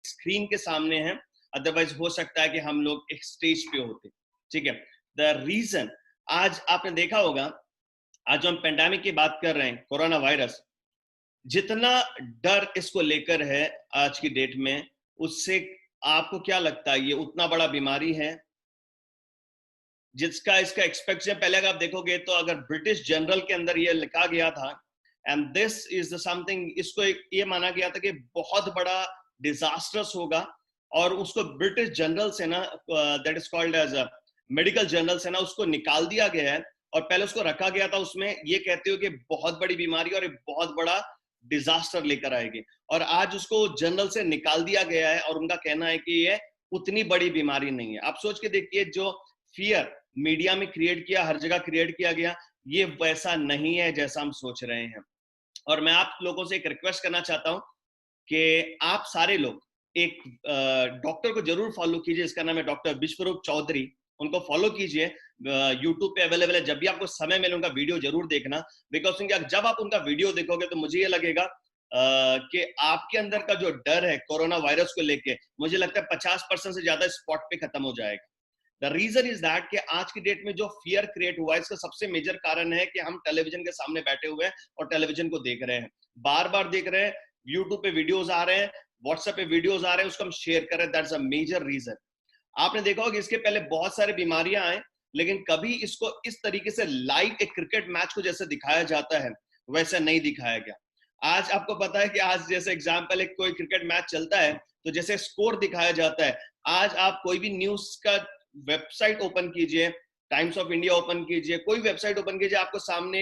Screen के सामने हैं, अदरवाइज हो सकता है कि हम लोग एक स्टेज पे होते, ठीक है। द रीजन, आज आपने देखा होगा, आज जो हम पेंडेमिक की बात कर रहे हैं, कोरोना वायरस, जितना डर इसको लेकर है आज की डेट में, उससे आपको क्या लगता है ये उतना बड़ा बीमारी है जिसका इसका एक्सपेक्टेशन, पहले अगर आप देखोगे तो अगर ब्रिटिश जनरल के अंदर ये लिखा गया था, एंड दिस इज समथिंग, इसको ये माना गया था कि बहुत बड़ा डिजास्टर्स होगा, और उसको ब्रिटिश जनरल से ना, that is called as a medical journal से ना उसको निकाल दिया गया है, और पहले उसको रखा गया था उसमें ये कहते हो कि बहुत बड़ी बीमारी और एक बहुत बड़ा डिजास्टर लेकर आएगी, और आज उसको जर्नल से निकाल दिया गया है, और उनका कहना है कि ये उतनी बड़ी बीमारी नहीं है। आप सोच के देखिए, जो फियर मीडिया में क्रिएट किया, हर जगह क्रिएट किया गया, ये वैसा नहीं है जैसा हम सोच रहे हैं। और मैं आप लोगों से एक रिक्वेस्ट करना चाहता हूं कि आप सारे लोग एक डॉक्टर को जरूर फॉलो कीजिए, इसका नाम है डॉक्टर विश्वरूप चौधरी, उनको फॉलो कीजिए, यूट्यूब पे अवेलेबल है, जब भी आपको समय मिले उनका वीडियो जरूर देखना, बिकॉज जब आप उनका वीडियो देखोगे तो मुझे ये लगेगा कि आपके अंदर का जो डर है कोरोना वायरस को लेके, मुझे लगता है 50% से ज्यादा स्पॉट पे खत्म हो जाएगा। द रीजन इज दैट कि आज की डेट में जो फियर क्रिएट हुआ है, इसका सबसे मेजर कारण है कि हम टेलीविजन के सामने बैठे हुए हैं और टेलीविजन को देख रहे हैं, बार बार देख रहे हैं, यूट्यूब पे वीडियोस आ रहे हैं, व्हाट्सएप पे वीडियोस आ रहे हैं, उसको हम शेयर कर रहे हैं, दैट्स अ मेजर रीजन। आपने देखा होगा इसके पहले बहुत सारी बीमारियां आए, लेकिन कभी इसको इस तरीके से लाइव एक क्रिकेट मैच को जैसे दिखाया जाता है वैसा नहीं दिखाया गया। आज आपको पता है कि आज जैसे एग्जाम्पल एक कोई क्रिकेट मैच चलता है तो जैसे स्कोर दिखाया जाता है, आज आप कोई भी न्यूज का वेबसाइट ओपन कीजिए, टाइम्स ऑफ इंडिया ओपन कीजिए, कोई वेबसाइट ओपन कीजिए, आपको सामने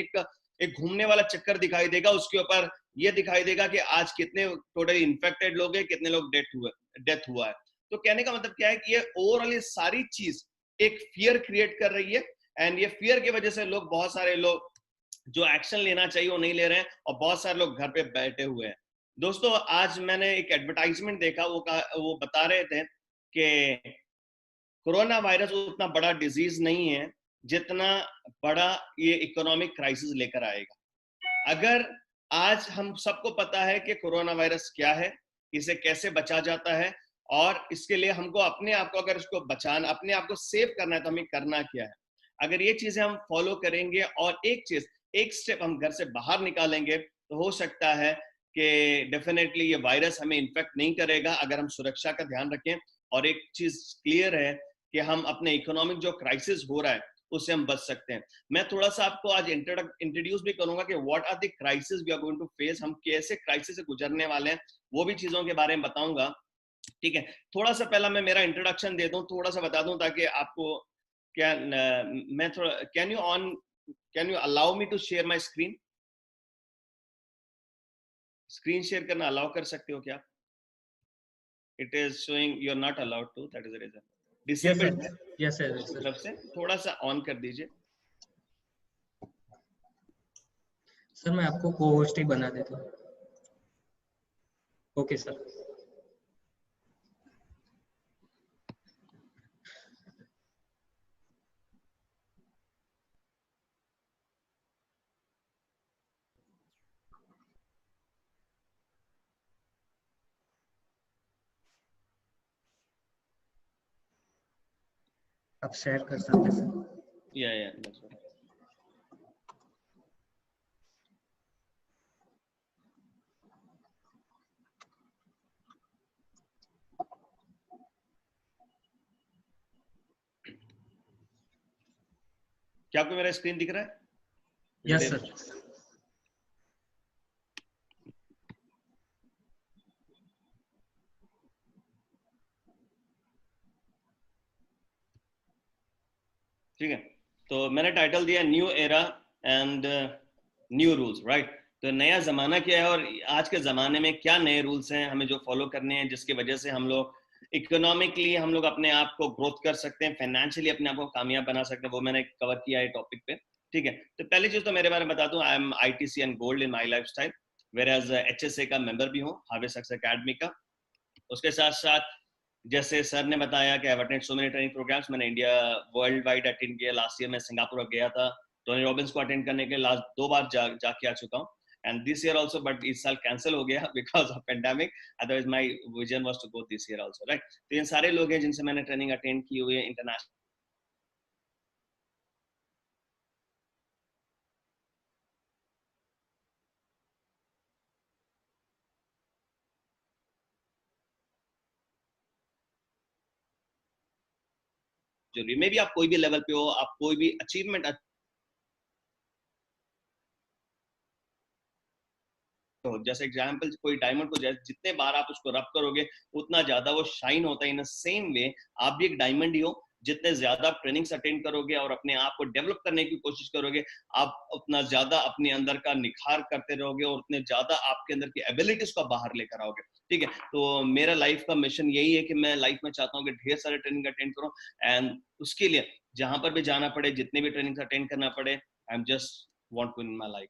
एक घूमने वाला चक्कर दिखाई देगा, उसके ऊपर ये दिखाई देगा कि आज कितने टोटली इन्फेक्टेड लोग हैं, कितने लोग डेथ हुआ है। तो कहने का मतलब क्या है कि ये ओवरऑल ये सारी चीज एक फियर क्रिएट कर रही है, एंड ये फियर की वजह से लोग, बहुत सारे लोग जो एक्शन लेना चाहिए वो नहीं ले रहे हैं, और बहुत सारे लोग घर पे बैठे हुए हैं। दोस्तों, आज मैंने एक एडवर्टाइजमेंट देखा, वो बता रहे थे कि कोरोना वायरस उतना बड़ा डिजीज नहीं है जितना बड़ा ये इकोनॉमिक क्राइसिस लेकर आएगा। अगर आज हम सबको पता है कि कोरोना वायरस क्या है, इसे कैसे बचा जाता है, और इसके लिए हमको अपने आप को, अगर इसको बचाना, अपने आप को सेव करना है तो हमें करना क्या है, अगर ये चीजें हम फॉलो करेंगे और एक स्टेप हम घर से बाहर निकालेंगे, तो हो सकता है कि डेफिनेटली ये वायरस हमें इन्फेक्ट नहीं करेगा, अगर हम सुरक्षा का ध्यान रखें। और एक चीज क्लियर है कि हम अपने इकोनॉमिक जो क्राइसिस हो रहा है उससे हम बच सकते हैं। मैं थोड़ा सा आपको आज इंट्रोड्यूस भी करूंगा कि what are the crisis we are going to face, हम कैसे क्राइसिस से गुजरने वाले हैं, वो भी चीजों के बारे में बताऊंगा, ठीक है। थोड़ा सा पहला मैं मेरा इंट्रोडक्शन दे दूं, थोड़ा सा बता दूं ताकि आपको क्या, मैं थोड़ा, can you allow me to share my screen? Screen share करना अलाउ कर सकते हो क्या? It is showing you are not allowed to, that is the reason. Disabled है यस सर, उसकी तरफ से, थोड़ा सा ऑन कर दीजिए। सर मैं आपको को होस्ट ही बना देता हूँ। Okay sir. आप शेयर कर सकते हैं सर। या क्या आपको मेरा स्क्रीन दिख रहा है? Yes sir. ठीक है, तो मैंने टाइटल दिया new era and new rules, right. तो नया जमाना क्या है और आज के जमाने में क्या नए रूल्स हैं हमें जो फॉलो करने हैं, जिसकी वजह से हम लोग इकोनॉमिकली हम लोग अपने आप को ग्रोथ कर सकते हैं, फाइनेंशियली अपने आप को कामयाब बना सकते हैं, वो मैंने कवर किया है टॉपिक पे, ठीक है। तो पहली चीज तो मेरे बारे में बता दूं, I am ITC and gold in my lifestyle, where as HSA का मेंबर भी हूँ, हार्वेस्ट सक्सेस अकेडमी का। उसके साथ साथ जैसे सर ने बताया कि I've attended so many training programs, मैंने इंडिया वर्ल्ड वाइड अटेंड किया, लास्ट ईयर मैं सिंगापुर गया था, टोनी रॉबिन्स को अटेंड करने के लास्ट 2 बार जाके आ चुका हूँ। And this year also, but इस साल कैंसिल हो गया because of pandemic, otherwise my vision was to go this year also, right. तो ये सारे लोग हैं जिनसे मैंने ट्रेनिंग अटेंड की हुई है इंटरनेशनल। जरूरी मे भी आप कोई भी लेवल पे हो, आप कोई भी अचीवमेंट हो, जैसे एग्जाम्पल कोई डायमंड को जितने बार आप उसको रब करोगे उतना ज्यादा वो शाइन होता है। इन सेम वे आप भी एक डायमंड ही हो, जितने ज्यादा आप ट्रेनिंग्स अटेंड करोगे और अपने आप को डेवलप करने की कोशिश करोगे, आप उतना ज्यादा अपने अंदर का निखार करते रहोगे और उतने ज्यादा आपके अंदर की एबिलिटीज को बाहर लेकर आओगे, ठीक है। तो मेरा लाइफ का मिशन यही है कि मैं लाइफ में चाहता हूँ कि ढेर सारे ट्रेनिंग अटेंड करूँ, एंड उसके लिए जहां पर भी जाना पड़े, जितने भी ट्रेनिंग्स अटेंड करना पड़े, I am just want to in my life,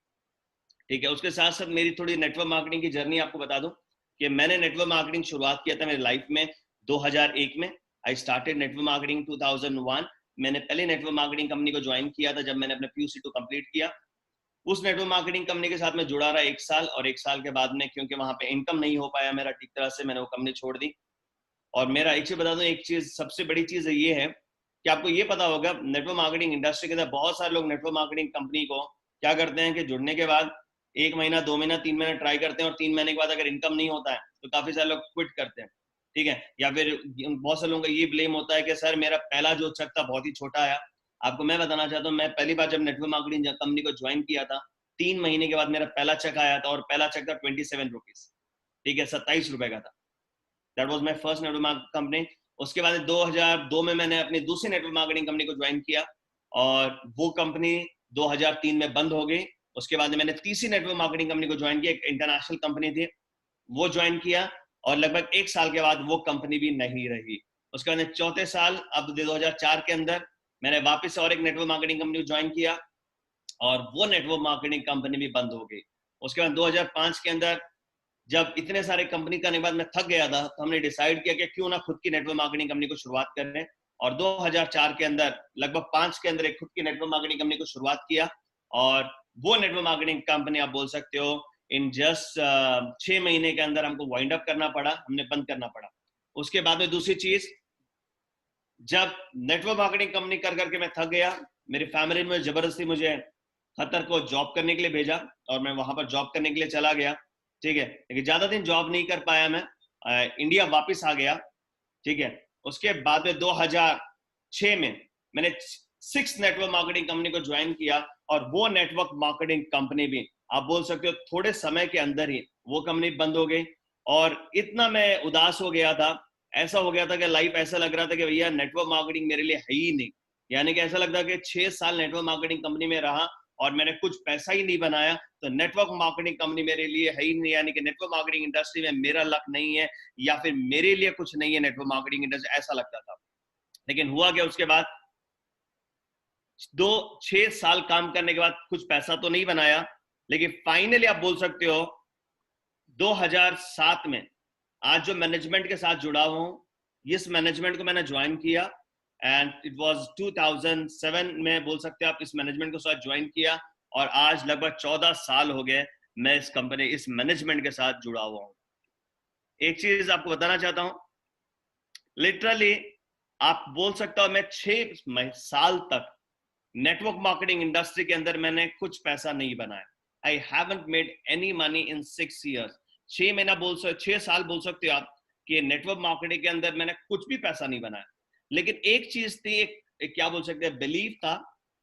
ठीक है। उसके साथ साथ मेरी थोड़ी नेटवर्क मार्केटिंग की जर्नी आपको बता दूं कि मैंने नेटवर्क मार्केटिंग शुरुआत किया था मेरी लाइफ में 2001 में। I started network marketing 2001। मैंने पहले नेटवर्क मार्केटिंग कंपनी को ज्वाइन किया था जब मैंने अपने PUC 2 कंप्लीट किया। उस नेटवर्क मार्केटिंग कंपनी के साथ मैं जुड़ा रहा 1 साल, और 1 साल के बाद में क्योंकि वहां पे इनकम नहीं हो पाया मेरा ठीक तरह से, मैंने वो कंपनी छोड़ दी। और मेरा एक चीज बता दूं, एक चीज सबसे बड़ी चीज ये है कि आपको ये पता होगा नेटवर्क मार्केटिंग इंडस्ट्री के अंदर बहुत सारे लोग नेटवर्क मार्केटिंग कंपनी को क्या करते हैं कि जुड़ने के बाद 1 महीना 2 महीना 3 महीना ट्राई करते हैं, और 3 महीने के बाद अगर इनकम नहीं होता है तो काफी सारे लोग क्विट करते हैं, ठीक है। या फिर बहुत सारे लोगों का ये ब्लेम होता है कि सर मेरा पहला जो चेक था बहुत ही छोटा आया। आपको मैं बताना चाहता हूँ, मैं पहली बार जब नेटवर्क मार्केटिंग कंपनी को ज्वाइन किया था 3 महीने के बाद मेरा पहला चेक आया था, और पहला चेक था 27 रुपीज, ठीक है, 27 रुपए का था। That was my first network marketing company. उसके बाद 2002 में मैंने अपनी दूसरी नेटवर्क मार्केटिंग कंपनी को ज्वाइन किया, और वो कंपनी 2003 में बंद हो गई। उसके बाद मैंने तीसरी नेटवर्क मार्केटिंग कंपनी को ज्वाइन किया, एक इंटरनेशनल कंपनी थी, वो ज्वाइन किया, और लगभग 1 साल के बाद वो कंपनी भी नहीं रही। उसके बाद चौथे साल अब 2004 के अंदर मैंने वापस और एक नेटवर्क मार्केटिंग कंपनी को ज्वाइन किया, और वो नेटवर्क मार्केटिंग कंपनी भी बंद हो गई। उसके बाद 2005 के अंदर जब इतने सारे कंपनी करने के बाद मैं थक गया था, तो हमने डिसाइड किया कि क्यों ना खुद की नेटवर्क मार्केटिंग कंपनी को शुरुआत करें, और 2004 के अंदर लगभग 5 के अंदर एक खुद की नेटवर्क मार्केटिंग कंपनी को शुरुआत किया। और वो नेटवर्क मार्केटिंग कंपनी आप बोल सकते हो इन जस्ट 6 महीने के अंदर हमको वाइंड अप करना पड़ा, हमने बंद करना पड़ा। उसके बाद में दूसरी चीज, जब नेटवर्क मार्केटिंग कंपनी कर करके मैं थक गया, मेरी फैमिली में जबरदस्ती मुझे खतर को जॉब करने के लिए भेजा, और मैं वहां पर जॉब करने के लिए चला गया, ठीक है। लेकिन ज्यादा दिन जॉब नहीं कर पाया, मैं इंडिया वापस आ गया, ठीक है। उसके बाद में 2006 में मैंने 6 नेटवर्क मार्केटिंग कंपनी को ज्वाइन किया, और वो नेटवर्क मार्केटिंग कंपनी भी आप बोल सकते हो थोड़े समय के अंदर ही वो कंपनी बंद हो गई। और इतना मैं उदास हो गया था, ऐसा हो गया था कि लाइफ ऐसा लग रहा था कि भैया नेटवर्क मार्केटिंग मेरे लिए है ही नहीं। यानी कि ऐसा लगता कि 6 साल नेटवर्क मार्केटिंग कंपनी में रहा और मैंने कुछ पैसा ही नहीं बनाया, तो नेटवर्क मार्केटिंग कंपनी मेरे लिए है ही नहीं, यानी कि नेटवर्क मार्केटिंग इंडस्ट्री में मेरा लक नहीं है, या फिर मेरे लिए कुछ नहीं है नेटवर्क मार्केटिंग इंडस्ट्री, ऐसा लगता था। लेकिन हुआ क्या, उसके बाद 6 साल काम करने के बाद कुछ पैसा तो नहीं बनाया, लेकिन फाइनली आप बोल सकते हो 2007 में आज जो मैनेजमेंट के साथ जुड़ा हूं, इस मैनेजमेंट को मैंने ज्वाइन किया, एंड इट वाज 2007 में बोल सकते हैं आप इस मैनेजमेंट को साथ ज्वाइन किया, और आज लगभग 14 साल हो गए मैं इस कंपनी इस मैनेजमेंट के साथ जुड़ा हुआ हूं। एक चीज आपको बताना चाहता हूं, लिटरली आप बोल सकते हो मैं 6 साल तक नेटवर्क मार्केटिंग इंडस्ट्री के अंदर मैंने कुछ पैसा नहीं बनाया। I haven't made any money in 6 years। 6 साल बोल सकते हो आप कि नेटवर्क मार्केटिंग के अंदर मैंने कुछ भी पैसा नहीं बनाया। लेकिन एक चीज थी, एक क्या बोल सकते हैं, बिलीफ था,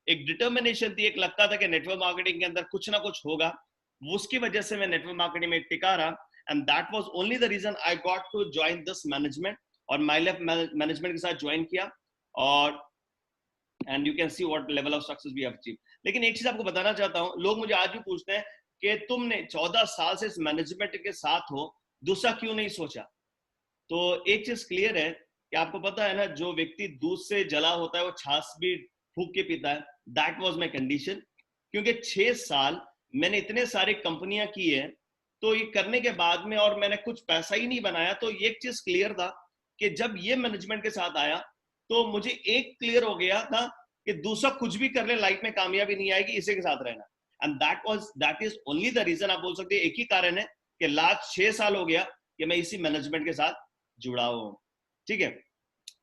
एक डिटर्मिनेशन थी, एक लगता था कि नेटवर्क मार्केटिंग के अंदर कुछ ना कुछ होगा, उसकी वजह से मैं नेटवर्क मार्केटिंग में टिका रहा, and that was only the reason I got to join this management, और माई लाइफ मैनेजमेंट के साथ ज्वाइन किया, और and you can see what level of success we have achieve. लेकिन एक चीज आपको बताना चाहता हूं, लोग मुझे आज भी पूछते हैं कि तुमने 14 साल से इस मैनेजमेंट के साथ हो, दूसरा क्यों नहीं सोचा। तो एक चीज क्लियर है कि आपको पता है ना, जो व्यक्ति दूध से जला होता है वो छाछ भी फूंक के पीता है। दैट वाज माय कंडीशन, क्योंकि 6 साल मैंने इतने सारी कंपनियां की है, तो ये करने के बाद में और मैंने कुछ पैसा ही नहीं बनाया। तो एक चीज क्लियर था कि जब ये मैनेजमेंट के साथ आया तो मुझे एक क्लियर हो गया था कि दूसरा कुछ भी कर ले लाइफ में कामयाबी नहीं आएगी, इसी के साथ रहना। And that is only the reason, आप बोल सकते हैं एक ही कारण है कि लास्ट 6 साल हो गया कि मैं इसी मैनेजमेंट के साथ जुड़ा हुआ हूं। ठीक है,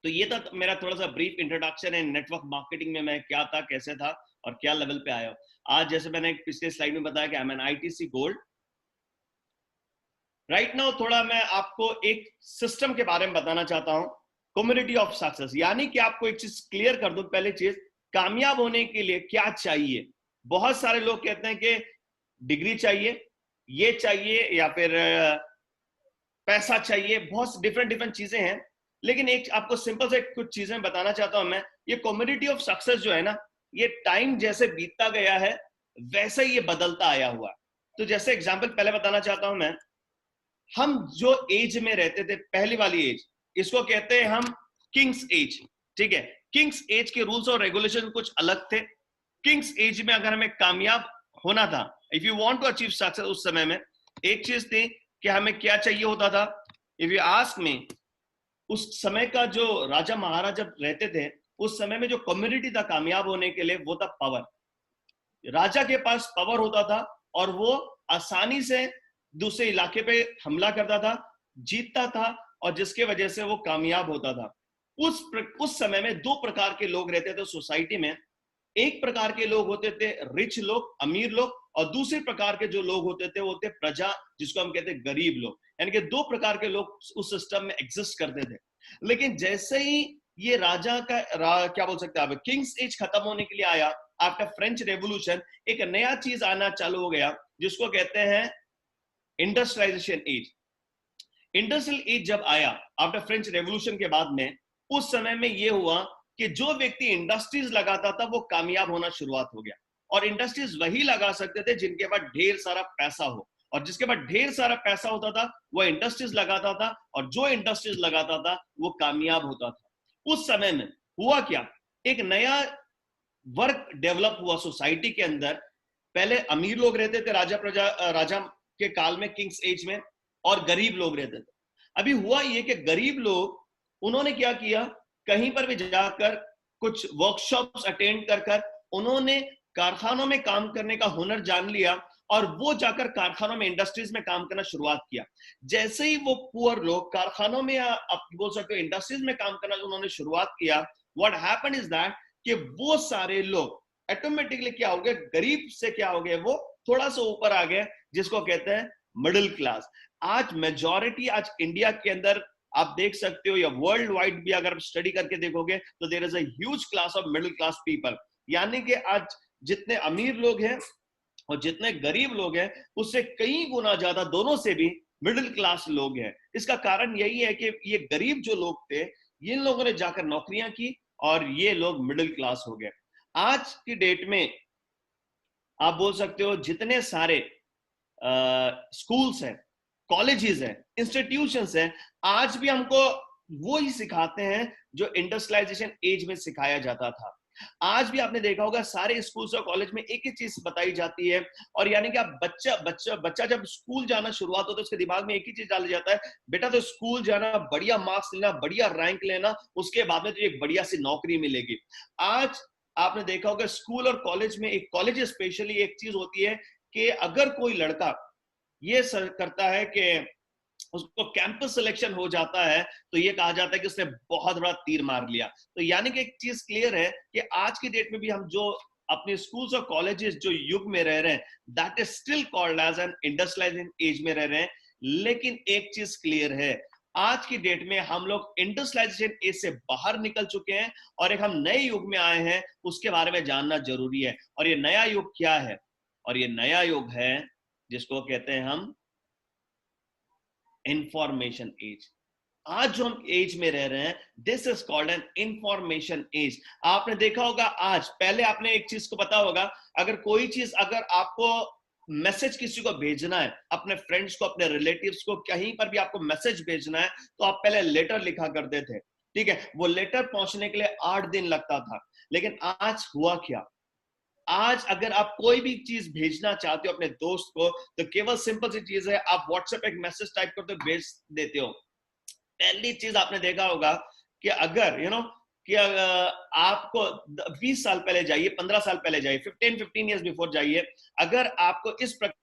तो ये था मेरा थोड़ा सा ब्रीफ इंट्रोडक्शन है नेटवर्क मार्केटिंग में मैं क्या था, कैसे था और क्या लेवल पे आया हूं। आज जैसे मैंने पिछले स्लाइड में बताया कि I am an ITC gold. Right now थोड़ा मैं आपको एक सिस्टम के बारे में बताना चाहता हूं, कम्युनिटी ऑफ सक्सेस, यानी कि आपको एक चीज क्लियर कर दूं। पहले चीज, कामयाब होने के लिए क्या चाहिए। बहुत सारे लोग कहते हैं कि डिग्री चाहिए, ये चाहिए, या फिर पैसा चाहिए, बहुत डिफरेंट डिफरेंट चीजें हैं। लेकिन एक आपको सिंपल से कुछ चीजें बताना चाहता हूं मैं। ये कम्युनिटी ऑफ सक्सेस जो है ना, ये टाइम जैसे बीतता गया है वैसे ही ये बदलता आया हुआ है। तो जैसे एग्जांपल पहले बताना चाहता हूं मैं, हम जो एज में रहते थे, पहली वाली एज, इसको कहते हैं हम किंग्स एज। ठीक है, किंग्स एज के रूल्स और रेगुलेशन कुछ अलग थे। किंग्स एज में अगर हमें कामयाब होना था, if you want to achieve success, उस समय में एक चीज थी कि हमें क्या चाहिए होता था। इफ यू आस्क मी, उस समय का जो राजा महाराजा रहते थे, उस समय में जो कम्युनिटी था कामयाब होने के लिए, वो था पावर। राजा के पास पावर होता था और वो आसानी से दूसरे इलाके पे हमला करता था, जीतता था, और जिसके वजह से वो कामयाब होता था। उस समय में दो प्रकार के लोग रहते थे सोसाइटी में। एक प्रकार के लोग होते थे रिच लोग, अमीर लोग, और दूसरे प्रकार के जो लोग होते थे वो होते प्रजा, जिसको हम कहते हैं गरीब लोग। यानी कि दो प्रकार के लोग उस सिस्टम में एग्जिस्ट करते थे। लेकिन जैसे ही ये राजा का क्या बोल सकते हैं आप, किंग्स एज खत्म होने के लिए आया, आफ्टर फ्रेंच रेवोल्यूशन एक नया चीज आना चालू हो गया, जिसको कहते हैं इंडस्ट्रियलाइजेशन एज। इंडस्ट्रियल एज जब आया आफ्टर फ्रेंच रेवोल्यूशन के बाद में, उस समय में ये हुआ कि जो व्यक्ति इंडस्ट्रीज लगाता था वो कामयाब होना शुरुआत हो गया। और इंडस्ट्रीज वही लगा सकते थे जिनके पास ढेर सारा पैसा हो, और जिसके पास ढेर सारा पैसा होता था वो इंडस्ट्रीज लगाता था, और जो इंडस्ट्रीज लगाता था वो कामयाब होता था। उस समय में हुआ क्या, एक नया वर्क डेवलप हुआ सोसाइटी के अंदर। पहले अमीर लोग रहते थे राजा के काल में, किंग्स एज में, और गरीब लोग रहते थे। अभी हुआ ये कि गरीब लोग, उन्होंने क्या किया, कहीं पर भी जाकर कुछ वर्कशॉप्स अटेंड कर उन्होंने कारखानों में काम करने का हुनर जान लिया, और वो जाकर कारखानों में, इंडस्ट्रीज में काम करना शुरुआत किया। जैसे ही वो पुअर लोग कारखानों में, आप बोल सकते हो इंडस्ट्रीज में काम करना उन्होंने शुरुआत किया, व्हाट हैपेंड इज दैट कि वो सारे लोग ऑटोमेटिकली क्या हो गए, गरीब से क्या हो गए, वो थोड़ा सा ऊपर आ गए, जिसको कहते हैं मिडिल क्लास। आज मेजॉरिटी, आज इंडिया के अंदर आप देख सकते हो, या वर्ल्ड वाइड भी अगर आप स्टडी करके देखोगे, तो there is a huge class of middle class people. यानी कि आज जितने अमीर लोग हैं और जितने गरीब लोग हैं, उससे कई गुना ज्यादा, दोनों से भी मिडिल क्लास लोग हैं। इसका कारण यही है कि ये गरीब जो लोग थे, इन लोगों ने जाकर नौकरियां की, और ये लोग मिडिल क्लास हो गए। आज की डेट में आप बोल सकते हो जितने सारे स्कूल्स हैं, कॉलेजेस हैं, इंस्टीट्यूशंस हैं, आज भी हमको वो ही सिखाते हैं जो इंडस्ट्रियलाइजेशन एज में सिखाया जाता था। आज भी आपने देखा होगा सारे स्कूल्स और कॉलेज में एक ही चीज बताई जाती है, और यानी कि आप बच्चा जब स्कूल जाना शुरुआत होता है, उसके दिमाग में एक ही चीज डाला जाता है, बेटा तो स्कूल जाना, बढ़िया मार्क्स लेना, बढ़िया रैंक लेना, उसके बाद में तुझे एक बढ़िया सी नौकरी मिलेगी। आज आपने देखा होगा स्कूल और कॉलेज में, एक कॉलेज स्पेशली एक चीज होती है कि अगर कोई लड़का ये करता है कि उसको कैंपस सिलेक्शन हो जाता है, तो ये कहा जाता है कि उसने बहुत बड़ा तीर मार लिया। तो यानी कि एक चीज क्लियर है कि आज की डेट में भी हम जो अपने स्कूल्स और कॉलेजेस जो युग में रह रहे हैं, that is still called as an industrialization age में रह रहे हैं। लेकिन एक चीज क्लियर है, आज की डेट में हम लोग इंडस्ट्रियलाइजेशन एज से बाहर निकल चुके हैं, और एक हम नए युग में आए हैं, उसके बारे में जानना जरूरी है। और ये नया युग क्या है, और ये नया युग है जिसको कहते हैं हम इंफॉर्मेशन एज। आज जो हम एज में रह रहे हैं, this is called an information age. आपने देखा होगा, आज पहले आपने एक चीज को पता होगा, अगर कोई चीज, अगर आपको मैसेज किसी को भेजना है, अपने फ्रेंड्स को, अपने रिलेटिव्स को, कहीं पर भी आपको मैसेज भेजना है, तो आप पहले लेटर लिखा करते थे। ठीक है, वो लेटर पहुंचने के लिए 8 दिन लगता था। लेकिन आज हुआ क्या, आज अगर आप कोई भी चीज भेजना चाहते हो अपने दोस्त को, तो केवल सिंपल सी चीज है, आप व्हाट्सएप एक मैसेज टाइप करते हो, भेज देते हो। पहली चीज आपने देखा होगा कि अगर कि आपको 20 साल पहले जाइए, 15 साल पहले जाइए, 15 ईयर्स बिफोर जाइए, अगर आपको इस प्रकार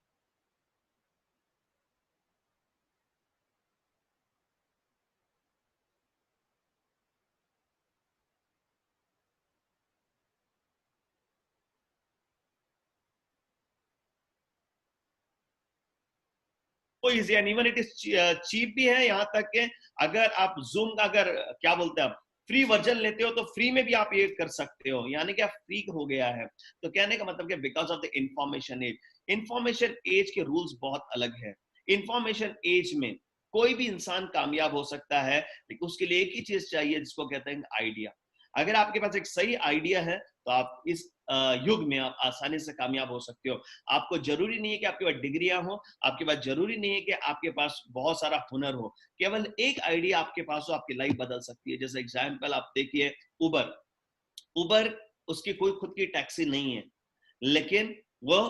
easy and even it is cheap भी है, यहाँ तक कि अगर आप जूम का अगर क्या बोलते हैं आप फ्री वर्जन लेते हो तो फ्री में भी आप ये कर सकते हो, यानी कि आप फ्री हो गया है। तो कहने का मतलब कि because of the information age के रूल्स बहुत अलग है। इंफॉर्मेशन एज में कोई भी इंसान कामयाब हो सकता है, लेकिन उसके लिए एक ही चीज चाहिए जिसको कहते हैं आइडिया। अगर आपके पास एक सही आइडिया है तो आप इस युग में आप आसानी से कामयाब हो सकते हो। आपको जरूरी नहीं है कि आपके पास डिग्रियां हो, आपके पास जरूरी नहीं है कि आपके पास बहुत सारा हुनर हो, केवल एक आइडिया आपके पास हो, आपकी लाइफ बदल सकती है। जैसे एग्जाम्पल आप देखिए उबर। उबर उसकी कोई खुद की टैक्सी नहीं है, लेकिन वो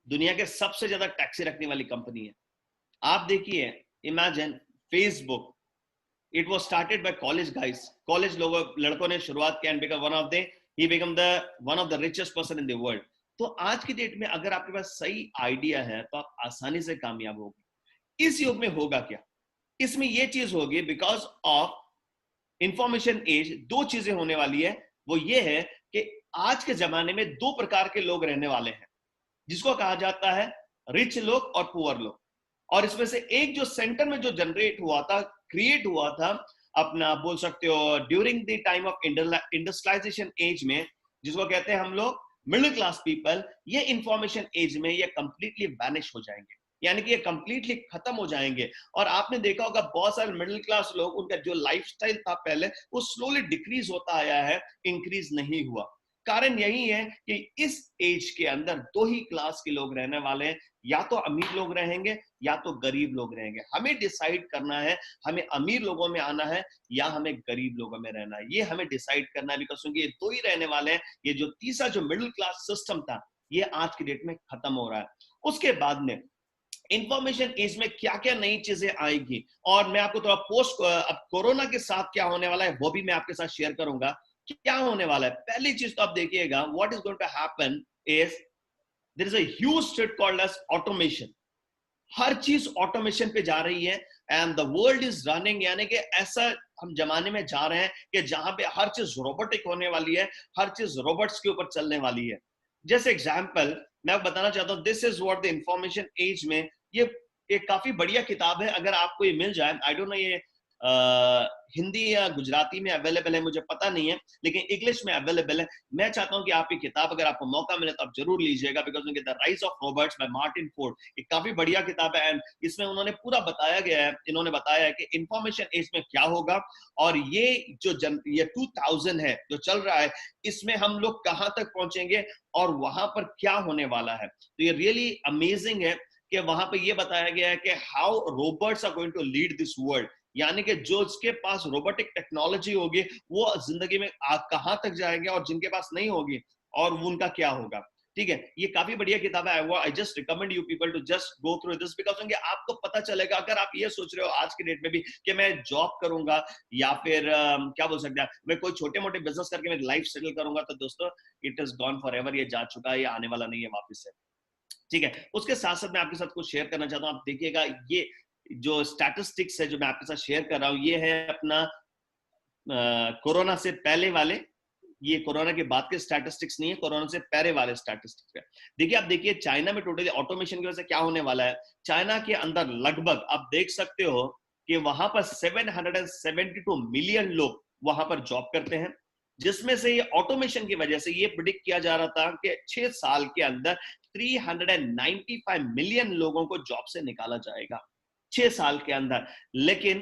दुनिया के सबसे ज्यादा टैक्सी रखने वाली कंपनी है। आप देखिए, imagine Facebook, it was started by college guys, college लोगों लड़कों ने शुरुआत किया and become one of the he become the one of the richest person in the world. तो आज की डेट में अगर आपके पास सही आइडिया है तो आप आसानी से कामयाब होगे। इस युग में होगा क्या, इसमें ये चीज होगी बिकॉज ऑफ इंफॉर्मेशन एज। दो चीजें होने वाली है, वो ये है कि आज के जमाने में दो प्रकार के लोग रहने वाले हैं, जिसको कहा जाता है रिच लोग और पुअर लोग। और इसमें से एक जो सेंटर में जो जनरेट हुआ था, क्रिएट हुआ था, अपना बोल सकते हो during the time of industrialization age में, जिसको कहते हैं हम लोग मिडिल क्लास पीपल, ये इंफॉर्मेशन एज में ये कंप्लीटली वैनिश हो जाएंगे, यानी कि ये कंप्लीटली खत्म हो जाएंगे। और आपने देखा होगा बहुत सारे मिडिल क्लास लोग, उनका जो लाइफस्टाइल था पहले, वो स्लोली डिक्रीज होता आया है, इंक्रीज नहीं हुआ। कारण यही है कि इस एज के अंदर दो ही क्लास के लोग रहने वाले हैं, या तो अमीर लोग रहेंगे या तो गरीब लोग रहेंगे। हमें डिसाइड करना है, हमें अमीर लोगों में आना है या हमें गरीब लोगों में रहना है, ये हमें डिसाइड करना है। बिकॉज क्योंकि ये दो ही रहने वाले हैं। ये जो तीसरा जो मिडिल क्लास सिस्टम था, ये आज की डेट में खत्म हो रहा है। उसके बाद में इंफॉर्मेशन एज में क्या क्या नई चीजें आएगी, और मैं आपको थोड़ा पोस्ट अब कोरोना के साथ क्या होने वाला है वो भी मैं आपके साथ शेयर करूंगा। क्या होने वाला है, पहली चीज तो आप देखिएगा, what is going to happen is there is a huge threat called as automation. हर चीज ऑटोमेशन पे जा रही है and the world is running, यानी कि ऐसा हम जमाने में जा रहे हैं कि जहां पे हर चीज रोबोटिक होने वाली है, हर चीज रोबोट्स के ऊपर चलने वाली है। जैसे एग्जांपल मैं बताना चाहता हूं, this is what the information age में, ये एक काफी बढ़िया किताब है, अगर आपको ये मिल जाए, आई डोंट नो ये हिंदी या गुजराती में अवेलेबल है मुझे पता नहीं है, लेकिन इंग्लिश में अवेलेबल है। मैं चाहता हूं कि आप ये किताब अगर आपको मौका मिले तो आप जरूर लीजिएगा, because the rise of robots by Martin Ford, एक काफी बढ़िया किताब है। एंड इसमें उन्होंने पूरा बताया गया है, इन्होंने बताया है कि इंफॉर्मेशन एज में क्या होगा, और ये जो ये 2000 है जो चल रहा है, इसमें हम लोग कहां तक पहुंचेंगे और वहां पर क्या होने वाला है। तो ये रियली अमेजिंग है कि वहां पे ये बताया गया है कि how robots are going to lead this world, यानी कि जो इसके पास रोबोटिक टेक्नोलॉजी होगी वो जिंदगी में कहां तक जाएंगे, और जिनके पास नहीं होगी और उनका क्या होगा। ठीक है, ये काफी बढ़िया किताब है। I just recommend you people to just go through this, because आपको पता चलेगा, अगर आप ये सोच रहे हो आज के डेट में भी कि मैं जॉब करूंगा या फिर क्या बोल सकते हैं, मैं कोई छोटे मोटे बिजनेस करके मैं लाइफ सेटल करूंगा, तो दोस्तों it is gone for ever, ये जा चुका है, ये आने वाला नहीं है वापस से। ठीक है, उसके साथ साथ मैं आपके साथ कुछ शेयर करना चाहता हूं। आप देखिएगा, ये जो स्टैटिस्टिक्स है जो मैं आपके साथ शेयर कर रहा हूं, ये है अपना कोरोना से पहले वाले, ये कोरोना के बाद के स्टैटिस्टिक्स नहीं है, कोरोना से पहले वाले स्टैटिस्टिक्स है। देखिए, आप देखिए चाइना में टोटली ऑटोमेशन की वजह से क्या होने वाला है। चाइना के अंदर लगभग आप देख सकते हो कि वहां पर 772 मिलियन लोग वहां पर जॉब करते हैं, जिसमें से ये ऑटोमेशन की वजह से ये प्रिडिक्ट किया जा रहा था कि 6 साल के अंदर 395 मिलियन लोगों को जॉब से निकाला जाएगा 6 साल के अंदर। लेकिन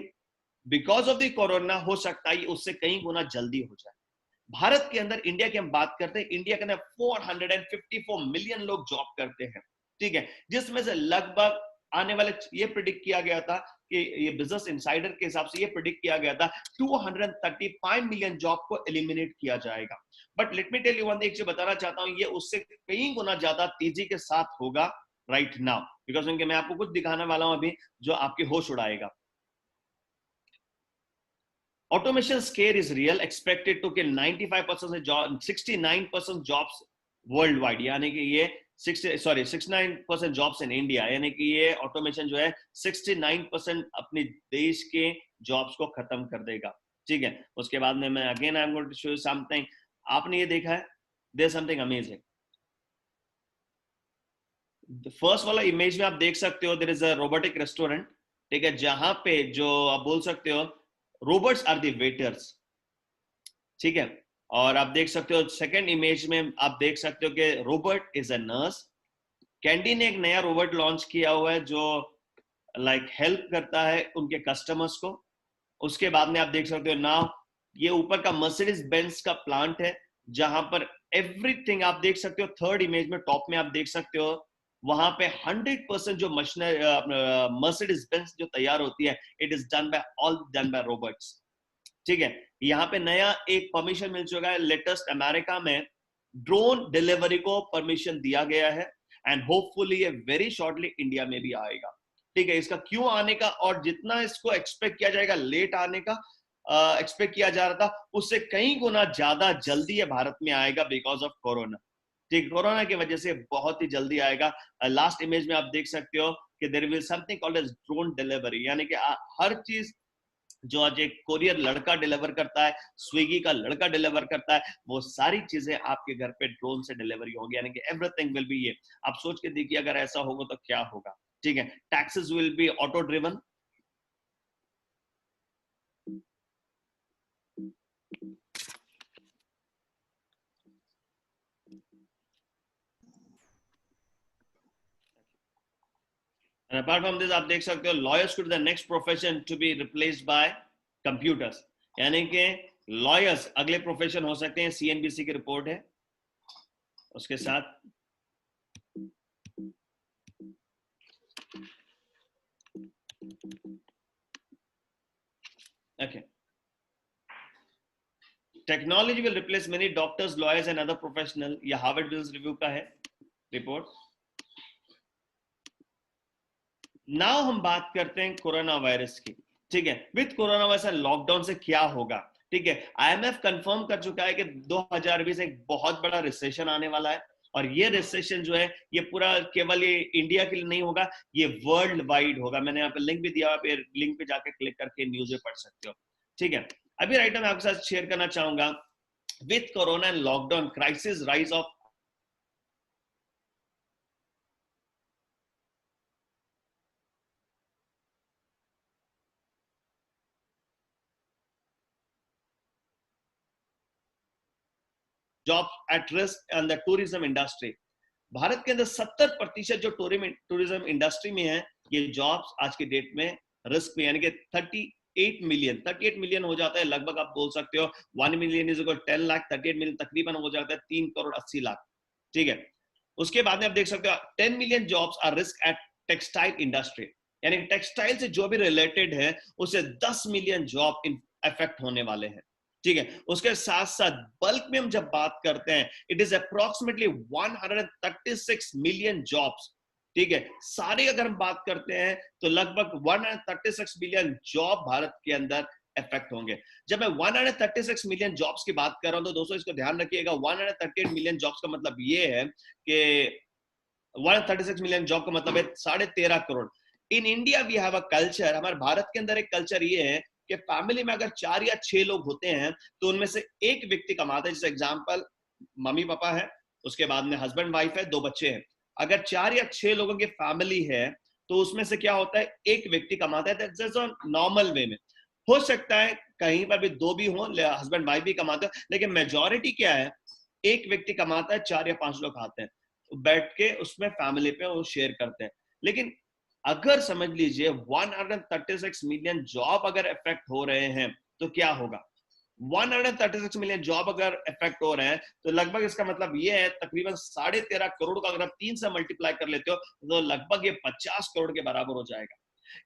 बिकॉज ऑफ द कोरोना हो सकता है उससे कई गुना जल्दी हो जाए। भारत के अंदर, इंडिया की हम बात करते हैं, इंडिया के अंदर 454 मिलियन लोग जॉब करते हैं। ठीक है, जिसमें से लगभग आने वाले, ये प्रिडिक्ट किया गया था कि ये बिजनेस इनसाइडर के हिसाब से ये प्रिडिक्ट किया गया था 235 मिलियन जॉब को एलिमिनेट किया जाएगा। But let me tell you one, एक चीज बताना चाहता हूं, ये उससे कई गुना ज्यादा तेजी के साथ होगा राइट नाउ, बिकॉज मैं आपको कुछ दिखाने वाला हूं अभी जो आपके होश उड़ाएगा। Automation scare is real, expected to kill 95% से job, 69% jobs worldwide, यानी कि ये 69% jobs in India, यानी कि ये ऑटोमेशन जो है 69% अपने देश के जॉब्स को खत्म कर देगा, ठीक है। उसके बाद में मैं again I am going to show you something, आपने ये देखा है, देयर समथिंग अमेजिंग। फर्स्ट वाला इमेज में आप देख सकते हो, there is a robotic restaurant, ठीक है, जहां पे जो आप बोल सकते हो रोबोट्स आर द वेटर्स, ठीक है। और आप देख सकते हो सेकंड इमेज में आप देख सकते हो कि robot is a nurse. Candy ने एक नया रोबोट लॉन्च किया हुआ है जो लाइक हेल्प करता है उनके कस्टमर्स को। उसके बाद में आप देख सकते हो नाउ ये ऊपर का मर्सिडीज बेंज का प्लांट है जहां पर एवरीथिंग आप देख सकते हो। थर्ड इमेज में टॉप में आप देख सकते हो वहां पे 100% जो मशीनरी मर्सिडीज बेंज जो तैयार होती है, it is done by robots, ठीक है। यहाँ पे नया एक परमिशन मिल चुका है, लेटेस्ट अमेरिका में ड्रोन डिलीवरी को परमिशन दिया गया है एंड होपफुली ये वेरी शॉर्टली इंडिया में भी आएगा, ठीक है। इसका क्यों आने का और जितना इसको एक्सपेक्ट किया जाएगा लेट आने का एक्सपेक्ट किया जा रहा था, उससे कई गुना ज्यादा जल्दी ये भारत में आएगा बिकॉज ऑफ कोरोना, ठीक। कोरोना की वजह से बहुत ही जल्दी आएगा। लास्ट इमेज में आप देख सकते हो कि there will something called as drone delivery, यानी कि हर चीज जो आज एक कोरियर लड़का डिलीवर करता है, स्विगी का लड़का डिलीवर करता है, वो सारी चीजें आपके घर पे ड्रोन से डिलीवरी होगी, यानी कि एवरीथिंग विल बी ये। आप सोच के देखिए अगर ऐसा होगा तो क्या होगा, ठीक है। Taxes will be auto driven, and apart from this आप देख सकते हो lawyers could be the next profession to be replaced by computers, यानी कि lawyers अगले प्रोफेशन हो सकते हैं, CNBC की रिपोर्ट है। उसके साथ okay, technology will replace many doctors, lawyers and other professional, ये हार्वर्ड बिजनेस रिव्यू का है रिपोर्ट। नाउ हम बात करते हैं कोरोना वायरस की, ठीक है। विद कोरोना वायरस लॉकडाउन से क्या होगा, ठीक है। IMF कंफर्म कर चुका है कि 2020 एक बहुत बड़ा रिसेशन आने वाला है और ये रिसेशन जो है ये पूरा केवल ये इंडिया के लिए नहीं होगा, ये वर्ल्ड वाइड होगा। मैंने यहाँ पे लिंक भी दिया, आप लिंक पे जाकर क्लिक करके न्यूज़ पढ़ सकते हो, ठीक है। अभी राइट मैं आपके साथ शेयर करना चाहूंगा with corona and lockdown crisis rise of job at risk and the tourism industry. Bharat के अंदर 70% जो टूरिज्म इंडस्ट्री में है, ये जॉब्स आज की डेट में रिस्क में, यानी कि 38 मिलियन हो जाता है लगभग। आप बोल सकते हो 1 million is equal 10 lakh, 38 million तकरीबन हो जाता है 3 करोड़ 80 लाख, ठीक है। उसके बाद में आप देख सकते हो 10 million jobs are risk at textile industry, यानी टेक्सटाइल से जो भी रिलेटेड है उससे 10 मिलियन जॉब इफेक्ट होने वाले हैं, ठीक है। उसके साथ साथ बल्क में हम जब बात करते हैं, it is approximately 136 million jobs, ठीक है। सारे अगर हम बात करते हैं तो लगभग 136 मिलियन जॉब भारत के अंदर इफेक्ट होंगे। जब मैं 136 मिलियन जॉब्स की बात कर रहा हूं तो दोस्तों इसको ध्यान रखिएगा, 138 मिलियन जॉब्स का मतलब ये है कि 136 मिलियन जॉब का मतलब है 13.5 crore. In India we have a culture, हमारे भारत के अंदर एक कल्चर ये है कि फैमिली में अगर 4 या 6 लोग होते हैं तो उनमें से एक व्यक्ति कमाता है। जैसे एग्जांपल मम्मी पापा है, उसके बाद में हस्बैंड वाइफ है, 2 बच्चे हैं। अगर 4 या 6 लोगों की फैमिली है तो उसमें से क्या होता है, एक व्यक्ति कमाता है। दैट्स नॉर्मल वे में हो सकता है कहीं पर भी 2 भी हो, हस्बैंड वाइफ भी कमाते हो, लेकिन मेजोरिटी क्या है, एक व्यक्ति कमाता है, 4 या 5 लोग खाते हैं, तो बैठ के उसमें फैमिली पे वो शेयर करते हैं। लेकिन अगर समझ लीजिए 136 मिलियन जॉब अगर इफेक्ट हो रहे हैं तो क्या होगा। 136 मिलियन जॉब अगर इफेक्ट हो रहे हैं तो लगभग इसका मतलब ये है तकरीबन 13.5 करोड़ का अगर आप 3 से मल्टीप्लाई कर लेते हो तो लगभग ये 50 करोड़ के बराबर हो जाएगा।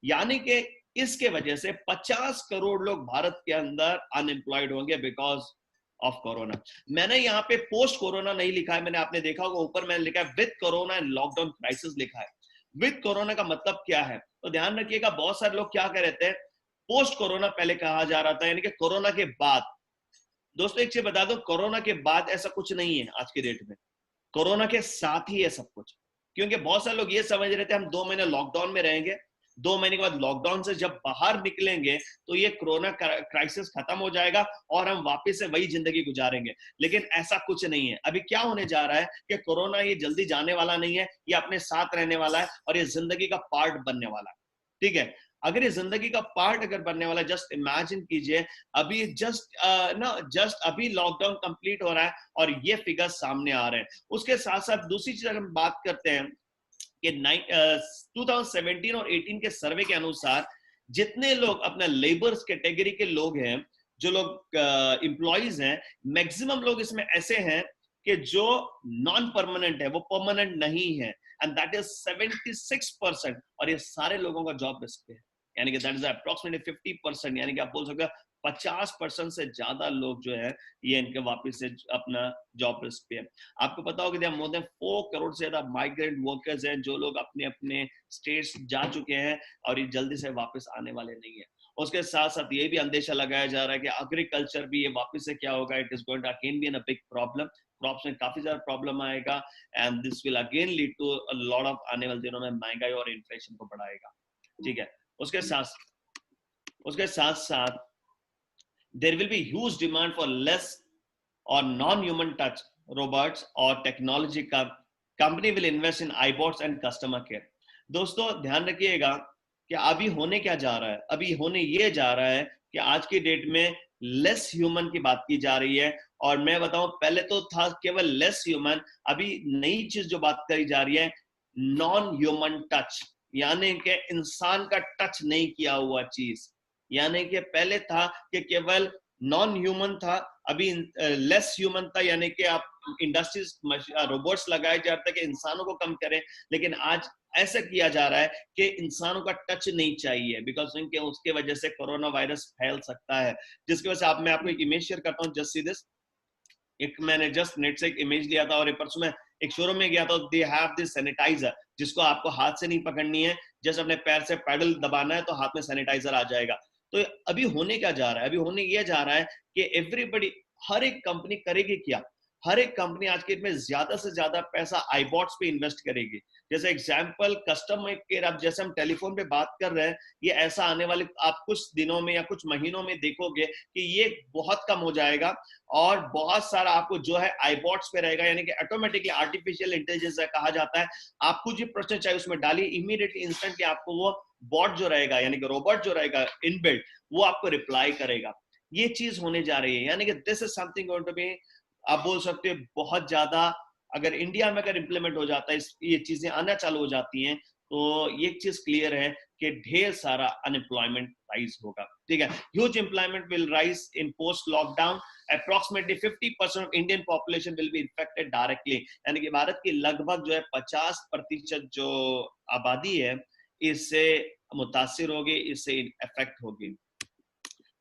यानी कि इसके वजह से 50 करोड़ लोग भारत के अंदर अनएम्प्लॉयड होंगे बिकॉज ऑफ कोरोना। मैंने यहाँ पे पोस्ट कोरोना नहीं लिखा है, मैंने आपने देखा होगा ऊपर मैंने लिखा है with corona and lockdown crisis लिखा है। विद कोरोना का मतलब क्या है तो ध्यान रखिएगा, बहुत सारे लोग क्या कह रहे थे पोस्ट कोरोना पहले कहा जा रहा था, यानी कि कोरोना के बाद। दोस्तों एक चीज बता दो, कोरोना के बाद ऐसा कुछ नहीं है आज के डेट में, कोरोना के साथ ही है सब कुछ। क्योंकि बहुत सारे लोग ये समझ रहे थे हम 2 महीने लॉकडाउन में रहेंगे, 2 महीने के बाद लॉकडाउन से जब बाहर निकलेंगे तो ये कोरोना क्राइसिस खत्म हो जाएगा और हम वापस से वही जिंदगी गुजारेंगे। लेकिन ऐसा कुछ नहीं है। अभी क्या होने जा रहा है कि कोरोना ये जल्दी जाने वाला नहीं है, ये अपने साथ रहने वाला है और ये जिंदगी का पार्ट बनने वाला है। ठीक है, अगर ये जिंदगी का पार्ट अगर बनने वाला, जस्ट इमेजिन कीजिए अभी जस्ट अभी लॉकडाउन कंप्लीट हो रहा है और ये फिगर सामने आ रहे हैं। उसके साथ साथ दूसरी चीज अगर हम बात करते हैं कि 2017 और 18 के सर्वे के अनुसार जितने लोग अपना लेबर्स कैटेगरी के लोग हैं, जो लोग एम्प्लॉइज हैं, मैक्सिमम लोग इसमें ऐसे हैं कि जो नॉन परमानेंट है, वो परमानेंट नहीं है, एंड दैट इज 76%। और ये सारे लोगों का जॉब रिस्क पे है, यानी कि दैट इज अप्रोक्सीमेटली 50%, यानी कि आप बोल सकते हो 50% से ज्यादा लोग जो है ये इनके वापस से अपना जॉब रिस्क पे है। आपको पता होगा कि मोर देन 4 करोड़ से ज्यादा माइग्रेंट वर्कर्स हैं जो लोग अपने अपने स्टेट्स जा चुके हैं और ये जल्दी से वापस आने वाले नहीं है। उसके साथ साथ ये भी अंदेशा लगाया जा रहा है कि एग्रीकल्चर भी ये वापस से क्या होगा, it is going to again be in a big problem, crops में काफी ज्यादा प्रॉब्लम आएगा, and this will again lead to a lot of आने वाले दिनों में महंगाई और इन्फ्लेशन को बढ़ाएगा। ठीक है, उसके साथ साथ there will be huge demand for less or non-human touch robots or technology का company will invest in iBots and customer care। दोस्तों ध्यान रखिएगा कि अभी होने क्या जा रहा है, अभी होने ये जा रहा है कि आज की डेट में लेस ह्यूमन की बात की जा रही है। और मैं बताऊं, पहले तो था केवल लेस ह्यूमन, अभी नई चीज जो बात करी जा रही है नॉन ह्यूमन टच, यानी कि इंसान का टच नहीं किया हुआ चीज। यानी कि पहले था कि केवल नॉन ह्यूमन था, अभी लेस ह्यूमन था, यानी कि आप इंडस्ट्रीज रोबोट्स लगाए जाते हैं कि इंसानों को कम करें। लेकिन आज ऐसा किया जा रहा है कि इंसानों का टच नहीं चाहिए, बिकॉज इनके उसके वजह से कोरोना वायरस फैल सकता है। जिसकी वजह से मैं आपको एक इमेज शेयर करता हूँ, जस्ट सी दिस। एक मैंने जस्ट नेट से एक इमेज लिया था और एक परसों मैं एक शोरूम में गया था, दे हैव दिस सैनिटाइजर जिसको आपको हाथ से नहीं पकड़नी है, जस्ट अपने पैर से पैडल दबाना है तो हाथ में सैनिटाइजर आ जाएगा। तो अभी होने क्या जा रहा है, अभी होने ये जा रहा है कि एवरीबडी, हर एक कंपनी करेगी क्या, हर एक कंपनी आज के डेट में ज्यादा से ज्यादा पैसा आईबॉट्स पे इन्वेस्ट करेगी। जैसे एग्जांपल कस्टमर केयर, अब जैसे हम टेलीफोन पे बात कर रहे हैं, ये ऐसा आने वाले आप कुछ दिनों में या कुछ महीनों में देखोगे कि ये बहुत कम हो जाएगा और बहुत सारा आपको जो है आईबॉट्स पे रहेगा, यानी कि ऑटोमेटिकली आर्टिफिशियल इंटेलिजेंस कहा जाता है। आपको जो प्रश्न चाहिए उसमें डालिए, इमीडिएटली इंस्टेंटली आपको वो बॉट जो रहेगा, यानी कि रोबोट जो रहेगा इनबिल्ट, वो आपको रिप्लाई करेगा। ये चीज होने जा रही है, यानी कि this is something going to be, आप बोल सकते हो बहुत ज्यादा, अगर इंडिया में अगर इंप्लीमेंट हो जाता है, ये चीजें आना चालू हो जाती हैं, तो ये चीज क्लियर है कि ढेर सारा अनएम्प्लॉयमेंट राइज होगा। ठीक है, huge employment will rise in post lockdown, approximately 50% of Indian population will be infected directly, यानी कि भारत की लगभग जो है 50% जो आबादी है इससे मुतासिर होगी, इससे इफेक्ट होगी।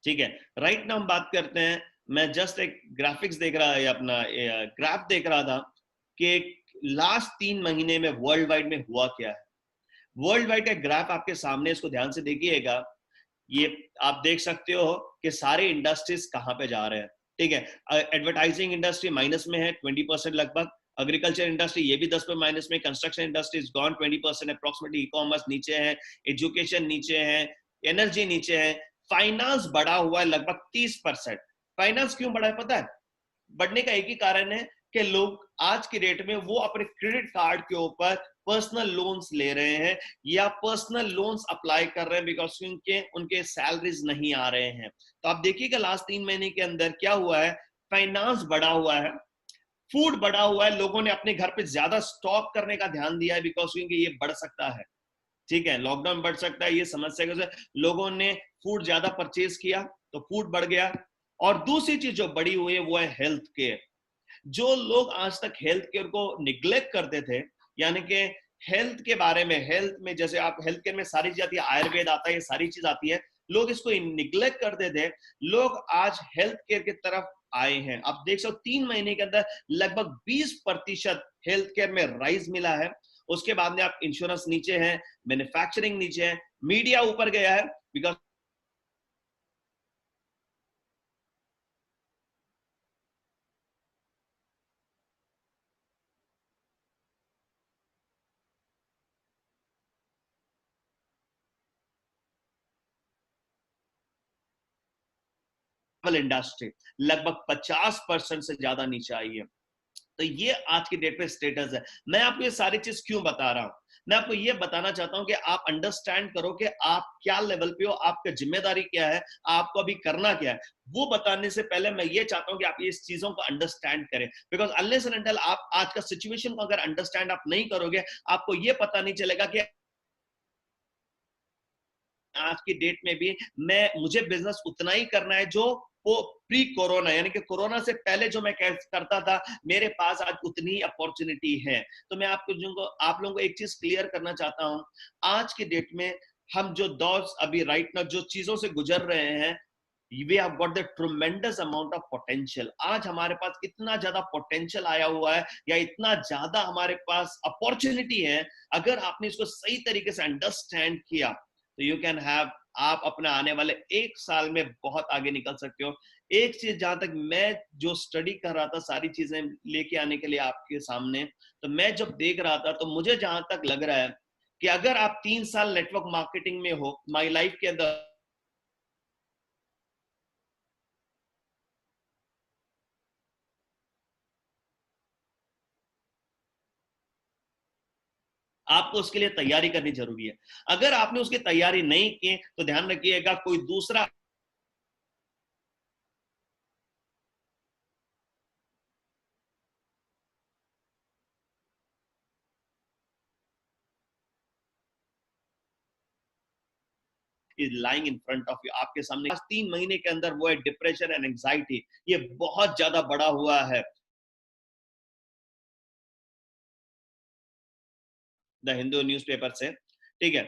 ठीक है, राइट नाउ हम बात करते हैं, मैं जस्ट एक ग्राफिक्स देख रहा है, अपना ग्राफ देख रहा था कि लास्ट 3 महीने में वर्ल्ड वाइड में हुआ क्या है। वर्ल्ड वाइड का ग्राफ आपके सामने, इसको ध्यान से देखिएगा। ये आप देख सकते हो कि सारे इंडस्ट्रीज कहां पे जा रहे हैं। ठीक है, एडवर्टाइजिंग इंडस्ट्री माइनस में है 20% लगभग, एग्रीकल्चर इंडस्ट्री ये भी 10 पे माइनस में, construction industry is gone 20% approximately, e commerce नीचे है, एजुकेशन नीचे है, एनर्जी नीचे है, फाइनेंस बढ़ा हुआ है लगभग 30%। फाइनेंस क्यों बढ़ा है पता है? बढ़ने का एक ही कारण है कि लोग आज की डेट में वो अपने क्रेडिट कार्ड के ऊपर पर्सनल लोन्स ले रहे हैं या पर्सनल लोन्स अप्लाई कर रहे हैं, बिकॉज उनके सैलरीज नहीं आ रहे हैं। तो आप देखिएगा लास्ट 3 महीने के अंदर क्या हुआ है, फाइनेंस बढ़ा हुआ है, फूड बढ़ा हुआ है, लोगों ने अपने घर पे ज्यादा स्टॉक करने का ध्यान दिया है, बिकॉज क्योंकि ये बढ़ सकता है। ठीक है, लॉकडाउन बढ़ सकता है, ये समस्या के लोगों ने फूड ज्यादा परचेज किया तो फूड बढ़ गया। और दूसरी चीज जो बड़ी हुई है वो है हेल्थ केयर। जो लोग आज तक हेल्थ केयर को निग्लेक्ट करते थे, यानी कि हेल्थ के बारे में, हेल्थ में जैसे आप हेल्थ केयर में सारी चीज आती है, आयुर्वेद आता है, ये सारी चीज आती है, लोग इसको निग्लेक्ट करते थे, लोग आज हेल्थ केयर की तरफ आए हैं। आप देख सकते 3 महीने के अंदर लगभग 20% हेल्थ केयर में राइज मिला है। उसके बाद में आप इंश्योरेंस नीचे है, मैन्युफैक्चरिंग नीचे है, मीडिया ऊपर गया है, बिकॉज इंडस्ट्री लगभग 50% से ज्यादा नीचे आई है। तो ये आज की डेट पे स्टेटस है। मैं आपको ये सारी चीज क्यों बता रहा हूं? मैं आपको ये बताना चाहता हूं कि आप अंडरस्टैंड करो कि आप क्या लेवल पे हो, आपका जिम्मेदारी क्या है, आपको अभी करना क्या है। वो बताने से पहले मैं ये चाहता हूं कि आप इस चीजों को अंडरस्टैंड करें, बिकॉज अनलेस एंड अनटिल आप आज का सिचुएशन को अगर अंडरस्टैंड आप नहीं करोगे, आपको ये पता नहीं चलेगा कि आज की डेट में भी मुझे बिजनेस उतना ही करना है जो वो प्री कोरोना, यानी कि कोरोना से पहले जो मैं करता था, मेरे पास आज उतनी अपॉर्चुनिटी है। तो मैं आप लोगों को एक चीज क्लियर करना चाहता हूं, आज की डेट में हम जो दौर अभी राइट ना जो चीजों से गुजर रहे हैं, we have got the tremendous amount of potential। आज हमारे पास इतना ज्यादा पोटेंशियल आया हुआ है, या इतना ज्यादा हमारे पास अपॉर्चुनिटी है, अगर आपने इसको सही तरीके से अंडरस्टैंड किया तो यू कैन हैव, आप अपने आने वाले 1 साल में बहुत आगे निकल सकते हो। एक चीज जहां तक मैं जो स्टडी कर रहा था, सारी चीजें लेके आने के लिए आपके सामने, तो मैं जब देख रहा था तो मुझे जहां तक लग रहा है कि अगर आप 3 साल नेटवर्क मार्केटिंग में हो, माई लाइफ के अंदर आपको उसके लिए तैयारी करनी जरूरी है। अगर आपने उसकी तैयारी नहीं की तो ध्यान रखिएगा, कोई दूसरा is lying in front of you, आपके सामने 3 महीने के अंदर वो है डिप्रेशन एंड एंजाइटी, ये बहुत ज्यादा बड़ा हुआ है। द हिंदू न्यूज़पेपर से, ठीक है।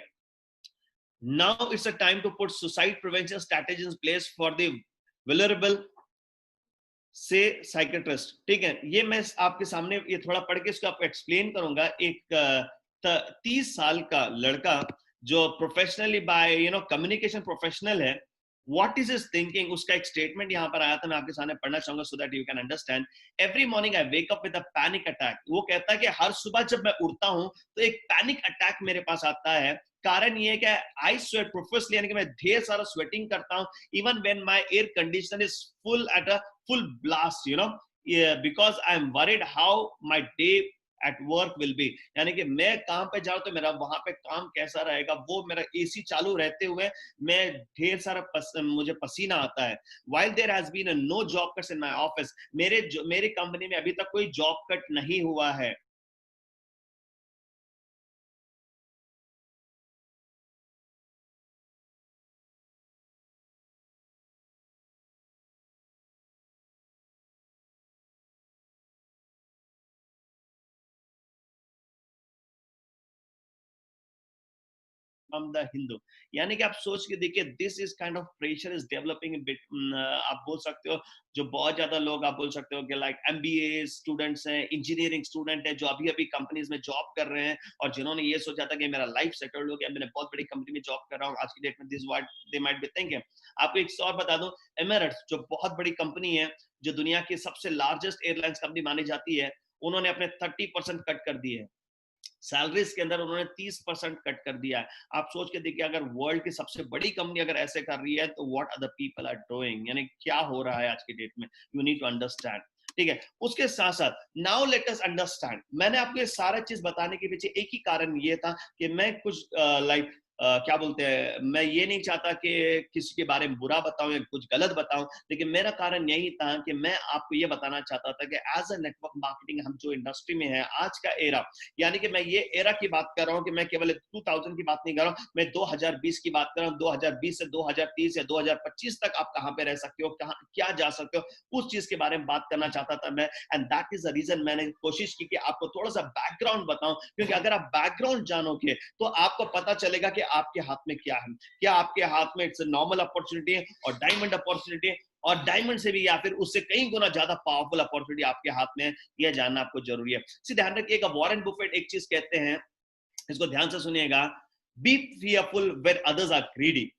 Now it's a time to put suicide prevention strategies in place for the vulnerable says psychiatrist, ठीक है। ये मैं आपके सामने ये थोड़ा पढ़ के इसको आपको एक्सप्लेन करूंगा। एक 30 साल का लड़का जो प्रोफेशनली बाय कम्युनिकेशन प्रोफेशनल है, व्हाट इज हिज थिंकिंग, उसका एक स्टेटमेंट यहाँ पर आया था, मैं आपके सामने पढ़ना चाहूंगा सो that you can understand. Every morning I wake up with a panic attack. वो कहता है कि हर सुबह जब मैं उठता हूँ तो एक पैनिक अटैक मेरे पास आता है। कारण ये है कि आई स्वेट प्रोफेशनली, यानी कि मैं ढेर सारा स्वेटिंग करता हूँ, even when my air conditioner is full at a full blast, because I am worried how my day at work will be। यानी कि मैं काम पे जाऊं तो मेरा वहां पे काम कैसा रहेगा, वो मेरा एसी चालू रहते हुए मैं ढेर सारा मुझे पसीना आता है। while there has been a no job cuts in my office, मेरी कंपनी में अभी तक कोई जॉब कट नहीं हुआ है। फ्रॉम द हिंदू, यानी कि आप सोच के देखिए, this is kind of pressure is developing bit, आप बोल सकते हो जो बहुत ज्यादा लोग, आप बोल सकते हो कि लाइक एमबीए स्टूडेंट्स हैं, इंजीनियरिंग स्टूडेंट है, जो अभी अभी कंपनीज में जॉब कर रहे हैं, और जिन्होंने ये सोचा था कि मेरा लाइफ सेटल्ड हो गया, मैंने बहुत बड़ी कंपनी में जॉब कर रहा हूँ, आज की डेट में this what they might be thinking. आपको एक और बता दूं, एमिरेट्स जो बहुत बड़ी कंपनी है, जो दुनिया की सबसे लार्जेस्ट एयरलाइंस कंपनी मानी जाती है, उन्होंने अपने 30% कट कर दिए हैं। सैलरीज के अंदर उन्होंने 30% कट कर दिया है। आप सोच के देखिए, अगर वर्ल्ड की सबसे बड़ी कंपनी अगर ऐसे कर रही है तो what other people are doing, यानी क्या हो रहा है आज की डेट में, यू नीड टू अंडरस्टैंड, ठीक है। उसके साथ साथ नाउ लेट अस अंडरस्टैंड, मैंने आपको ये सारा चीज बताने के पीछे एक ही कारण ये था कि मैं कुछ क्या बोलते हैं, मैं ये नहीं चाहता कि किसी के बारे में बुरा बताऊं या कुछ गलत बताऊं, लेकिन मेरा कारण यही था कि मैं आपको ये बताना चाहता था कि एज अ नेटवर्क मार्केटिंग हम जो इंडस्ट्री में है आज का एरा, यानी कि मैं ये एरा की बात कर रहा हूं कि मैं केवल 2000 की बात नहीं कर रहा हूं, मैं 2020 की बात कर रहा हूं। 2020 से 2030 या 2025 तक आप कहां पे रह सकते हो, कहां क्या जा सकते हो, उस चीज के बारे में बात करना चाहता था मैं। And that is the reason मैंने कोशिश की कि आपको थोड़ा सा बैकग्राउंड बताऊं, क्योंकि अगर आप बैकग्राउंड जानोगे तो आपको पता चलेगा कि आपके हाथ में क्या है। क्या आपके हाथ में इट्स नॉर्मल अपॉर्चुनिटी और डायमंड अपॉर्चुनिटी, और डायमंड से भी या फिर उससे कई गुना ज्यादा पावरफुल अपॉर्चुनिटी आपके हाथ में है, यह जानना आपको जरूरी है। ध्यान रखिएगा, वॉरेन बुफेट एक चीज कहते हैं, इसको ध्यान से सुनिएगा, be fearful when others are greedy,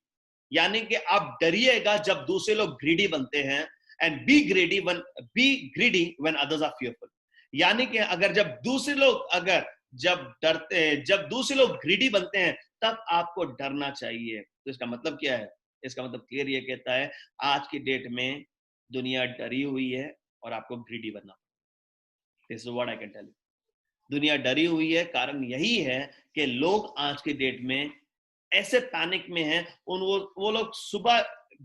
यानी कि आप डरिएगा जब दूसरे लोग ग्रीडी बनते हैं, and be greedy when others are fearful, यानी कि अगर जब दूसरे लोग ग्रीडी बनते हैं तब आपको डरना चाहिए। तो इसका मतलब क्या है? इसका मतलब क्लियर ये कहता है आज की डेट में दुनिया डरी हुई है और आपको ग्रीडी बनना। This is what I can tell you. दुनिया डरी हुई है, कारण यही है कि लोग आज की डेट में ऐसे पैनिक में हैं, वो लोग सुबह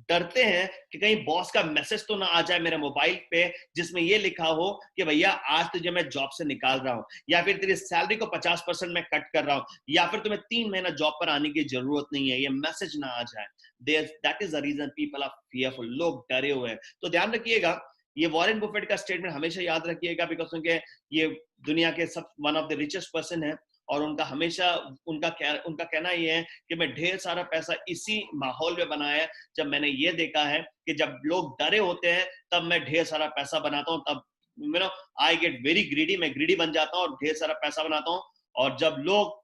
डरते हैं कि कहीं बॉस का मैसेज तो ना आ जाए मेरे मोबाइल पे जिसमें ये लिखा हो कि भैया आज तुझे मैं जॉब से निकाल रहा हूं, या फिर तेरी सैलरी को 50% मैं कट कर रहा हूं, या फिर तुम्हें 3 महीना जॉब पर आने की जरूरत नहीं है, ये मैसेज ना आ जाए। That is the reason people are fearful, लोग डरे हुए हैं। तो ध्यान रखिएगा, ये वॉरेन बुफेट का स्टेटमेंट हमेशा याद रखिएगा, बिकॉज उनके ये दुनिया के सब one of the richest person है, और उनका हमेशा उनका कहना ये है कि मैं ढेर सारा पैसा इसी माहौल में बनाया है जब मैंने ये देखा है कि जब लोग डरे होते हैं तब मैं ढेर सारा पैसा बनाता हूं, तब you know I get very greedy, मैं ग्रीडी बन जाता हूं और ढेर सारा पैसा बनाता हूं, और जब लोग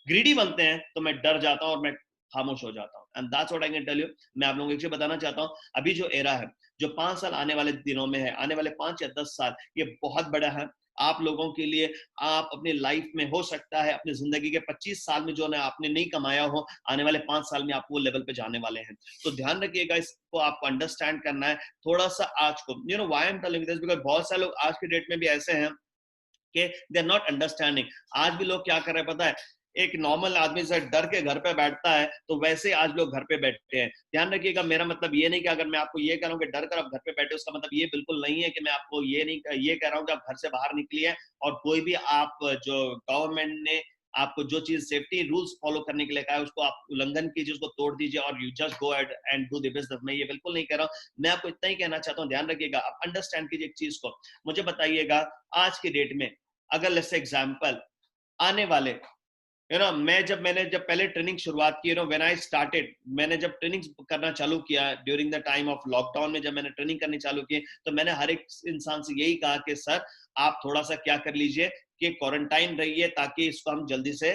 ग्रीडी बनते हैं तो मैं डर जाता हूं और मैं खामोश हो जाता हूं। And that's what I can tell you. मैं आप लोगों को एक चीज बताना चाहता हूं, अभी जो एरा है, जो 5 साल आने वाले दिनों में है, आने वाले 5 या 10 साल, ये बहुत बड़ा है आप लोगों के लिए। आप अपनी लाइफ में हो सकता है अपनी जिंदगी के 25 साल में जो ना आपने नहीं कमाया हो, आने वाले 5 साल में आप वो लेवल पे जाने वाले हैं। तो ध्यान रखिएगा, इसको आपको अंडरस्टैंड करना है थोड़ा सा आज को। You know why I am telling this, because बहुत सारे लोग आज के डेट में भी ऐसे हैं कि दे आर नॉट अंडरस्टैंडिंग। आज भी लोग क्या कर रहे हैं पता है, एक नॉर्मल आदमी से डर के घर पे बैठता है तो वैसे आज लोग घर पे बैठते हैं। ध्यान रखिएगा, मेरा मतलब ये नहीं कि अगर मैं आपको ये कह रहा हूँ कि डर कर आप घर पे बैठे, उसका मतलब ये बिल्कुल नहीं है कि मैं आपको ये कह रहा हूँ कि आप घर से बाहर निकलिए और कोई भी आप जो गवर्नमेंट ने आपको जो चीज सेफ्टी रूल्स फॉलो करने के लिए कहा है उसको आप उल्लंघन कीजिए, उसको तोड़ दीजिए और you just go ahead and do the business. मैं ये बिल्कुल नहीं कह रहा हूँ, मैं आपको इतना ही कहना चाहता हूँ, ध्यान रखिएगा, आप अंडरस्टैंड कीजिए एक चीज को। मुझे बताइएगा आज की डेट में अगर लेट्स एग्जांपल आने वाले मैंने जब पहले ट्रेनिंग शुरुआत की, व्हेन आई स्टार्टेड, मैंने जब ट्रेनिंग करना चालू किया during the time of lockdown में, जब मैंने ट्रेनिंग करनी चालू की तो मैंने हर एक इंसान से यही कहा कि सर आप थोड़ा सा क्या कर लीजिए कि क्वारंटाइन रहिए ताकि इसको हम जल्दी से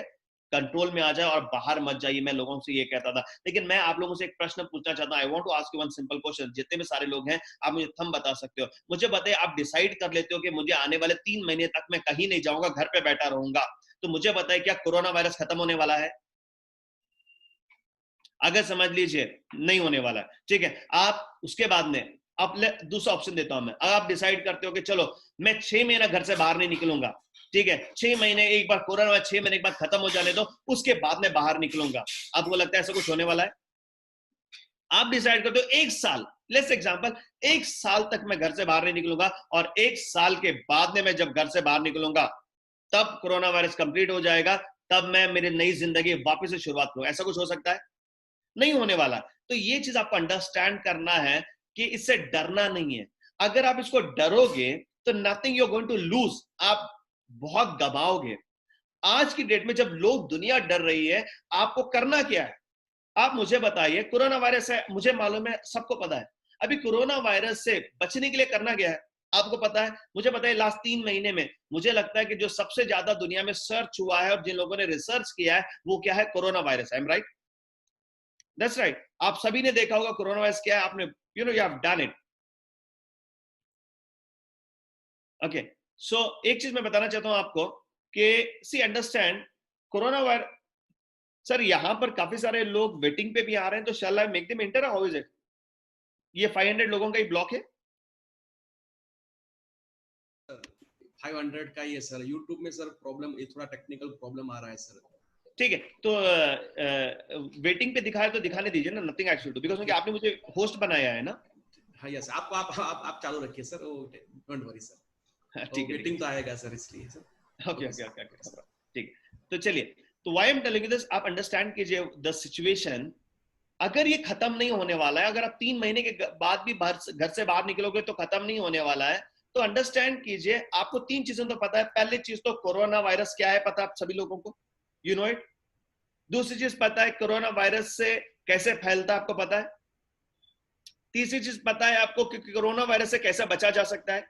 कंट्रोल में आ जाए और बाहर मत जाइए। मैं लोगों से ये कहता था, लेकिन मैं आप लोगों से एक प्रश्न पूछना चाहता हूं। I want to ask you one simple question, जितने भी सारे लोग हैं आप मुझे थंब बता सकते हो, मुझे बताइए, आप डिसाइड कर लेते हो कि मुझे आने वाले 3 महीने तक मैं कहीं नहीं जाऊंगा, घर पे बैठा रहूंगा, तो मुझे बताइए क्या कोरोना वायरस खत्म होने वाला है? अगर समझ लीजिए नहीं होने वाला है, ठीक है। आप उसके बाद में आप दूसरा ऑप्शन देता हूं मैं, अगर आप डिसाइड करते हो कि चलो मैं 6 महीना घर से बाहर नहीं निकलूंगा, ठीक है, 6 महीने एक बार कोरोना 6 महीने के बाद खत्म हो जाने दो, उसके बाद मैं बाहर निकलूंगा, आपको लगता है ऐसा कुछ होने वाला है? आप डिसाइड करते हो 1 साल, लेट्स एग्जांपल 1 साल तक मैं घर से बाहर नहीं निकलूंगा और 1 साल के बाद में मैं जब घर से बाहर निकलूंगा तब कोरोना वायरस कंप्लीट हो जाएगा, तब मैं मेरी नई जिंदगी वापस से शुरुआत करूंगा। ऐसा कुछ हो सकता है? नहीं होने वाला। तो ये चीज आपको अंडरस्टैंड करना है कि इससे डरना नहीं है। अगर आप इसको डरोगे तो nothing you are going to lose, आप बहुत गवाओगे। आज की डेट में जब लोग दुनिया डर रही है, आपको करना क्या है? आप मुझे बताइए, कोरोना वायरस है, मुझे मालूम है, सबको पता है। अभी कोरोना वायरस से बचने के लिए करना क्या है आपको पता है? मुझे पता है लास्ट 3 महीने में मुझे लगता है कि जो सबसे ज्यादा दुनिया में सर्च हुआ है और जिन लोगों ने रिसर्च किया है वो क्या है? Corona virus. I am right? That's right. आप सभी ने देखा होगा कोरोना वायरस क्या है, आपने you have done it. Okay, so एक चीज मैं बताना चाहता हूं आपको कि see understand coronavirus. Sir यहां पर काफी सारे लोग वेटिंग पे भी आ रहे हैं, तो shall I make them enter? How is it? ये 500 लोगों का ही ब्लॉक है? 500 का ही है सर। यूट्यूब में सर प्रॉब्लम, ये थोड़ा टेक्निकल प्रॉब्लम आ रहा है सर। ठीक है, तो वेटिंग पे दिखाए तो दिखाने दीजिए ना, nothing I should do, because आपने मुझे होस्ट बनाया है ना। हाँ यस, आप चालू रखिए सर, डोंट वरी सर। ठीक है, वेटिंग तो आएगा सर, इसलिए सर। ओके ओके ओके ठीक। तो चलिए, तो why I am telling you this, आप अंडरस्टैंड कीजिए द सिचुएशन। अगर ये खत्म नहीं होने वाला है, अगर आप 3 महीने के बाद भी घर से बाहर निकलोगे तो खत्म नहीं होने वाला है, तो अंडरस्टैंड कीजिए, आपको 3 चीजें तो पता है। पहली चीज तो कोरोना वायरस क्या है पता है आप सभी लोगों को, यू नो इट। दूसरी चीज पता है कोरोना वायरस से कैसे फैलता है, आपको पता है। तीसरी चीज पता है आपको कि कोरोना वायरस से कैसे बचा जा सकता है।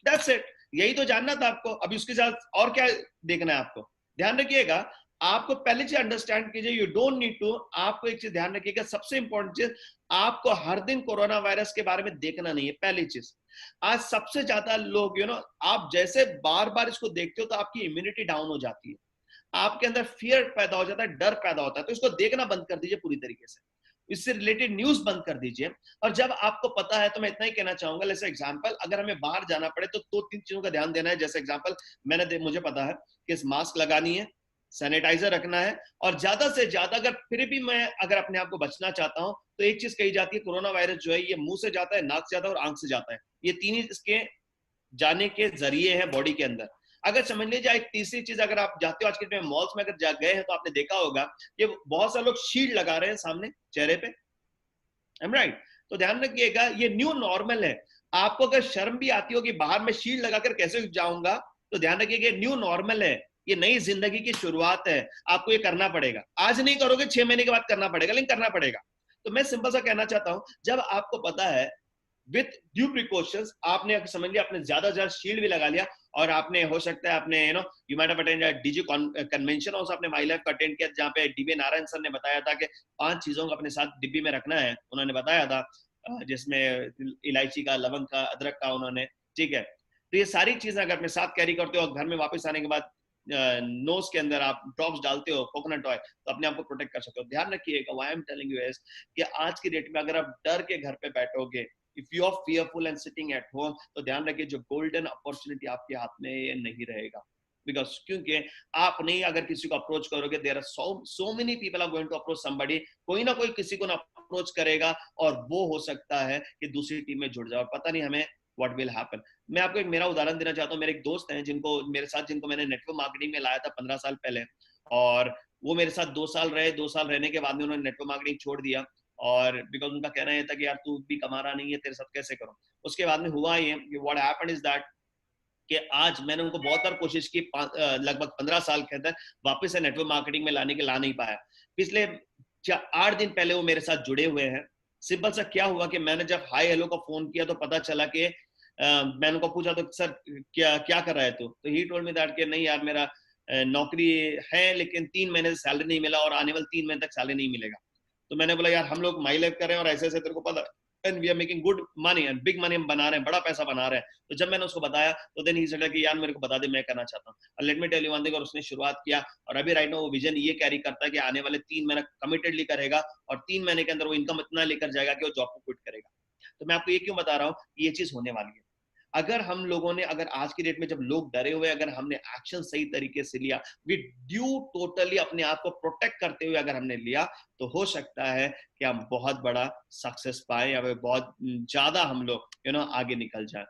दैट्स इट, यही तो जानना था आपको। अभी उसके साथ और क्या देखना है आपको? ध्यान रखिएगा, आपको पहली चीज अंडरस्टैंड कीजिए, यू डोंट नीड टू। आपको एक चीज ध्यान रखिएगा, सबसे इंपॉर्टेंट चीज, आपको हर दिन कोरोना वायरस के बारे में देखना नहीं है। पहली चीज, आज सबसे ज्यादा लोग आप जैसे बार बार इसको देखते हो तो आपकी इम्यूनिटी डाउन हो जाती है, आपके अंदर फियर पैदा हो जाता है, डर पैदा होता है, तो इसको देखना बंद कर दीजिए पूरी तरीके से। इससे रिलेटेड न्यूज बंद कर दीजिए। और जब आपको पता है, तो मैं इतना ही कहना चाहूंगा, जैसे एग्जांपल, अगर हमें बाहर जाना पड़े तो 2-3 चीजों का ध्यान देना है। जैसे एग्जांपल मुझे पता है कि मास्क लगानी है, सैनिटाइजर रखना है, और ज्यादा से ज्यादा अगर फिर भी मैं अगर अपने आप को बचना चाहता हूं तो एक चीज कही जाती है, कोरोना वायरस जो है ये मुंह से जाता है, नाक से जाता है और आंख से जाता है। ये तीन ही इसके जाने के जरिए हैं बॉडी के अंदर। अगर समझ लीजिए एक तीसरी चीज, अगर आप जाते हो आज के टाइम मॉल्स में अगर गए हैं तो आपने देखा होगा कि बहुत सारे लोग शील्ड लगा रहे हैं सामने चेहरे पे, राइट? तो ध्यान रखिएगा, ये न्यू नॉर्मल है। आपको अगर शर्म भी आती हो कि बाहर में शील्ड लगाकर कैसे जाऊंगा, तो ध्यान रखिएगा न्यू नॉर्मल है, ये नई जिंदगी की शुरुआत है। आपको ये करना पड़ेगा, आज नहीं करोगे 6 महीने के बाद करना पड़ेगा, लेकिन करना पड़ेगा। तो मैं सिंपल सा कहना चाहता हूं, जब आपको पता है विथ ड्यू प्रिकॉशंस, आपने समझ लिया, आपने ज्यादा शील्ड भी लगा लिया, और आपने हो सकता है आपने you might have attended DG convention, और आपने माई लाइफ का अटेंड किया, जहां पे डीबी नारायण सर ने बताया था कि 5 चीजों को अपने साथ डिब्बी में रखना है, उन्होंने बताया था, जिसमें इलायची का, लवंग का, अदरक का उन्होंने, ठीक है। तो ये सारी चीजें अगर अपने साथ कैरी करते हो, घर में वापस आने के बाद नोज के अंदर आप ड्रॉप्स डालते हो कोकोनट ऑयल, तो अपने आप को प्रोटेक्ट कर सकते हो। ध्यान रखिएगा, why I am telling you is कि आज की डेट में अगर आप डर के घर पे बैठोगे, if you are fearful and sitting at home, तो ध्यान रखिए जो गोल्डन अपॉर्चुनिटी आपके हाथ में ये नहीं रहेगा। बिकॉज क्योंकि आप नहीं अगर किसी को अप्रोच करोगे, there are so many people are going to approach somebody, कोई ना कोई किसी को ना अप्रोच करेगा, और वो हो सकता है कि दूसरी टीम में जुड़ जाए, और पता नहीं हमें व्हाट विल हैपन। मैं आपको एक मेरा उदाहरण देना चाहता हूँ। मेरे एक दोस्त हैं जिनको मैंने नेटवर्क मार्केटिंग में लाया था 15 साल पहले, और वो मेरे साथ 2 साल रहे। 2 साल रहने के बाद में उन्होंने नेटवर्क मार्केटिंग छोड़ दिया, और बिकॉज उनका कहना यह था कि यार तू भी कमा रहा नहीं है, तेरे साथ कैसे करूं। उसके बाद में हुआ ये कि व्हाट हैपेंड इज दैट कि आज मैंने उनको बहुत बार कोशिश की, लगभग 15 साल के अंदर वापस से नेटवर्क मार्केटिंग में ला नहीं पाया। पिछले 8 दिन पहले वो मेरे साथ जुड़े हुए हैं। सिंपल सा क्या हुआ कि मैंने जब हाई हेलो का फोन किया तो पता चला कि मैंने उनको पूछा तो सर क्या कर रहा है तू, तो ही टोल्ड मी दैट कि नहीं यार मेरा नौकरी है, लेकिन 3 महीने से सैलरी नहीं मिला, और आने वाले 3 महीने तक सैलरी नहीं मिलेगा। तो मैंने बोला यार हम लोग माई लाइफ कर रहे हैं और ऐसे ऐसे तेरे को पता, and we are making good money and big money हम बना रहे हैं, बड़ा पैसा बना रहे हैं। तो जब मैंने उसको बताया तो देन ही सेड कि यार मेरे को बता दे, मैं करना चाहता हूँ, और let me tell you one thing, और उसने शुरुआत किया, और अभी राइट नाउ वो विजन ये कैरी करता है कि आने वाले 3 महीने कमिटेडली करेगा, और 3 महीने के अंदर वो इनकम इतना लेकर जाएगा कि वो जॉब को क्विट करेगा। तो मैं आपको ये क्यों बता रहा हूँ, ये चीज होने वाली है। अगर हम लोगों ने, अगर आज की डेट में जब लोग डरे हुए, अगर हमने एक्शन सही तरीके से लिया, विद ड्यू टोटली अपने आप को प्रोटेक्ट करते हुए अगर हमने लिया, तो हो सकता है कि हम बहुत बड़ा सक्सेस पाए, या बहुत ज्यादा हम लोग आगे निकल जाए।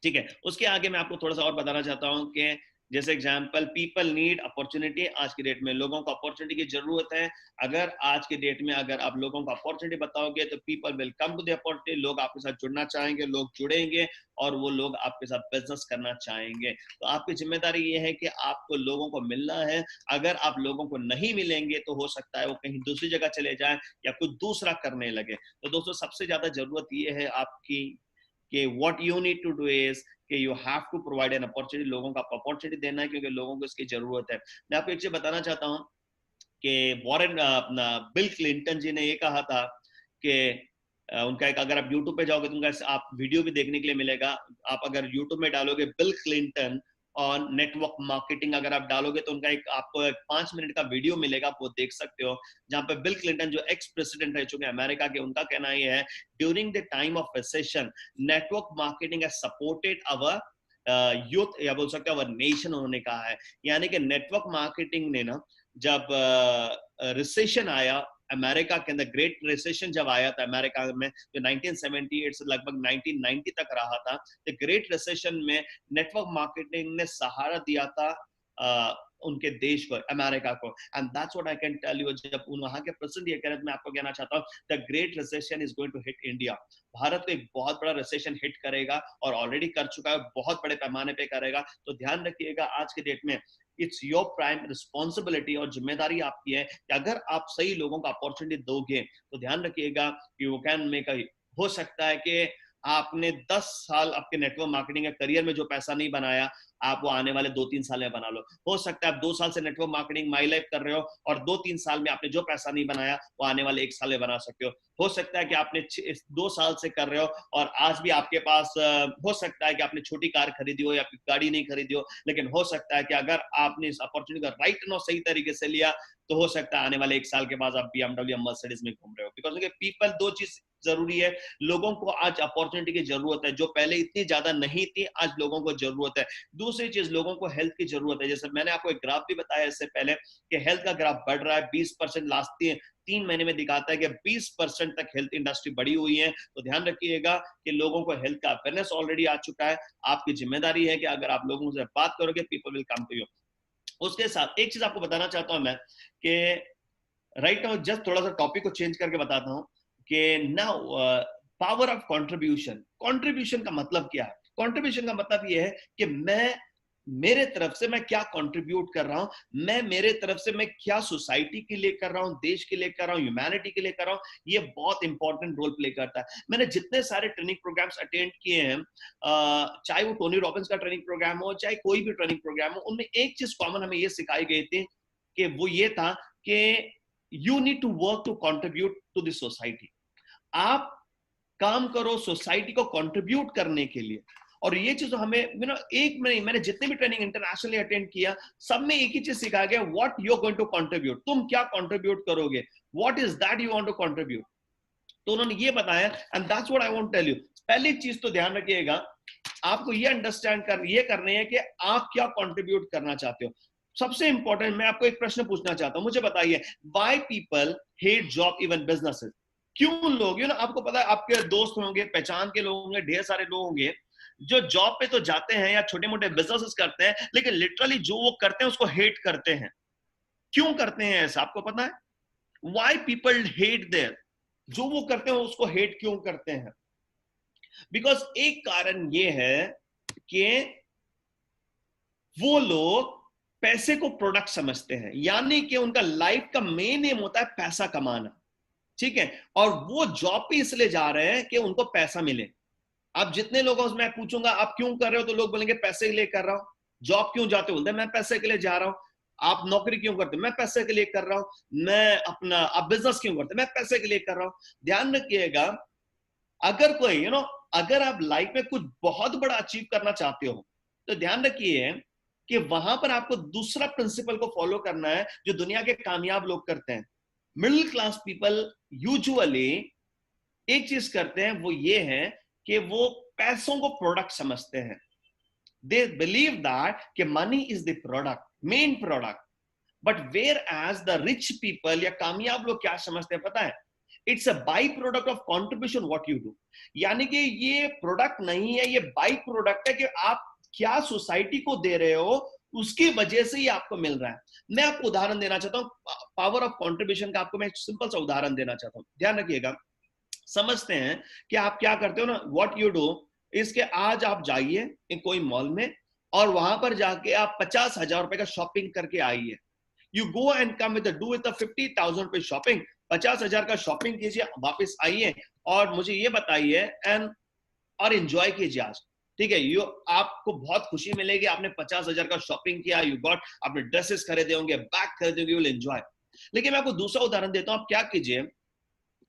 ठीक है, उसके आगे मैं आपको थोड़ा सा और बताना चाहता हूं कि जैसे एग्जांपल, पीपल नीड अपॉर्चुनिटी। आज की डेट में लोगों को अपॉर्चुनिटी की जरूरत है। अगर आज की डेट में अगर आप लोगों को अपॉर्चुनिटी बताओगे तो people will come to the opportunity, लोग आपके साथ जुड़ना चाहेंगे, लोग जुड़ेंगे, और वो लोग आपके साथ बिजनेस करना चाहेंगे। तो आपकी जिम्मेदारी ये है कि आपको लोगों को मिलना है। अगर आप लोगों को नहीं मिलेंगे तो हो सकता है वो कहीं दूसरी जगह चले जाएं या कुछ दूसरा करने लगे। तो दोस्तों, सबसे ज्यादा जरूरत ये है आपकी कि what you need to do is कि you have to provide an opportunity, लोगों को अपॉर्चुनिटी देना है, क्योंकि लोगों को इसकी जरूरत है। मैं आपको एक चीज बताना चाहता हूँ कि बिल क्लिंटन जी ने ये कहा था कि उनका एक, अगर आप यूट्यूब पे जाओगे तो उनका आप वीडियो भी देखने के लिए मिलेगा। आप अगर यूट्यूब में डालोगे बिल क्लिंटन और नेटवर्क मार्केटिंग अगर आप डालोगे तो उनका आपको 5 मिनट का वीडियो मिलेगा, आप वो देख सकते हो, जहां पे बिल क्लिंटन जो एक्स प्रेसिडेंट रह चुके हैं अमेरिका के, उनका कहना ये है, during the time of recession network marketing has supported our youth, या बोल सकते हैं अवर नेशन, उन्होंने कहा है। यानी कि नेटवर्क मार्केटिंग ने ना, जब रिसेशन आया अमेरिका के अंदर, ग्रेट रिसेशन जब आया था अमेरिका में, जो 1978 से लगभग 1990 तक रहा था, तो ग्रेट रिसेशन में नेटवर्क मार्केटिंग ने सहारा दिया था उनके देश को, अमेरिका को। And that's what I can tell you. जब वहां के प्रेसिडेंट ये कह रहे, मैं आपको कहना चाहता हूँ, the great recession is going to hit India. Bharat को एक बहुत बड़ा रिसेशन हिट करेगा, और ऑलरेडी कर चुका है, बहुत बड़े पैमाने पे करेगा। तो ध्यान रखिएगा, आज के डेट में इट्स योर प्राइम रिस्पॉन्सिबिलिटी, और जिम्मेदारी आपकी है कि अगर आप सही लोगों को अपॉर्चुनिटी दोगे तो ध्यान रखिएगा कि यू कैन मेक हो सकता है कि आपने 10 साल आपके नेटवर्क मार्केटिंग के करियर में जो पैसा नहीं बनाया, आप वो आने वाले 2-3 साल में बना लो। हो सकता है आप 2 साल से नेटवर्क मार्केटिंग माई लाइफ कर रहे हो, और 2-3 साल में आपने जो पैसा नहीं बनाया वो आने वाले 1 साल में बना सकते हो सकता है कि आपने 2 साल से कर रहे हो, और आज भी आपके पास हो सकता है कि आपने छोटी कार खरीदी हो या गाड़ी नहीं खरीदी हो, लेकिन हो सकता है कि अगर आपने इस अपॉर्चुनिटी का राइट नो सही तरीके से लिया, तो हो सकता है आने वाले 1 साल के बाद आप BMW या मर्सिडीज में घूम रहे हो। बिकॉज पीपल, दो चीज जरूरी है, लोगों को आज अपॉर्चुनिटी की जरूरत है, जो पहले इतनी ज्यादा नहीं थी, आज लोगों को जरूरत है। दूसरी चीज, लोगों को हेल्थ की जरूरत है। जैसे मैंने आपको एक ग्राफ भी बताया इससे पहले कि हेल्थ का ग्राफ बढ़ रहा है, 20% लास्ट 3 महीने में दिखाता है कि 20% तक हेल्थ इंडस्ट्री बढ़ी हुई है। तो ध्यान रखिएगा कि लोगों को हेल्थ का अवेयरनेस ऑलरेडी आ चुका है। आपकी जिम्मेदारी है कि अगर आप लोगों से बात करोगे, people will come to you. उसके साथ एक चीज आपको बताना चाहता हूं मैं कि राइट नाउ जस्ट थोड़ा सा टॉपिक को चेंज करके बताता हूं कि now power of contribution. Contribution का मतलब क्या है? कंट्रीब्यूशन का मतलब यह है कि मैं मेरे तरफ से मैं क्या कंट्रीब्यूट कर रहा हूं, मैं मेरे तरफ से मैं क्या सोसाइटी के लिए कर रहा हूं, देश के लिए कर रहा हूं, ह्यूमैनिटी के लिए कर रहा हूं। ये बहुत इंपॉर्टेंट रोल प्ले करता है। मैंने जितने सारे ट्रेनिंग प्रोग्राम्स अटेंड किए हैं, चाहे वो टोनी रॉबिन्स का ट्रेनिंग प्रोग्राम हो, चाहे कोई भी ट्रेनिंग प्रोग्राम हो, उनमें एक चीज कॉमन हमें ये सिखाई गई थी कि वो ये था कि you need to work to contribute to the society. आप काम करो सोसाइटी को कंट्रीब्यूट करने के लिए। और ये चीज हमें एक में नहीं, मैंने जितने भी ट्रेनिंग इंटरनेशनली अटेंड किया, सब में एक ही चीज सिखाया गया, what you are going to contribute. तुम क्या कंट्रीब्यूट करोगे, what is that you want to contribute. तो उन्होंने ये बताया, and that's what I want to tell you. पहली चीज तो ध्यान रखिएगा, आपको ये अंडरस्टैंड करनी है कि आप क्या कंट्रीब्यूट करना चाहते हो। सबसे इंपॉर्टेंट, मैं आपको एक प्रश्न पूछना चाहता हूं, मुझे बताइए, why people hate job even businesses? क्यों लोग, आपको पता है, आपके दोस्त होंगे, पहचान के लोग होंगे, ढेर सारे लोग होंगे जो जॉब पे तो जाते हैं या छोटे मोटे बिजनेसेस करते हैं, लेकिन लिटरली जो वो करते हैं उसको हेट करते हैं। क्यों करते हैं ऐसा, आपको पता है? व्हाई पीपल हेट देयर, जो वो करते हैं उसको हेट क्यों करते हैं? बिकॉज एक कारण ये है कि वो लोग पैसे को प्रोडक्ट समझते हैं, यानी कि उनका लाइफ का मेन एम होता है पैसा कमाना, ठीक है? और वो जॉब पे इसलिए जा रहे हैं कि उनको पैसा मिले। आप जितने लोगों से मैं पूछूंगा आप क्यों कर रहे हो, तो लोग बोलेंगे पैसे के लिए कर रहा हूं। जॉब क्यों जाते हो, बोलते मैं पैसे के लिए जा रहा हूं। आप नौकरी क्यों करते हो, मैं पैसे के लिए कर रहा हूं। मैं अपना, आप बिजनेस क्यों करते हो, मैं पैसे के लिए कर रहा हूं। ध्यान रखिएगा, अगर कोई अगर आप लाइफ में कुछ बहुत बड़ा अचीव करना चाहते हो, तो ध्यान रखिए कि वहां पर आपको दूसरा प्रिंसिपल को फॉलो करना है जो दुनिया के कामयाब लोग करते हैं। मिडिल क्लास पीपल यूजुअली एक चीज करते हैं, वो ये है कि वो पैसों को प्रोडक्ट समझते हैं। दे बिलीव दैट कि money is the product, main product. But whereas the rich people या कामयाब लोग क्या समझते हैं पता है? It's a by product of contribution what you do. यानी कि ये प्रोडक्ट नहीं है, ये बाई प्रोडक्ट है कि आप क्या सोसाइटी को दे रहे हो, उसकी वजह से ही आपको मिल रहा है। मैं आपको उदाहरण देना चाहता हूं, पावर ऑफ कॉन्ट्रीब्यूशन का आपको मैं सिंपल सा उदाहरण देना चाहता हूं। ध्यान रखिएगा, समझते हैं कि आप क्या करते हो ना, व्हाट यू डू इसके, आज आप जाइए कोई मॉल में और वहां पर जाके आप 50,000 रुपए का शॉपिंग करके आइए। You go and come with do with 50,000 रुपए शॉपिंग, 50,000 का शॉपिंग कीजिए, वापस आइए और मुझे ये बताइए एंड और एंजॉय कीजिए आज, ठीक है? आपको बहुत खुशी मिलेगी, आपने 50,000 का शॉपिंग किया, यू गॉट, आपने ड्रेसेस खरीदे होंगे, बैग खरीदे होंगे, यू विल एंजॉय। लेकिन मैं आपको दूसरा उदाहरण देता हूं, आप क्या कीजिए,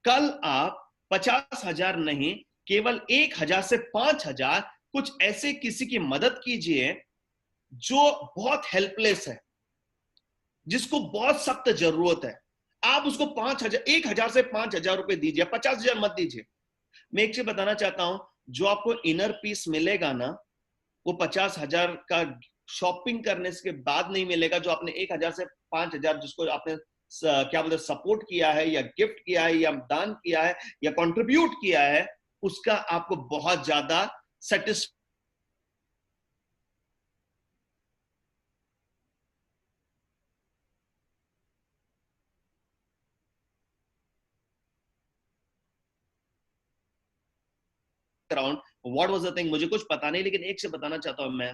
कल आप 50,000 नहीं, केवल 1,000 से 5,000 कुछ ऐसे किसी की मदद कीजिए जो बहुत हेल्पलेस है, जिसको बहुत सख्त जरूरत है। आप उसको 5,000, 1,000 से 5,000 रुपए दीजिए, 50,000 मत दीजिए। मैं एक चीज बताना चाहता हूं, जो आपको इनर पीस मिलेगा ना, वो 50,000 का शॉपिंग करने के बाद नहीं मिलेगा, जो आपने 1,000 से 5,000 जिसको आपने क्या बोलते सपोर्ट किया है या गिफ्ट किया है या दान किया है या कंट्रीब्यूट किया है, उसका आपको बहुत ज्यादा satisfy around what was the thing, मुझे कुछ पता नहीं, लेकिन एक से बताना चाहता हूं मैं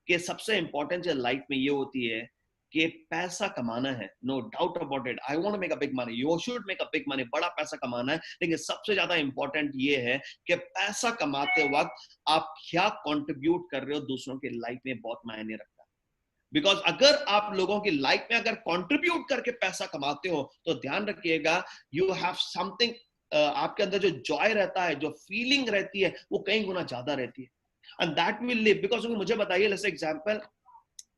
कि सबसे इंपॉर्टेंट चीज लाइफ में ये होती है कि पैसा कमाना है, no doubt about it. I want to make a big money, you should make a big money, बड़ा पैसा कमाना है। लेकिन सबसे ज्यादा इंपॉर्टेंट ये है कि पैसा कमाते वक्त आप क्या कंट्रीब्यूट कर रहे हो दूसरों की लाइफ में, बहुत मायने रखता है। बिकॉज अगर आप लोगों की लाइफ में अगर कंट्रीब्यूट करके पैसा कमाते हो, तो ध्यान रखिएगा, यू हैव समथिंग, आपके अंदर जो जॉय रहता है, जो फीलिंग रहती है, वो कई गुना ज्यादा रहती है। And that will live, because मुझे बताइए, जैसे एग्जांपल,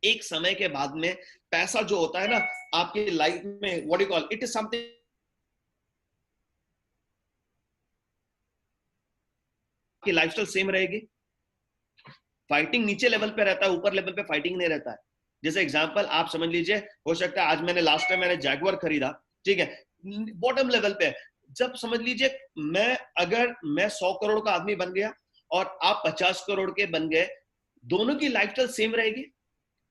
एक समय के बाद में पैसा जो होता है ना आपकी लाइफ में, what you call it is something, की लाइफस्टाइल सेम रहेगी। फाइटिंग नीचे लेवल पे रहता है, ऊपर लेवल पे फाइटिंग नहीं रहता है। जैसे एग्जांपल आप समझ लीजिए, हो सकता है आज मैंने लास्ट टाइम मैंने जैगुआर खरीदा, ठीक है, बॉटम लेवल पे। जब समझ लीजिए अगर मैं 100 करोड़ का आदमी बन गया और आप 50 करोड़ के बन गए, दोनों की लाइफस्टाइल सेम रहेगी।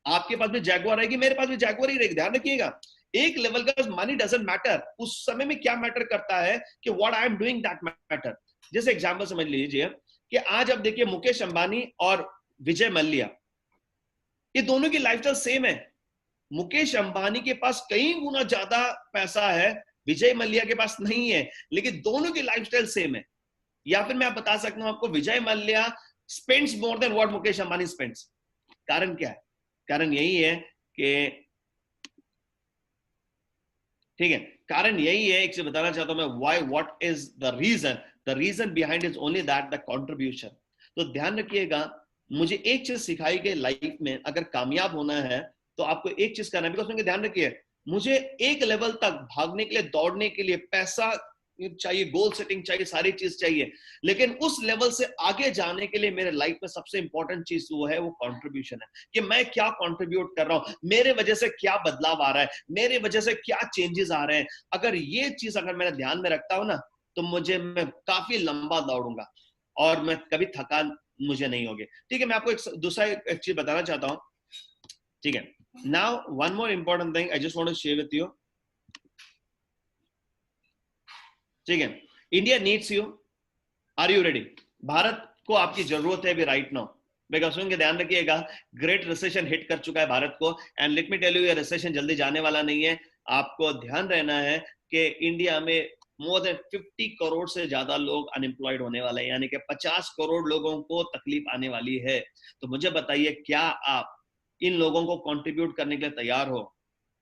आपके पास भी जैगुआर रहेगी, मेरे पास भी जैगुआर ही रहेगी। ध्यान रखिएगा, एक लेवल का मनी डजंट मैटर। उस समय में क्या मैटर करता है कि what I am doing that matter. जैसे एग्जांपल समझ लीजिए कि आज आप देखिए मुकेश अंबानी और विजय मल्ल्या, ये दोनों की लाइफस्टाइल सेम है। मुकेश अंबानी के पास कई गुना ज्यादा पैसा है, विजय मल्ल्या के पास नहीं है, लेकिन दोनों की लाइफस्टाइल सेम है। या फिर मैं आप बता सकता हूं आपको, Vijay Mallya spends more than what Mukesh Ambani spends. कारण क्या है? कारण यही है कि, ठीक है, कारण यही है, एक चीज बताना चाहता हूं मैं, why, what is the reason behind is only that the contribution. तो ध्यान रखिएगा, मुझे एक चीज सिखाई गई लाइफ में, अगर कामयाब होना है तो आपको एक चीज करना है। बिकॉज ध्यान रखिए, मुझे एक लेवल तक भागने के लिए, दौड़ने के लिए पैसा चाहिए, गोल सेटिंग चाहिए, सारी चीज चाहिए, लेकिन उस लेवल से आगे जाने के लिए मेरे लाइफ में सबसे इंपॉर्टेंट चीज वो है, वो कंट्रीब्यूशन है। कि मैं क्या कंट्रीब्यूट कर रहा हूं, मेरे वजह से क्या बदलाव आ रहा है, मेरे वजह से क्या चेंजेस आ रहे हैं। अगर ये चीज अगर मैं ध्यान में रखता हूं ना, तो मैं काफी लंबा दौड़ूंगा और मैं कभी थकान मुझे नहीं होगी। ठीक है, मैं आपको एक दूसरा एक चीज बताना चाहता हूं, ठीक है। Now one more important thing I just want to share with you, ठीक है। India needs you, are you ready? Bharat को आपकी जरूरत है अभी राइट नाउ। बिकॉज सुन के ध्यान रखिएगा, ग्रेट रिसेशन हिट कर चुका है भारत को, and let me tell you, ये रिसेशन जल्दी जाने वाला नहीं है। आपको ध्यान रहना है कि इंडिया में मोर देन 50 करोड़ से ज्यादा लोग अनएम्प्लॉयड होने वाले हैं, यानी कि 50 करोड़ लोगों को तकलीफ आने वाली है। तो मुझे बताइए, क्या आप इन लोगों को कंट्रीब्यूट करने के लिए तैयार हो?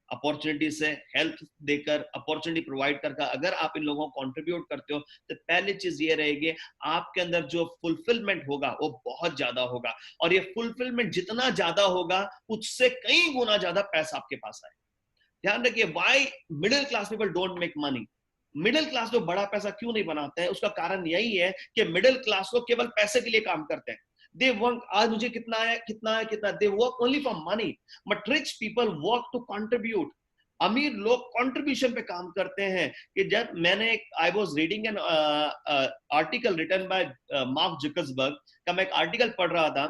अपॉर्चुनिटी से, हेल्थ देकर, अपॉर्चुनिटी प्रोवाइड करके अगर आप इन लोगों को कंट्रीब्यूट करते हो, तो पहली चीज ये रहेगी, आपके अंदर जो फुलफिलमेंट होगा वो बहुत ज्यादा होगा। और ये फुलफिलमेंट जितना ज्यादा होगा, उससे कई गुना ज्यादा पैसा आपके पास आए। ध्यान रखिए, why middle class people don't make money. Middle class जो बड़ा पैसा क्यों नहीं बनाते हैं, उसका कारण यही है कि मिडिल क्लास को केवल पैसे के लिए काम करते हैं। दे वर्क, आज मुझे कितना है, कितना है, कितना, they work only for money. But rich people work to contribute. अमीर लोग कंट्रीब्यूशन पे काम करते हैं। कि जब मैंने, I was reading an article written by Mark Zuckerberg का, मैं एक आर्टिकल पढ़ रहा था।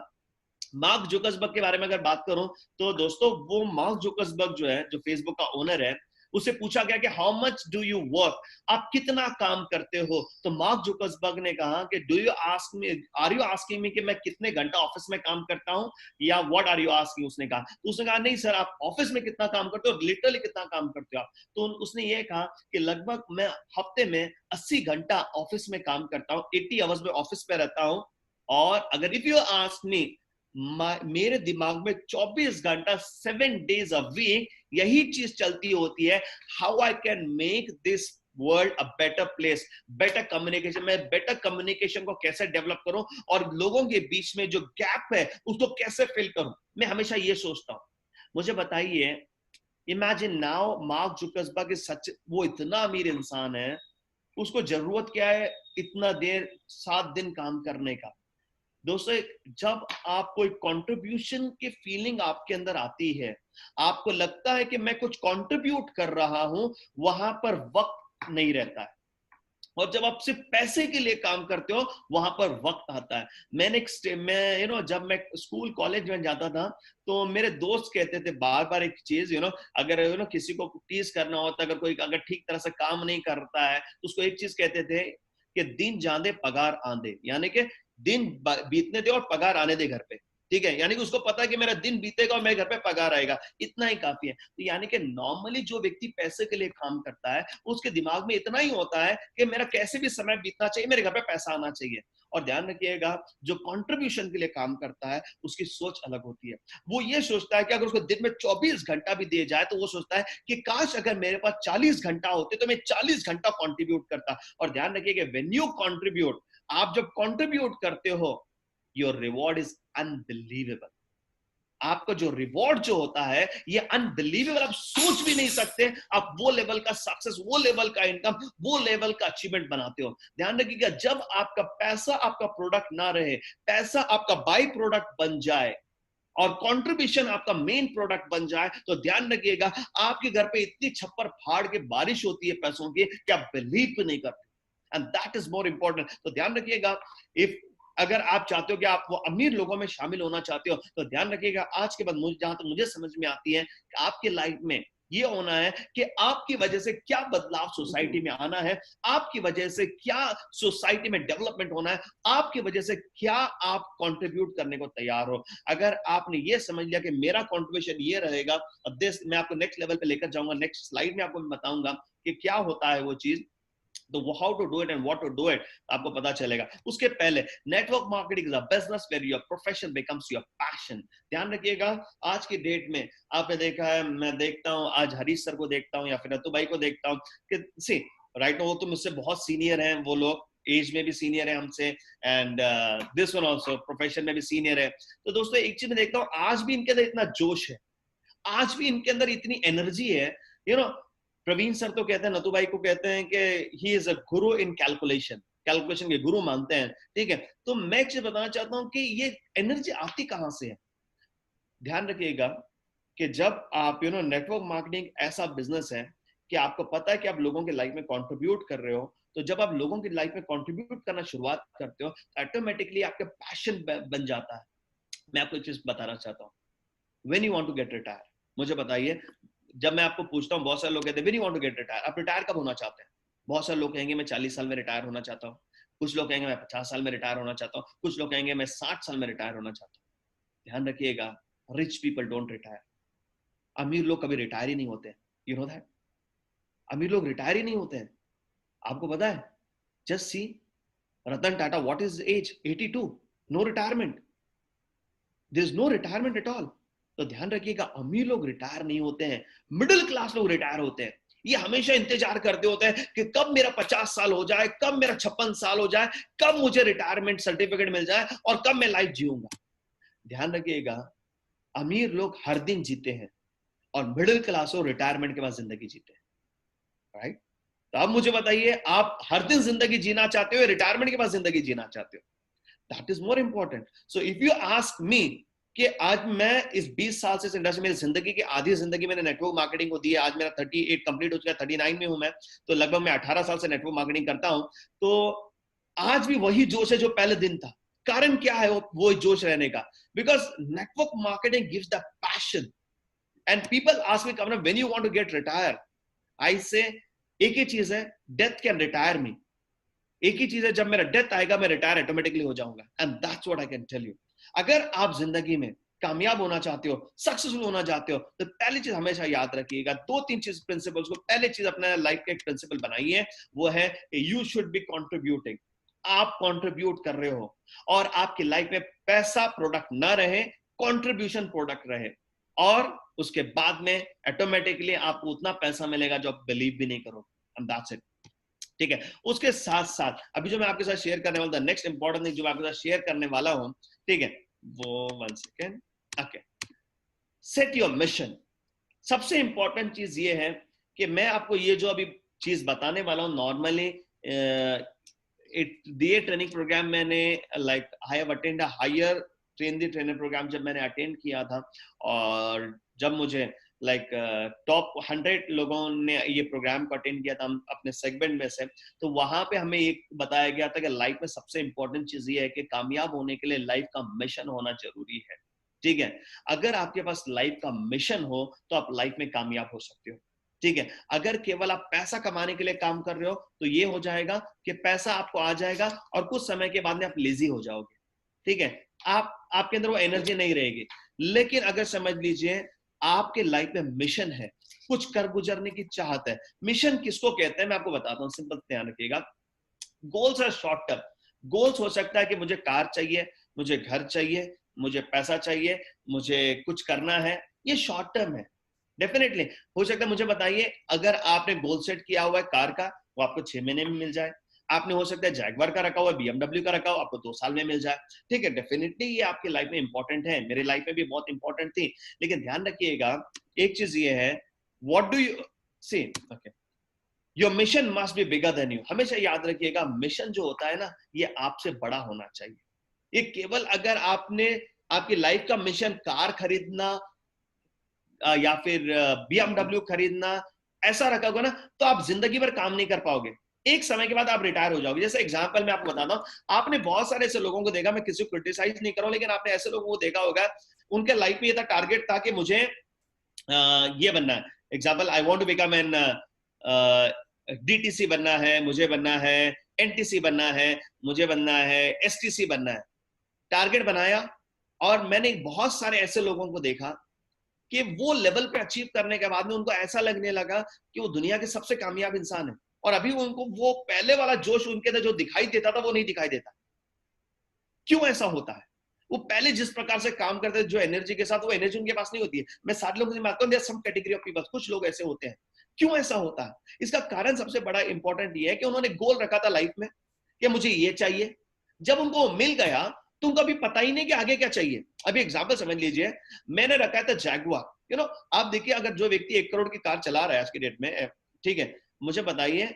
मार्क जुकर्सबर्ग के बारे में अगर बात करूं, तो दोस्तों वो मार्क जुकर्सबर्ग जो है, जो फेसबुक का ओनर है, उसे पूछा गया कि how much do you work, आप कितना काम करते हो? तो मार्क जुकर्सबर्ग ने कहा कि do you ask me, are you asking me कि मैं कितने घंटा ऑफिस में काम करता हूं, या व्हाट आर यू आस्किंग? उसने कहा, तो उसने कहा नहीं सर, आप ऑफिस में कितना काम करते हो, लिटरली कितना काम करते हो आप? तो उसने ये कहा कि लगभग मैं हफ्ते में 80 घंटा ऑफिस में काम करता हूं, 80 आवर्स में ऑफिस पे रहता हूं। और अगर इफ यू आस्क मी, मेरे दिमाग में 24 घंटा 7 डेज अ वीक यही चीज चलती होती है, how I can make this world a better place, better communication. मैं बेटर कम्युनिकेशन को कैसे डेवलप करूं और लोगों के बीच में जो गैप है उसको कैसे फिल करूं, मैं हमेशा ये सोचता हूं। मुझे बताइए, इमेजिन नाउ, मार्क जुकर्सबर्ग सच, वो इतना अमीर इंसान है, उसको जरूरत क्या है इतना देर 7 दिन काम करने का? दोस्तों, जब आप कोई कंट्रीब्यूशन की फीलिंग आपके अंदर आती है, आपको लगता है कि मैं कुछ कंट्रीब्यूट कर रहा हूं, वहां पर वक्त नहीं रहता है। और जब आप सिर्फ पैसे के लिए काम करते हो, वहां पर वक्त आता है। मैं जब मैं स्कूल कॉलेज में जाता था, तो मेरे दोस्त कहते थे बार बार एक चीज, अगर किसी को टीज करना होता, अगर कोई अगर ठीक तरह से काम नहीं करता है, तो उसको एक चीज कहते थे कि दिन जांदे पगार आंदे, यानी कि दिन बीतने दे और पगार आने दे घर पे। ठीक है, यानी कि उसको पता है कि मेरा दिन बीतेगा और मेरे घर पे पगार आएगा, इतना ही काफी है। तो यानी कि नॉर्मली जो व्यक्ति पैसे के लिए काम करता है, उसके दिमाग में इतना ही होता है कि मेरा कैसे भी समय बीतना चाहिए, मेरे घर पे पैसा आना चाहिए। और ध्यान रखिएगा, जो कंट्रीब्यूशन के लिए काम करता है, उसकी सोच अलग होती है। वो ये सोचता है कि अगर उसको दिन में 24 घंटा भी दिए जाए, तो वो सोचता है कि काश अगर मेरे पास 40 घंटा होते तो मैं 40 घंटा कंट्रीब्यूट करता। और ध्यान रखिएगा, व्हेन यू कंट्रीब्यूट, आप जब कंट्रीब्यूट करते हो, योर रिवॉर्ड इज अनबिलीवेबल। आपका जो रिवॉर्ड जो होता है ये अनबिलीवेबल, आप सोच भी नहीं सकते। आप वो लेवल का सक्सेस, वो लेवल का इनकम, वो लेवल का अचीवमेंट बनाते हो। ध्यान रखिएगा, जब आपका पैसा आपका प्रोडक्ट ना रहे, पैसा आपका बाई प्रोडक्ट बन जाए और कंट्रीब्यूशन आपका मेन प्रोडक्ट बन जाए, तो ध्यान रखिएगा आपके घर पे इतनी छप्पर फाड़ के बारिश होती है पैसों की कि आप बिलीव भी नहीं करते। And that is more important. तो ध्यान रखिएगा, इफ अगर आप चाहते हो कि आप वो अमीर लोगों में शामिल होना चाहते हो, तो ध्यान रखिएगा आज के बाद जहां तक मुझे समझ में आती है कि आपकी लाइफ में ये होना है कि आपकी वजह से क्या बदलाव सोसाइटी में आना है, आपकी वजह से क्या सोसाइटी में डेवलपमेंट होना है, आपकी वजह से क्या आप कंट्रीब्यूट करने को तैयार हो। अगर आपने ये समझ लिया कि मेरा कंट्रीब्यूशन ये रहेगा, अब दिस मैं आपको नेक्स्ट लेवल पे लेकर जाऊंगा, नेक्स्ट स्लाइड में आपको मैं बताऊंगा कि क्या होता है वो चीज, तो how to do it and what to do it आपको पता चलेगा। उसके पहले network marketing is a business where your profession becomes your passion. ध्यान रखिएगा, आज की डेट में आपने देखा है, मैं देखता हूं आज हरीश सर को देखता हूं या फिर रतु भाई को देखता हूं कि सी राइट वो तो मुझसे बहुत सीनियर हैं, वो लोग एज में भी सीनियर है हमसे, and this one also profession में भी सीनियर है। तो दोस्तों एक चीज मैं देखता हूं, आज भी इनके अंदर इतना जोश है, आज भी इनके अंदर इतनी एनर्जी है। यू नो प्रवीण सर तो कहते हैं, नतु भाई को कहते हैं कि he is a Guru in calculation, calculation के गुरु मानते हैं, ठीक है। तो मैं एक चीज बताना चाहता हूं कि ये एनर्जी आती कहां से है। ध्यान रखिएगा कि जब आप नेटवर्क मार्केटिंग ऐसा बिजनेस है कि आपको पता है कि आप लोगों के लाइफ में कंट्रीब्यूट कर रहे हो, तो जब आप लोगों की लाइफ में कंट्रीब्यूट करना शुरुआत करते हो, ऑटोमेटिकली आपका पैशन बन जाता है। मैं आपको एक चीज बताना चाहता हूँ, when you want to get retire, मुझे बताइए, जब मैं आपको पूछता हूँ, बहुत सारे लोग कहते हैं when you want to get retire, आप रिटायर कब होना चाहते हैं। बहुत सारे लोग कहेंगे मैं 40 साल में रिटायर होना चाहता हूँ, कुछ लोग कहेंगे मैं 50 साल में रिटायर होना चाहता हूँ, कुछ लोग कहेंगे मैं 60 साल में रिटायर होना चाहता हूँ। ध्यान रखिएगा, रिच पीपल डोंट रिटायर। अमीर लोग कभी रिटायर ही नहीं होते, यू नो दैट। अमीर लोग रिटायर ही नहीं होते हैं, आपको पता है। Just see Ratan Tata, what is age, 82, no retirement, there is no retirement at all. तो ध्यान रखिएगा, अमीर लोग रिटायर नहीं होते हैं, मिडिल क्लास लोग रिटायर होते हैं। ये हमेशा इंतजार करते होते हैं कि कब मेरा 50 साल हो जाए, कब मेरा 56 साल हो जाए, कब मुझे रिटायरमेंट सर्टिफिकेट मिल जाए और कब मैं लाइफ जीऊंगा। ध्यान रखिएगा, अमीर लोग हर दिन जीते हैं और मिडिल क्लास लोग रिटायरमेंट के बाद जिंदगी जीते हैं, राइट। तो अब मुझे बताइए, आप हर दिन जिंदगी जीना चाहते हो, रिटायरमेंट के बाद जिंदगी जीना चाहते हो? That is more important. So if you ask मी कि आज मैं इस 20 साल से इंडस्ट्री, मेरी जिंदगी की आधी जिंदगी मैंने नेटवर्क मार्केटिंग को दी है, आज मेरा 38 कंप्लीट हो चुका है, 39 में हूं मैं, तो लगभग मैं 18 साल से नेटवर्क मार्केटिंग करता हूं। तो आज भी वही जोश है जो पहले दिन था। कारण क्या है वो जोश रहने का? Because network marketing gives the passion and people ask me common when you want to get retire, I say एक ही चीज है, डेथ कैन रिटायर मी। एक ही चीज है, जब मेरा डेथ आएगा मैं रिटायर ऑटोमेटिकली हो जाऊंगा, and that's what I can tell you. अगर आप जिंदगी में कामयाब होना चाहते हो, सक्सेसफुल होना चाहते हो, तो पहली चीज हमेशा याद रखिएगा, 2-3 चीज प्रिंसिपल्स को पहले चीज अपने लाइफ का एक प्रिंसिपल बनाइए, वो है यू शुड बी कंट्रीब्यूटिंग। आप कंट्रीब्यूट कर रहे हो और आपकी लाइफ में पैसा प्रोडक्ट ना रहे, कंट्रीब्यूशन प्रोडक्ट रहे, और उसके बाद में ऑटोमेटिकली आपको उतना पैसा मिलेगा जो आप बिलीव भी नहीं करोगे, एंड दैट्स इट। ठीक है। उसके साथ साथ अभी जो मैं आपके साथ शेयर करने वाला था, नेक्स्ट इंपॉर्टेंट थिंग जो मैं आपके साथ शेयर करने वाला हूं, ठीक है, वो 1 second, okay, set your mission. सबसे इंपॉर्टेंट चीज ये है कि मैं आपको ये जो अभी चीज बताने वाला हूं, नॉर्मली दिए ट्रेनिंग प्रोग्राम मैंने like I have attend a higher train the trainer program जब मैंने अटेंड किया था, और जब मुझे लाइक टॉप 100 लोगों ने ये प्रोग्राम को अटेंड किया था अपने सेगमेंट में से, तो वहां पे हमें एक बताया गया था कि लाइफ में सबसे इंपॉर्टेंट चीज ये है कि कामयाब होने के लिए लाइफ का मिशन होना जरूरी है। ठीक है, अगर आपके पास लाइफ का मिशन हो तो आप लाइफ में कामयाब हो सकते हो। ठीक है, अगर केवल आप पैसा कमाने के लिए काम कर रहे हो तो ये हो जाएगा कि पैसा आपको आ जाएगा और कुछ समय के बाद में आप लेजी हो जाओगे। ठीक है, आपके अंदर वो एनर्जी नहीं रहेगी। लेकिन अगर समझ लीजिए आपके लाइफ में मिशन है, कुछ कर गुजरने की चाहत है। मिशन किसको कहते हैं मैं आपको बताता हूँ, सिंपल ध्यान रखिएगा। Goals are short term. Goals हो सकता है कि मुझे कार चाहिए, मुझे घर चाहिए, मुझे पैसा चाहिए, मुझे कुछ करना है, ये शॉर्ट टर्म है। डेफिनेटली हो सकता है, मुझे बताइए, अगर आपने गोल सेट किया हुआ है कार का, वो आपको 6 महीने में मिल जाए। आपने हो सकता है जैगवार का रखा हुआ, BMW का रखा हुआ, आपको 2 साल में मिल जाए। ठीक है, डेफिनेटली ये आपकी लाइफ में इंपॉर्टेंट है, मेरे लाइफ में भी बहुत इंपॉर्टेंट थी। लेकिन ध्यान रखिएगा, एक चीज ये है, what do you see, okay, your mission must be bigger than you. हमेशा याद रखिएगा, मिशन जो होता है ना, ये आपसे बड़ा होना चाहिए। ये केवल अगर आपने आपकी लाइफ का मिशन कार खरीदना या फिर BMW खरीदना ऐसा रखा होगा ना, तो आप जिंदगी भर काम नहीं कर पाओगे। एक समय के बाद आप रिटायर हो जाओगे। जैसे एग्जांपल मैं आपको बताता हूँ, आपने बहुत सारे ऐसे लोगों को देखा, मैं किसी को क्रिटिसाइज नहीं कर रहा हूं, लेकिन आपने ऐसे लोगों को देखा होगा, उनके लाइफ में ये था, टारगेट था कि मुझे ये बनना है। Example, I want to become an DTC बनना है, मुझे बनना है NTC बनना है, मुझे बनना है STC बनना है। टारगेट बनाया, और मैंने बहुत सारे ऐसे लोगों को देखा कि वो लेवल पे अचीव करने के बाद में उनको ऐसा लगने लगा कि वो दुनिया के सबसे कामयाब इंसान है, और अभी उनको वो पहले वाला जोश उनके अंदर जो दिखाई देता था वो नहीं दिखाई देता। क्यों ऐसा होता है? वो पहले जिस प्रकार से काम करते थे, जो एनर्जी के साथ, वो एनर्जी उनके पास नहीं होती है। मैं 60 लोगों से बात करूं, सम कैटेगरी ऑफ पीपल, कुछ लोग ऐसे होते हैं। क्यों ऐसा होता है? इसका कारण सबसे बड़ा इंपॉर्टेंट ये है कि उन्होंने गोल रखा था लाइफ में कि मुझे ये चाहिए। जब उनको मिल गया तो उनको अभी पता ही नहीं कि आगे क्या चाहिए। अभी एग्जाम्पल समझ लीजिए, मैंने रखा था जैगुआर। आप देखिए, अगर जो व्यक्ति 1 करोड़ की कार चला रहा है आज की डेट में, ठीक है, मुझे बताइए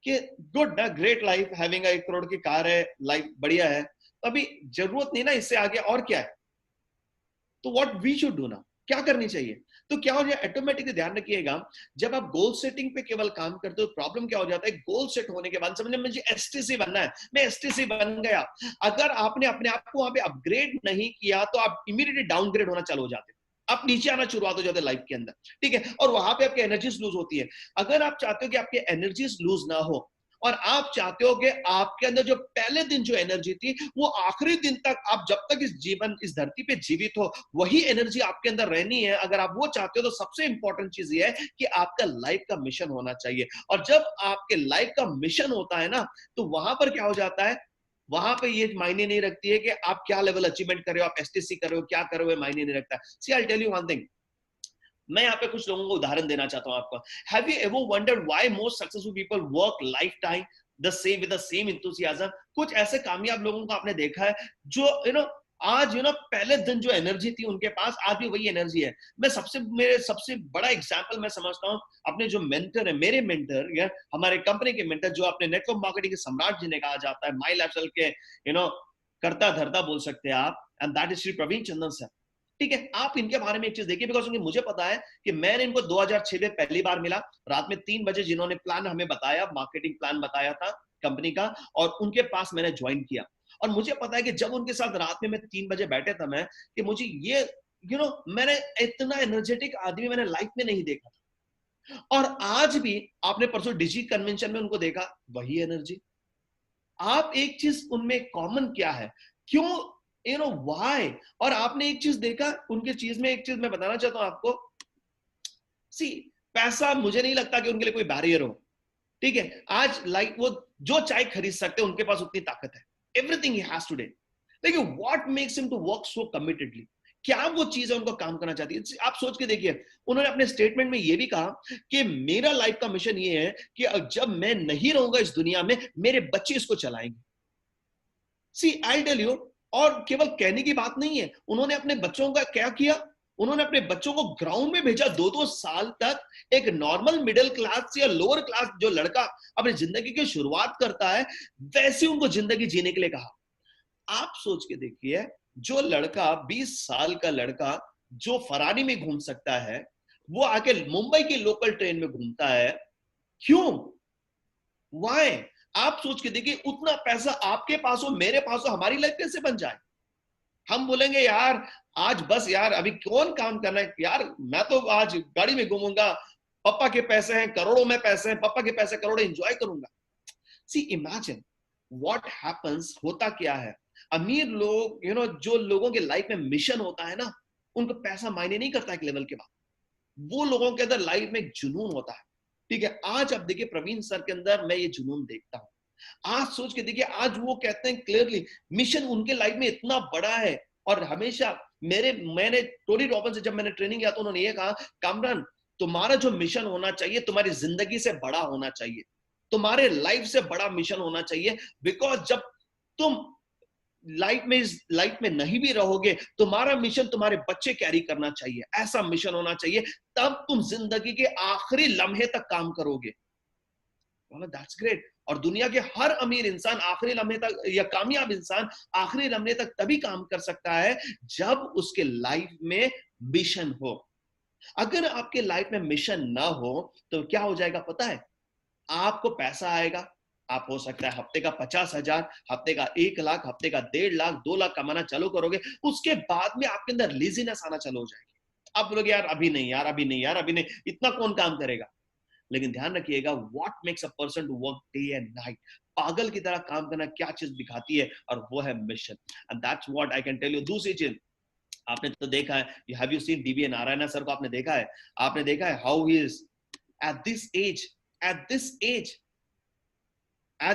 कि good, great life, having 1 crore की कार है, लाइफ बढ़िया है, तो अभी जरूरत नहीं ना इससे आगे और क्या है। तो व्हाट वी शुड डू ना, क्या करनी चाहिए? तो क्या हो जाए, ऑटोमेटिकली ध्यान रखिएगा, जब आप गोल सेटिंग पे केवल काम करते हो, प्रॉब्लम क्या हो जाता है, गोल सेट होने के बाद समझिए मुझे STC बनना है, मैं STC बन गया। अगर आपने अपने आप को वहां पे अपग्रेड नहीं किया तो आप इमीडिएटली डाउनग्रेड होना चालू हो जाते हैं, आप नीचे आना शुरुआत हो जाते हैं लाइफ के अंदर। ठीक है, और वहां पे आपकी एनर्जीज लूज होती है। अगर आप चाहते हो कि आपकी एनर्जीज लूज ना हो, और आप चाहते हो कि आपके अंदर जो पहले दिन जो एनर्जी थी, वो आखिरी दिन तक, आप जब तक इस धरती पे जीवित हो, वही एनर्जी आपके अंदर रहनी है। अगर आप वो चाहते हो, तो सबसे इंपॉर्टेंट चीज ये है कि आपका लाइफ का मिशन होना चाहिए। और जब आपके लाइफ का मिशन होता है ना, तो वहां पर क्या हो जाता है, वहां पे ये मायने नहीं रखती है कि आप क्या लेवल अचीवमेंट कर रहे हो, आप STC कर रहे हो, क्या कर रहे हो, मायने नहीं रखता। See, I tell you one thing, मैं यहाँ पे कुछ लोगों को उदाहरण देना चाहता हूँ आपको। Have you ever wondered why most successful people work life time the same with the same enthusiasm? कुछ ऐसे कामयाब लोगों को आपने देखा है जो आज पहले दिन जो एनर्जी थी उनके पास, आज भी वही एनर्जी है। मेरे सबसे बड़ा एग्जांपल मैं समझता हूँ, अपने जो मेंटर है, मेरे मेंटर या हमारे कंपनी के मेंटर, जो अपने नेटवर्क मार्केटिंग के सम्राट जिन्हें कहा जाता है, माई लाइफस्टाइल के करता धरता बोल सकते हैं आप, and that is Shri Praveen Chandan sir. ठीक है, आप इनके बारे में एक चीज देखिए, बिकॉज मुझे पता है कि मैंने इनको 2006 में पहली बार मिला, रात में 3 बजे, जिन्होंने प्लान हमें बताया, मार्केटिंग प्लान बताया था कंपनी का, और उनके पास मैंने ज्वाइन किया। और मुझे पता है कि जब उनके साथ रात में मैं 3 बजे बैठे था, मैं कि मुझे ये मैंने इतना एनर्जेटिक आदमी मैंने लाइफ में नहीं देखा था। और आज भी आपने परसों डिजी कन्वेंशन में उनको देखा, वही एनर्जी। आप एक चीज उनमें कॉमन क्या है, क्यों, व्हाई? और आपने एक चीज देखा उनके चीज में, एक चीज मैं बताना चाहता हूं आपको। सी, पैसा मुझे नहीं लगता कि उनके लिए कोई बैरियर हो। ठीक है, आज लाइक वो जो चाय खरीद सकते हैं, उनके पास उतनी ताकत है, एवरीथिंग ही हैज टुडे। लेकिन what makes him to work so committedly? क्या वो चीज है उनको काम करना चाहती है? आप सोच के देखिए, उन्होंने अपने स्टेटमेंट में ये भी कहा कि मेरा लाइफ का मिशन ये है कि जब मैं नहीं रहूंगा इस दुनिया में, मेरे बच्चे इसको चलाएंगे। सी, आई टेल यू, और केवल कहने की बात नहीं है, उन्होंने अपने बच्चों का क्या किया, उन्होंने अपने बच्चों को ग्राउंड में भेजा 2-2 साल तक। एक नॉर्मल मिडिल क्लास या लोअर क्लास जो लड़का अपनी जिंदगी की शुरुआत करता है, वैसे उनको जिंदगी जीने के लिए कहा। आप सोच के देखिए, जो लड़का 20 साल का लड़का जो फरारी में घूम सकता है, वो आके मुंबई की लोकल ट्रेन में घूमता है। क्यों? वाई? आप सोच के देखिए, उतना पैसा आपके पास हो, मेरे पास हो, हमारी लाइफ कैसे बन जाए? हम बोलेंगे यार आज बस यार, अभी कौन काम करना है यार, मैं तो आज गाड़ी में घूमूंगा, पापा के पैसे हैं, करोड़ों में पैसे हैं, पापा के पैसे करोड़ों, एंजॉय करूंगा। सी, इमेजिन व्हाट हैपेंस, होता क्या है, अमीर लोग, जो लोगों के लाइफ में मिशन होता है ना, उनको पैसा मायने नहीं करता एक लेवल के बाद, वो लोगों के अंदर लाइफ में एक जुनून होता है। ठीक है, आज आप देखिए प्रवीण सर के अंदर मैं ये जुनून देखता हूं। आज सोच के देखिए, आज वो कहते हैं क्लियरली, मिशन उनके लाइफ में इतना बड़ा है। और हमेशा मैंने टोनी रॉबिन्स से जब मैंने ट्रेनिंग किया तो उन्होंने ये कहा, कामरान, तुम्हारा जो मिशन होना चाहिए तुम्हारी जिंदगी से बड़ा होना चाहिए। तुम्हारे लाइफ से बड़ा मिशन होना चाहिए, बिकॉज जब तुम लाइफ में नहीं भी रहोगे, तुम्हारा मिशन तुम्हारे बच्चे कैरी करना चाहिए, ऐसा मिशन होना चाहिए, तब तुम जिंदगी के आखिरी लम्हे तक काम करोगे। That's great. और दुनिया के हर अमीर इंसान आखिरी लम्हे तक, या कामयाब इंसान आखिरी लम्हे तक तभी काम कर सकता है जब उसके लाइफ में मिशन हो। अगर आपके लाइफ में मिशन ना हो तो क्या हो जाएगा पता है? आपको पैसा आएगा, आप हो सकता है हफ्ते का 50,000, हफ्ते का 1 लाख, हफ्ते का 1.5 लाख, 2 लाख कमाना चालू करोगे, उसके बाद में आपके अंदर लेजीनेस आना चालू हो जाएगी। आप बोलोगे यार अभी नहीं, यार अभी नहीं, यार अभी नहीं, इतना कौन काम करेगा। लेकिन ध्यान रखिएगा, what makes a person to work day and night, पागल की तरह काम करना क्या चीज दिखाती है, और वो है mission. And that's what I can tell you. दूसरी चीज आपने तो देखा है, have you seen DV Narayan sir को? आपने देखा है, आपने देखा है how he is at this age, at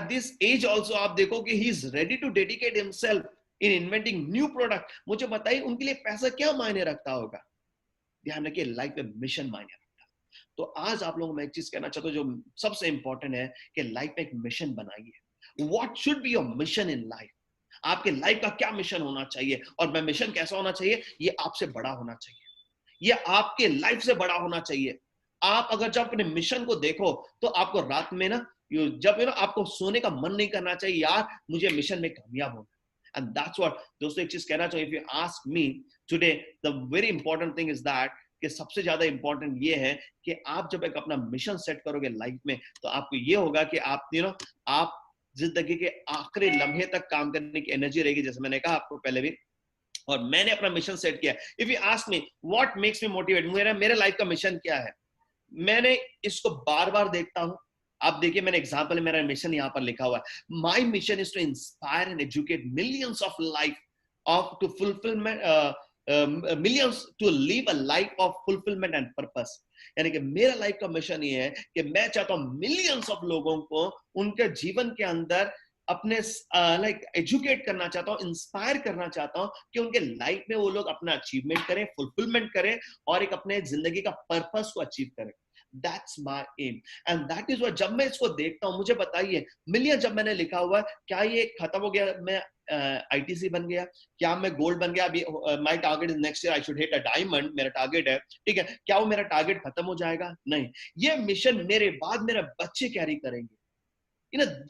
this age also आप देखो कि he is ready to dedicate himself in inventing new product। मुझे बताइए उनके लिए पैसा क्या मायने रखता होगा? ध्यान रखिए, लाइफ में मिशन मायने रखता है। तो आज आप लोगों को मैं एक चीज कहना चाहता हूं जो सबसे इंपॉर्टेंट है कि लाइफ में एक मिशन बनाइए। What should be your mission in life? आपके लाइफ का क्या मिशन होना चाहिए? और मैं मिशन कैसा होना चाहिए? ये आपसे बड़ा होना चाहिए, ये आपके लाइफ से बड़ा होना चाहिए। आप अगर जब अपने मिशन को देखो तो आपको रात में ना, जब ना आपको सोने का मन नहीं करना चाहिए, यार मुझे मिशन में कामयाब होना। एंड दैट्स व्हाट दोस्तों, एक चीज कहना चाहिए, if you ask me today, the very important thing is that कि सबसे ज्यादा इंपॉर्टेंट ये है कि आप जब एक अपना मिशन सेट करोगे लाइफ में, तो आपको ये होगा कि आप आप जिंदगी के आखिरी लम्हे तक काम करने की एनर्जी रहेगी, जैसे मैंने कहा आपको पहले भी। और मैंने अपना मिशन सेट किया। If you ask me what makes me motivate, मेरे लाइफ का मिशन क्या है, मैंने इसको बार बार देखता हूं। आप देखिए, मैंने एग्जांपल, मेरा मिशन यहां पर लिखा हुआ है, my mission is to inspire and educate millions of life of to fulfilment, millions to live a life of fulfilment and purpose. यानी कि मेरा लाइफ का मिशन ये है कि मैं चाहता हूं मिलियंस ऑफ लोगों को उनके जीवन के अंदर अपने एजुकेट करना चाहता हूं, इंस्पायर करना चाहता हूं कि उनके लाइफ में वो लोग अपना अचीवमेंट करें, फुलफिलमेंट करें, और एक अपने जिंदगी का पर्पस को अचीव करें। That's my aim and that is what, जब मैं इसको देखता हूं, मुझे बताइए मिलियन जब मैंने लिखा हुआ, क्या ये खत्म हो गया? मैं आईटीसी बन गया? क्या मैं गोल्ड बन गया? अभी my target is next year I should hit a diamond, मेरा टारगेट है, ठीक है। क्या वो मेरा टारगेट खत्म हो जाएगा? नहीं, ये मिशन मेरे बाद मेरे बच्चे कैरी करेंगे।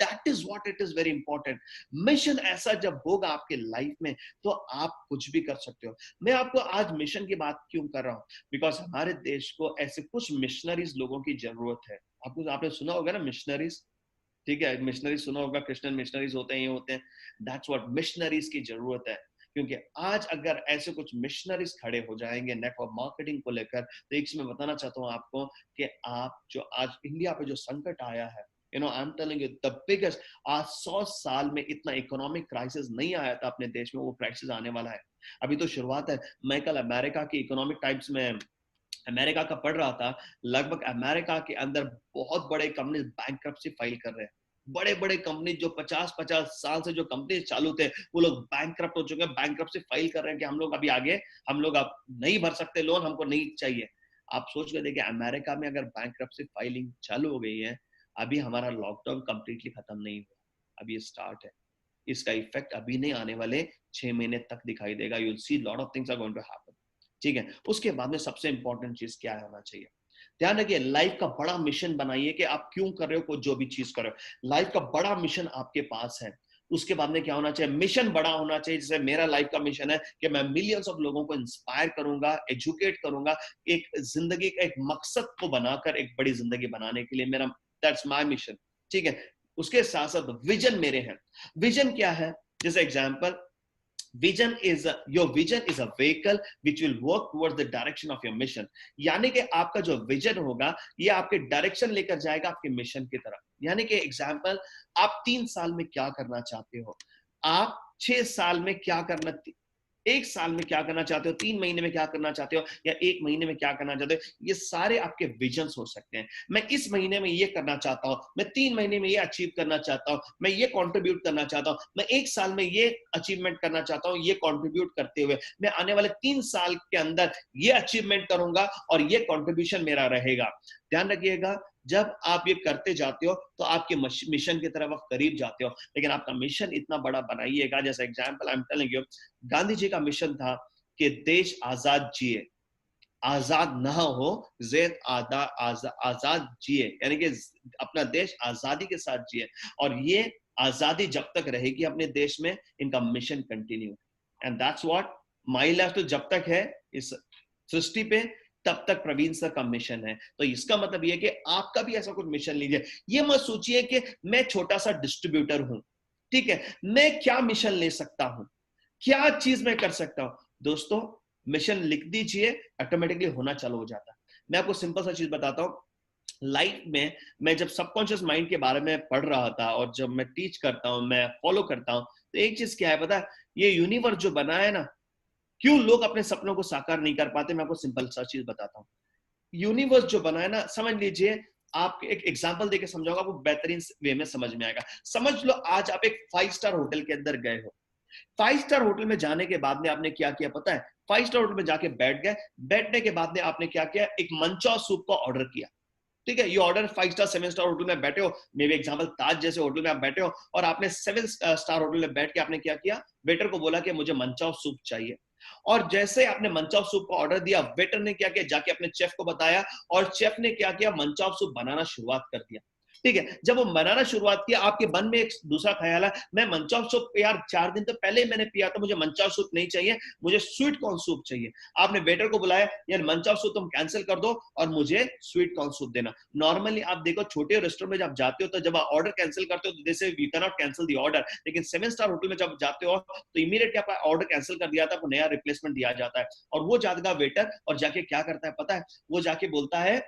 that is what it is very important। Mission ऐसा जब होगा आपके लाइफ में तो आप कुछ भी कर सकते हो। मैं आपको आज मिशन की बात क्यों कर रहा हूं? बिकॉज हमारे देश को ऐसे कुछ मिशनरीज लोगों की जरूरत है। आपने सुना होगा ना मिशनरीज, ठीक है, मिशनरीज सुना होगा, क्रिश्चियन मिशनरीज होते हैं, ये होते हैं। दैट्स व्हाट मिशनरीज की जरूरत है। क्योंकि आज अगर ऐसे कुछ मिशनरीज खड़े हो जाएंगे नेटवर्क मार्केटिंग को लेकर, तो एक चीज मैं बताना चाहता हूं आपको कि आप जो आज इंडिया पे जो संकट आया है, I'm telling you the biggest, आज 100 साल में इतना इकोनॉमिक क्राइसिस नहीं आया था अपने देश में, वो क्राइसिस आने वाला है। अभी तो शुरुआत है। मैं कल अमेरिका की इकोनॉमिक टाइम्स में अमेरिका का पढ़ रहा था, लगभग अमेरिका के अंदर बहुत बड़े कंपनी बैंकरप्सी फाइल कर रहे हैं। बड़े बड़े कंपनी जो 50-50 साल से जो कंपनी चालू थे, वो लोग बैंकरप्ट हो चुके हैं, बैंकरप्सी फाइल कर रहे हैं कि हम लोग अभी आगे, हम लोग अब नहीं भर सकते लोन, हमको नहीं चाहिए। आप सोच के देखिए, अमेरिका में अगर बैंकरप्सी फाइलिंग चालू हो गई है, अभी हमारा लॉकडाउन कंप्लीटली खत्म नहीं हुआ, अभी ये स्टार्ट है। इसका इफेक्ट अभी नहीं, आने वाले 6 महीने तक दिखाई देगा। You will see lot of things are going to happen, ठीक है। उसके बाद में सबसे इंपॉर्टेंट चीज क्या होना चाहिए? ध्यान रखिए, लाइफ का बड़ा मिशन बनाइए कि आप क्यों कर रहे हो, कोई जो भी चीज कर रहे हो, लाइफ का बड़ा मिशन आपके पास है। उसके बाद में क्या होना चाहिए? मिशन बड़ा होना चाहिए। जैसे मेरा लाइफ का मिशन है कि मैं मिलियंस ऑफ लोगों को इंस्पायर करूंगा, एजुकेट करूंगा, एक जिंदगी का एक मकसद को बनाकर एक बड़ी जिंदगी बनाने के लिए, मेरा दैट्स माय मिशन, ठीक है। उसके साथ साथ विजन मेरे हैं। विजन क्या है? जैसे example, vision is your vision is a vehicle which will work towards the direction of your mission. यानी कि आपका जो विजन होगा, ये आपके डायरेक्शन लेकर जाएगा आपके मिशन की तरफ। यानी कि एग्जांपल, आप 3 साल में क्या करना चाहते हो, आप 6 साल में क्या करना, 1 साल में क्या करना चाहते हो, 3 महीने में क्या करना चाहते हो, या 1 महीने में क्या करना चाहते हो, ये सारे आपके विजन्स हो सकते हैं। मैं इस महीने में ये करना चाहता हूं, मैं 3 महीने में ये अचीव करना चाहता हूं, मैं ये कंट्रीब्यूट करना चाहता हूं, मैं 1 साल में ये अचीवमेंट करना चाहता हूं, ये कंट्रीब्यूट करते हुए मैं आने वाले 3 साल के अंदर ये अचीवमेंट करूंगा और ये कंट्रीब्यूशन मेरा रहेगा। ध्यान रखिएगा, जब आप ये करते जाते हो तो आपके मिशन की तरफ आप करीब जाते हो। लेकिन आपका मिशन इतना बड़ा बनाइएगा, जैसे example I am telling you, Gandhi ji का मिशन था कि देश आजाद जिए, आजाद ना हो, जैद आजाद जिए, यानी कि अपना देश आजादी के साथ जिए। और ये आजादी जब तक रहेगी अपने देश में, इनका mission continue. And that's what my life, तो जब तक है इस सृष्टि पे तब तक प्रवीण सर का मिशन है। तो इसका मतलब ये कि आपका भी ऐसा कुछ मिशन लीजिए। ये मत सोचिए कि मैं छोटा सा डिस्ट्रीब्यूटर हूं, ठीक है, मैं क्या मिशन ले सकता हूं, क्या चीज मैं कर सकता हूं। दोस्तों मिशन लिख दीजिए, ऑटोमेटिकली होना चालू हो जाता है। मैं आपको सिंपल सा चीज बताता हूं। लाइफ में मैं जब सबकॉन्शियस माइंड के बारे में पढ़ रहा था और जब मैं टीच करता हूं, मैं फॉलो करता हूं, तो एक चीज क्या है पता है, ये यूनिवर्स जो बना है ना, क्यों लोग अपने सपनों को साकार नहीं कर पाते, मैं आपको सिंपल सा चीज बताता हूँ। यूनिवर्स जो बना है ना, समझ लीजिए, आप एक एग्जांपल देके समझाऊंगा, आपको बेहतरीन वे में समझ में आएगा। समझ लो आज आप एक 5 स्टार होटल के अंदर गए हो। 5 स्टार होटल में जाने के बाद में आपने क्या किया पता है, 5 स्टार होटल में जाके बैठ गए, बैठने के बाद में आपने क्या किया, एक मंचाव सूप का ऑर्डर किया। ठीक है, ये ऑर्डर 5 स्टार 7 स्टार होटल में बैठे हो, मे बी एग्जांपल ताज जैसे होटल में आप बैठे हो, और आपने 7 स्टार होटल में बैठ के आपने क्या किया, वेटर को बोला कि मुझे मंचाव सूप चाहिए। और जैसे आपने मंचाव सूप का ऑर्डर दिया, वेटर ने क्या किया, जाके अपने शेफ को बताया, और शेफ ने क्या किया, मंचाव सूप बनाना शुरुआत कर दिया। ठीक है, जब वो बनाना शुरुआत किया, आपके मन में एक दूसरा ख्याल है, मैं मंचाव सूप यार 4 दिन तो पहले ही मैंने पिया था, मुझे मंचाव सूप नहीं चाहिए, मुझे स्वीट कॉर्न सूप चाहिए। आपने वेटर को बुलाया, यार मंचाव सूप तुम कैंसिल कर दो और मुझे स्वीट कॉर्न सूप देना। नॉर्मली आप देखो छोटे रेस्टोरेंट में जब जाते हो तो जब आप ऑर्डर कैंसिल करते हो तो जैसे we can not cancel the order, लेकिन 7 स्टार होटल में जब जाते हो तो इमीडिएटली आपका ऑर्डर कैंसिल कर दिया था, आपको नया रिप्लेसमेंट दिया जाता है। और वो जाएगा वेटर और जाके क्या करता है पता है, वो जाके बोलता है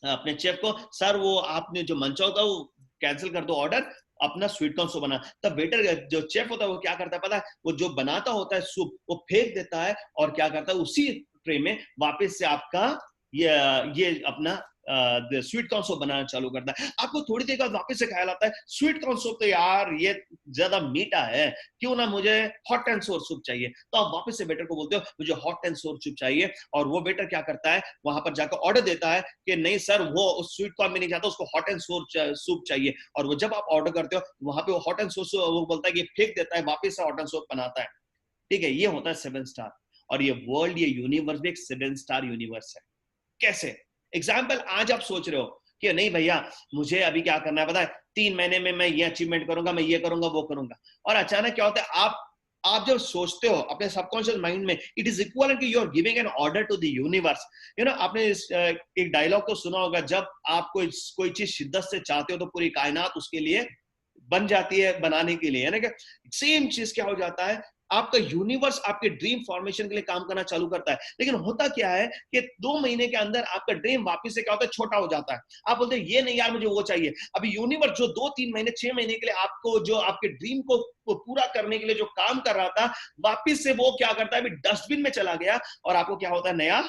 अपने शेफ को, सर वो आपने जो मंचाव था वो कैंसिल कर दो ऑर्डर, अपना स्वीट कॉर्न सूप बना। तब वेटर जो शेफ होता है वो क्या करता है पता है, वो जो बनाता होता है सूप वो फेंक देता है और क्या करता है, उसी ट्रे में वापस से आपका ये अपना स्वीट कॉर्न सूप बनाना चालू करता है। आपको थोड़ी देर बाद वापस से ख्याल आता है, स्वीट कॉर्न सूप तो यार ये ज्यादा मीठा है, क्यों ना मुझे हॉट एंड सोर सूप चाहिए। तो आप वापस से वेटर को बोलते हो मुझे हॉट एंड सोर सूप चाहिए, और वो वेटर क्या करता है, वहां पर जाकर ऑर्डर देता है कि नहीं सर वो उस स्वीट कॉर्न में नहीं जाता, उसको हॉट एंड सोर सूप चाहिए। और वो जब आप ऑर्डर करते हो वहां पे वो हॉट एंड सोर वो बोलता है कि फेंक देता है, वापस से हॉट एंड सोर बनाता है। ठीक है, ये होता है 7 स्टार। और ये वर्ल्ड, ये यूनिवर्स भी एक 7 स्टार यूनिवर्स है। कैसे, एग्जाम्पल आज आप सोच रहे हो कि नहीं भैया मुझे अभी क्या करना है पता है, 3 महीने में मैं ये अचीवमेंट करूंगा, मैं ये करूंगा वो करूंगा। और अचानक क्या होता है, आप जब सोचते हो अपने सबकॉन्शियस माइंड में, इट इज इक्वल कि you are giving an order to the universe. You know आपने एक डायलॉग तो सुना होगा, जब आप कोई चीज शिद्दत से चाहते हो तो पूरी कायनात उसके लिए बन जाती है बनाने के लिए, है ना। क्या सेम चीज क्या हो जाता है, आपका यूनिवर्स आपके ड्रीम फॉर्मेशन के लिए काम करना चालू करता है। लेकिन होता क्या है कि 2 महीने के अंदर आपका ड्रीम वापस से क्या होता है, छोटा हो जाता है। आप बोलते हैं ये नहीं यार मुझे वो चाहिए। अभी यूनिवर्स जो 2-3 महीने 6 महीने के लिए आपको जो आपके ड्रीम को पूरा करने के लिए जो काम कर रहा था, वापिस से वो क्या करता है, अभी डस्टबिन में चला गया, और आपको क्या होता है, नया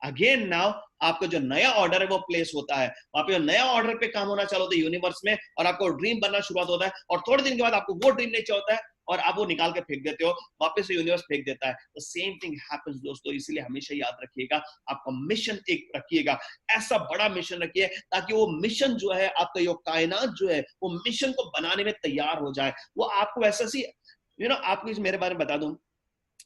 अगेन नाउ आपका जो नया ऑर्डर है वो प्लेस होता है। वहां पे नया ऑर्डर पे काम होना चालू होता है यूनिवर्स में, और आपको ड्रीम बनना शुरुआत होता है। और थोड़े दिन के बाद आपको वो ड्रीम नहीं चाहिए है और आप वो निकाल के फेंक देते हो, वापस से यूनिवर्स फेंक देता है। तो सेम थिंग हैपेंस दोस्तों। इसलिए हमेशा याद रखिएगा, आपका मिशन एक रखिएगा, ऐसा बड़ा मिशन रखिए ताकि वो मिशन जो है आपका, ये कायनात जो है वो मिशन को बनाने में तैयार हो जाए। वो आपको ऐसा सी आपको मेरे बारे में बता दूं,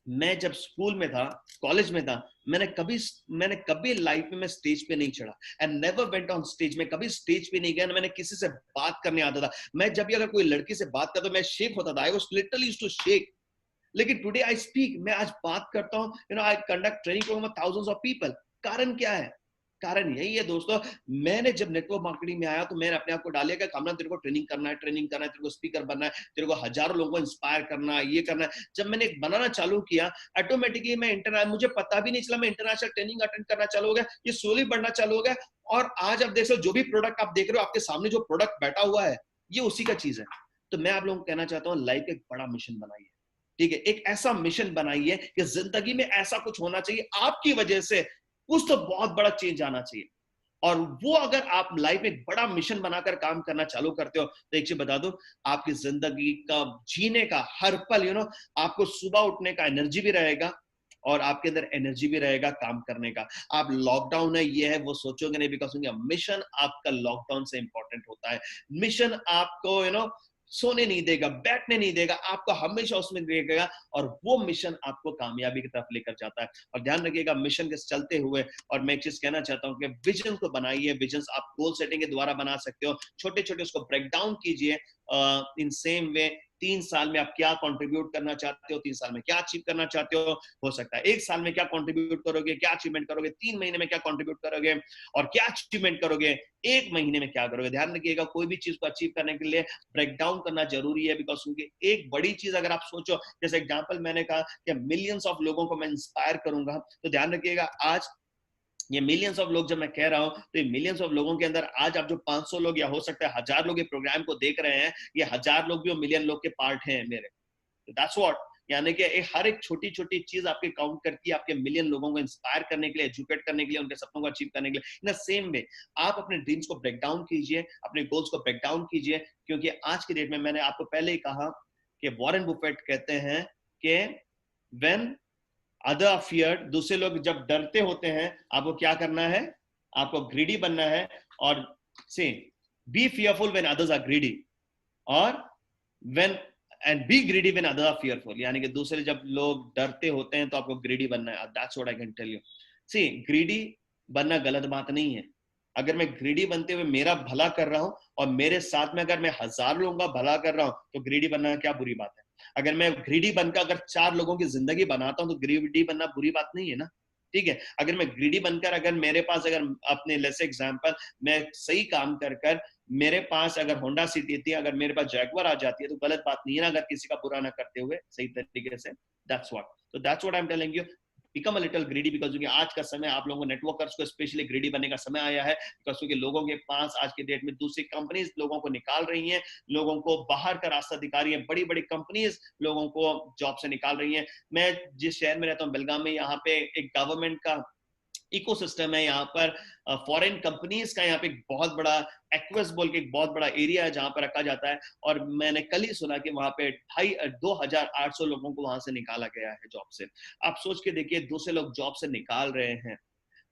मैं जब स्कूल में था, कॉलेज में था, मैंने कभी लाइफ में मैं स्टेज पे नहीं चढ़ा, and never went on stage. मैं कभी स्टेज पे नहीं गया, मैंने किसी से बात करने आता था। मैं जब भी अगर कोई लड़की से बात करता मैं शेक होता था, I was literally used to shake. लेकिन टुडे आई स्पीक, मैं आज बात करता हूँ, I conduct training program thousands of people. कारण क्या है, कारण यही है दोस्तों, मैंने जब नेटवर्क मार्केटिंग में आया तो मैंने अपने आप को डालिया कि कामना तेरे को ट्रेनिंग करना है, तेरे को स्पीकर बनना है, तेरे को हजारों लोगों को इंस्पायर करना है, ये करना है। जब मैंने बनाना चालू किया, ऑटोमेटिकली मैं मुझे पता भी नहीं चला, मैं इंटरनेशनल ट्रेनिंग अटेंड करना चालू हो गया, ये स्लोली बढ़ना चालू हो गया। और आज आप देख लो, जो भी प्रोडक्ट आप देख रहे हो, आपके सामने जो प्रोडक्ट बैठा हुआ है, ये उसी का चीज है। तो मैं आप लोगों को कहना चाहता हूँ, लाइफ एक बड़ा मिशन बनाइए। ठीक है, एक ऐसा मिशन बनाइए कि जिंदगी में ऐसा कुछ होना चाहिए, आपकी वजह से कुछ तो बहुत बड़ा चेंज आना चाहिए। और वो अगर आप लाइफ में बड़ा मिशन बनाकर काम करना चालू करते हो, तो एक चीज बता दो, आपकी जिंदगी का जीने का हर पल आपको सुबह उठने का एनर्जी भी रहेगा, और आपके अंदर एनर्जी भी रहेगा काम करने का। आप लॉकडाउन है ये है वो सोचोगे नहीं, बिकॉज मिशन आपका लॉकडाउन से इंपॉर्टेंट होता है। मिशन आपको सोने नहीं देगा, बैठने नहीं देगा, आपको हमेशा उसमें देगा, और वो मिशन आपको कामयाबी की तरफ लेकर जाता है। और ध्यान रखिएगा मिशन के चलते हुए, और मैं एक चीज कहना चाहता हूं कि विजन को बनाइए। विजन आप गोल सेटिंग के द्वारा बना सकते हो, छोटे छोटे उसको ब्रेक डाउन कीजिए। इन सेम वे 3 साल में आप क्या कंट्रीब्यूट करना चाहते हो, 3 साल में क्या अचीव करना चाहते हो सकता है 1 साल में क्या कंट्रीब्यूट करोगे, क्या अचीवमेंट करोगे, 3 महीने में क्या कंट्रीब्यूट करोगे, और क्या अचीवमेंट करोगे 1 महीने में क्या करोगे। ध्यान रखिएगा कोई भी चीज को अचीव करने के लिए ब्रेक डाउन करना जरूरी है, बिकॉज क्योंकि एक बड़ी चीज अगर आप सोचो, जैसे एग्जांपल मैंने कहा कि मिलियंस ऑफ लोगों को मैं इंस्पायर करूंगा, तो ध्यान रखिएगा आज ये मिलियंस ऑफ लोग जब मैं कह रहा हूं, तो ये मिलियंस ऑफ लोगों के अंदर आज आप जो 500 लोग या हो सकता है 1000 लोग ये प्रोग्राम को देख रहे हैं, ये 1000 लोग भी वो मिलियन लोग के पार्ट हैं मेरे। दैट्स व्हाट, यानी कि हर एक छोटी छोटी चीज आपके काउंट करती है, आपके मिलियन लोगों को इंस्पायर करने के लिए, एजुकेट करने के लिए, उनके सपनों को अचीव करने के लिए। इन द सेम वे आप अपने ड्रीम्स को ब्रेक डाउन कीजिए, अपने गोल्स को ब्रेक डाउन कीजिए, क्योंकि आज की डेट में मैंने आपको पहले ही कहा कि वॉरेन बुफेट कहते हैं कि व्हेन अदर आर फियर्ड, दूसरे लोग जब डरते होते हैं, आपको क्या करना है, आपको ग्रीडी बनना है। और से be fearful when others are greedy, और when and be greedy when others are fearful, यानी कि दूसरे जब लोग डरते होते हैं तो आपको ग्रीडी बनना है। That's what I can tell you. See greedy बनना गलत बात नहीं है। अगर मैं ग्रीडी बनते हुए मेरा भला कर रहा हूं, और मेरे साथ में अगर मैं 1000 लोगों का भला कर रहा हूं, तो ग्रीडी बनना क्या बुरी बात है। अगर मैं ग्रीडी बनकर अगर 4 लोगों की जिंदगी बनाता हूं, तो ग्रीडी बनना बुरी बात नहीं है ना, ठीक है। अगर मैं ग्रीडी बनकर, अगर मेरे पास, अगर अपने लेट्स एग्जांपल मैं सही काम कर कर मेरे पास अगर होंडा सिटी थी, अगर मेरे पास जैगवार आ जाती है, तो गलत बात नहीं है ना, अगर किसी का बुरा ना करते हुए सही तरीके से। That's what I am telling you, become a little greedy, because क्योंकि आज का समय आप लोगों को नेटवर्कर्स को स्पेशली ग्रीडी बनने का समय आया है, बिकॉज क्योंकि लोगों के पास आज के डेट में दूसरी कंपनीज लोगों को निकाल रही हैं, लोगों को बाहर का रास्ता दिखा रही है, बड़ी बड़ी कंपनीज लोगों को जॉब से निकाल रही हैं। मैं जिस शहर में रहता हूँ बेलगाम में, यहाँ पे एक गवर्नमेंट का इकोसिस्टम है, यहाँ पर फॉरेन कंपनीज का यहाँ पे बहुत बड़ा एक्वेस बोल के एक बहुत बड़ा एरिया है जहां पर रखा जाता है। और मैंने कल ही सुना कि वहां पे 2800 लोगों को वहां से निकाला गया है जॉब से। आप सोच के देखिए, दूसरे लोग जॉब से निकाल रहे हैं।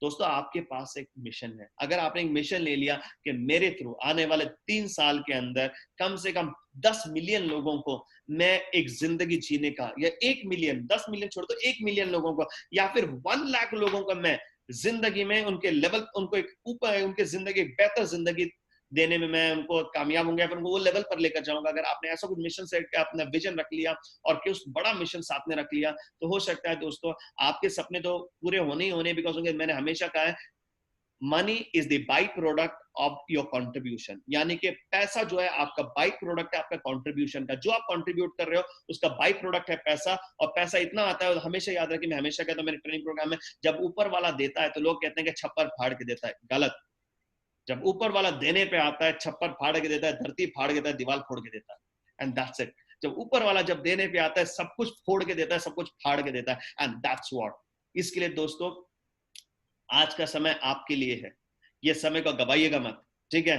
दोस्तों आपके पास एक मिशन है। अगर आपने एक मिशन ले लिया कि मेरे थ्रू आने वाले 3 साल के अंदर कम से कम 10 मिलियन लोगों को मैं एक जिंदगी जीने का, या 1 मिलियन, 10 मिलियन छोड़ दो, 1 मिलियन लोगों को, या फिर 1 लाख लोगों को मैं जिंदगी में उनके लेवल, उनको एक ऊपर, उनके जिंदगी एक बेहतर जिंदगी देने में मैं उनको कामयाब होंगे, फिर उनको वो लेवल पर लेकर जाऊंगा। अगर आपने ऐसा कुछ मिशन सेट किया, अपना विजन रख लिया, और कि उस बड़ा मिशन साथ में रख लिया, तो हो सकता है दोस्तों आपके सपने तो पूरे होने ही होने। बिकॉज मैंने हमेशा कहा है, money is the by product of your contribution, यानी कि पैसा जो है आपका बाई प्रोडक्ट है आपका कंट्रीब्यूशन का। जो आप कंट्रीब्यूट कर रहे हो उसका बाई प्रोडक्ट है पैसा, और पैसा इतना आता है, हमेशा याद रखिए, मैं हमेशा कहता हूं मेरे ट्रेनिंग प्रोग्राम में, जब ऊपर वाला देता है तो लोग कहते हैं कि छप्पर फाड़ के देता है, गलत। जब ऊपर वाला देने पे आता है, छप्पर फाड़ के देता है, धरती फाड़ के देता है, दीवार फोड़ के देता है, एंड दैट्स इट। जब ऊपर वाला जब देने पे आता है, सब कुछ फोड़ के देता है, सब कुछ फाड़ के देता है, एंड दैट्स व्हाट। इसके लिए दोस्तों आज का समय आपके लिए है, ये समय को गवाइएगा मत, ठीक है।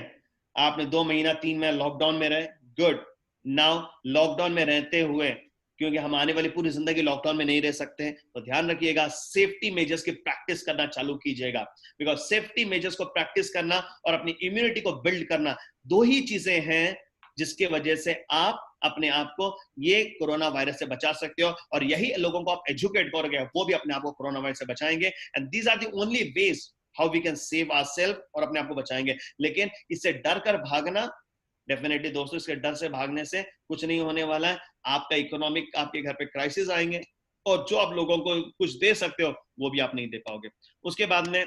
आपने 2 महीना 3 महीना लॉकडाउन में रहे, गुड। नाउ लॉकडाउन में रहते हुए, क्योंकि हम आने वाली पूरी जिंदगी लॉकडाउन में नहीं रह सकते हैं, तो ध्यान रखिएगा सेफ्टी मेजर्स की प्रैक्टिस करना चालू कीजिएगा। बिकॉज सेफ्टी मेजर्स को प्रैक्टिस करना और अपनी इम्यूनिटी को बिल्ड करना, 2 ही चीजें हैं जिसकी वजह से आप अपने आप को ये कोरोना वायरस से बचा सकते हो, और यही लोगों को आप एजुकेट करोगे, वो भी अपने आप को कोरोना वायरस से बचाएंगे। And these are the only ways how we can save ourselves, और अपने आप को बचाएंगे। लेकिन इससे डर कर भागना, डेफिनेटली दोस्तों इसके डर से भागने से कुछ नहीं होने वाला है। आपका इकोनॉमिक, आपके घर पे क्राइसिस आएंगे, और जो आप लोगों को कुछ दे सकते हो वो भी आप नहीं दे पाओगे। उसके बाद में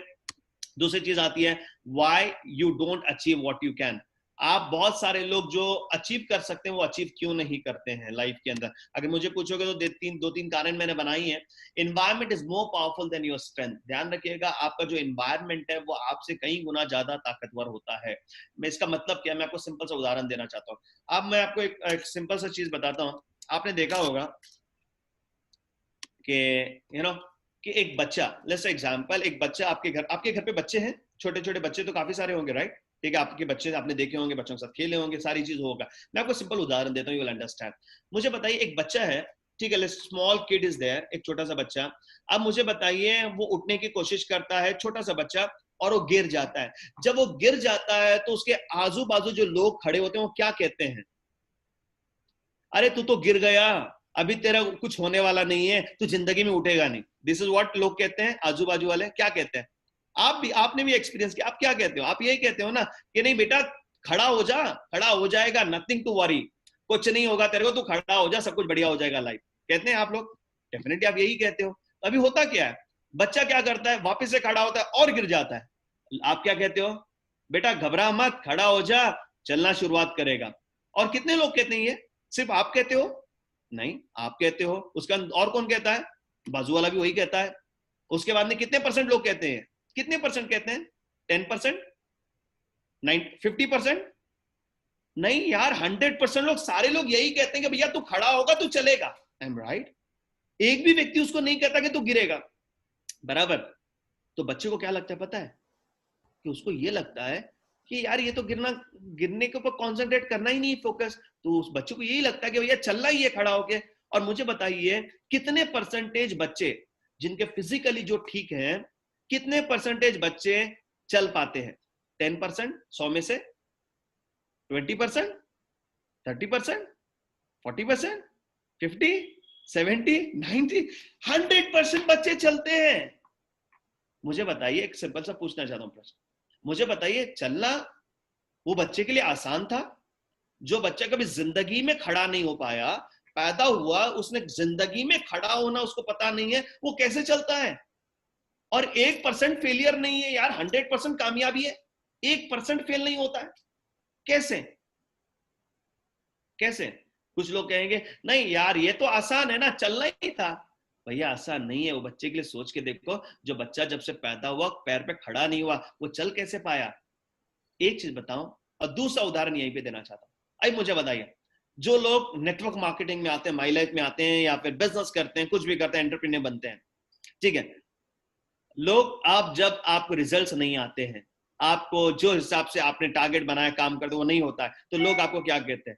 दूसरी चीज आती है, why you don't achieve what you can. आप बहुत सारे लोग जो अचीव कर सकते हैं वो अचीव क्यों नहीं करते हैं लाइफ के अंदर। अगर मुझे पूछोगे तो दो तीन कारण मैंने बनाई है। Environment is more powerful than your strength. ध्यान रखिएगा, आपका जो एनवायरमेंट है वो आपसे कई गुना ज्यादा ताकतवर होता है। मैं इसका मतलब क्या, मैं आपको सिंपल सा उदाहरण देना चाहता हूँ। अब मैं आपको एक सिंपल सा चीज बताता हूँ। आपने देखा होगा कि कि एक बच्चा, लेट्स एग्जांपल, एक बच्चा आपके घर पे बच्चे हैं, छोटे छोटे बच्चे तो काफी सारे होंगे, राइट? ठीक है, आपके बच्चे आपने देखे होंगे, बच्चों के साथ खेले होंगे, सारी चीज होगा। मैं आपको सिंपल उदाहरण देता हूँ, यू विल अंडरस्टैंड। मुझे बताइए, एक बच्चा है, ठीक है, स्मॉल किड इज देयर, एक छोटा सा बच्चा। अब मुझे बताइए, वो उठने की कोशिश करता है, छोटा सा बच्चा, और वो गिर जाता है। जब वो गिर जाता है तो उसके आजू बाजू जो लोग खड़े होते हैं वो क्या कहते हैं? अरे तू तो गिर गया, अभी तेरा कुछ होने वाला नहीं है, तू जिंदगी में उठेगा नहीं। दिस इज व्हाट लोग कहते हैं, आजू बाजू वाले क्या कहते हैं? आप भी, आपने भी एक्सपीरियंस किया, आप क्या कहते हो? आप यही कहते हो ना कि नहीं बेटा खड़ा हो जा, खड़ा हो जाएगा, नथिंग टू वरी, कुछ नहीं होगा तेरे को, तू खड़ा हो जा, सब कुछ बढ़िया हो जाएगा लाइफ, कहते हैं आप लोग। डेफिनेटली आप यही कहते हो। अभी होता क्या है, बच्चा क्या करता है, वापस से खड़ा होता है और गिर जाता है। आप क्या कहते हो? बेटा घबरा मत, खड़ा हो जा, चलना शुरुआत करेगा। और कितने लोग कहते हैं ये? सिर्फ आप कहते हो? नहीं, आप कहते हो, उसका और कौन कहता है? बाजू वाला भी वही कहता है। उसके बाद में कितने परसेंट लोग कहते हैं? कितने परसेंट कहते हैं? 10%? 50%? नहीं यार, 100% लोग, सारे लोग यही कहते हैं कि भैया तू खड़ा होगा तो चलेगा। I am right. एक भी व्यक्ति उसको नहीं कहता कि तू गिरेगा, बराबर। तो बच्चे को क्या लगता है पता है? कि उसको ये लगता है कि यार ये तो गिरने के ऊपर कॉन्सेंट्रेट करना ही नहीं, फोकस। तो उस बच्चे को यही लगता है कि भैया चलना ही है खड़ा होके। और मुझे बताइए कितने परसेंटेज बच्चे जिनके फिजिकली जो ठीक हैं, कितने परसेंटेज बच्चे चल पाते हैं? 10%? 100 में से 20%? 30%? 40%? 50? 70? 90? 100% बच्चे चलते हैं। मुझे बताइए, एक सिंपल सा पूछना चाहता हूं प्रश्न, मुझे बताइए चलना वो बच्चे के लिए आसान था? जो बच्चा कभी जिंदगी में खड़ा नहीं हो पाया, पैदा हुआ, उसने जिंदगी में खड़ा होना उसको पता नहीं है, वो कैसे चलता है? और 1% फेलियर नहीं है यार, 100% कामयाबी है। 1% फेल नहीं होता है, कैसे? कैसे? कुछ लोग कहेंगे नहीं यार ये तो आसान है ना, चलना ही था। भैया आसान नहीं है। वो बच्चे के लिए सोच के देखो, जो बच्चा जब से पैदा हुआ पैर पे खड़ा नहीं हुआ, वो चल कैसे पाया? एक चीज बताओ, और दूसरा उदाहरण यहीं पे देना चाहता हूं। अब मुझे बताइए, जो लोग नेटवर्क मार्केटिंग में आते हैं, माई लाइफ में आते हैं, या फिर बिजनेस करते हैं, कुछ भी करते हैं, एंटरप्रेन्योर बनते हैं, ठीक है, लोग, आप जब आपको रिजल्ट्स नहीं आते हैं, आपको जो हिसाब से आपने टारगेट बनाया काम करते वो नहीं होता है, तो लोग आपको क्या कहते हैं?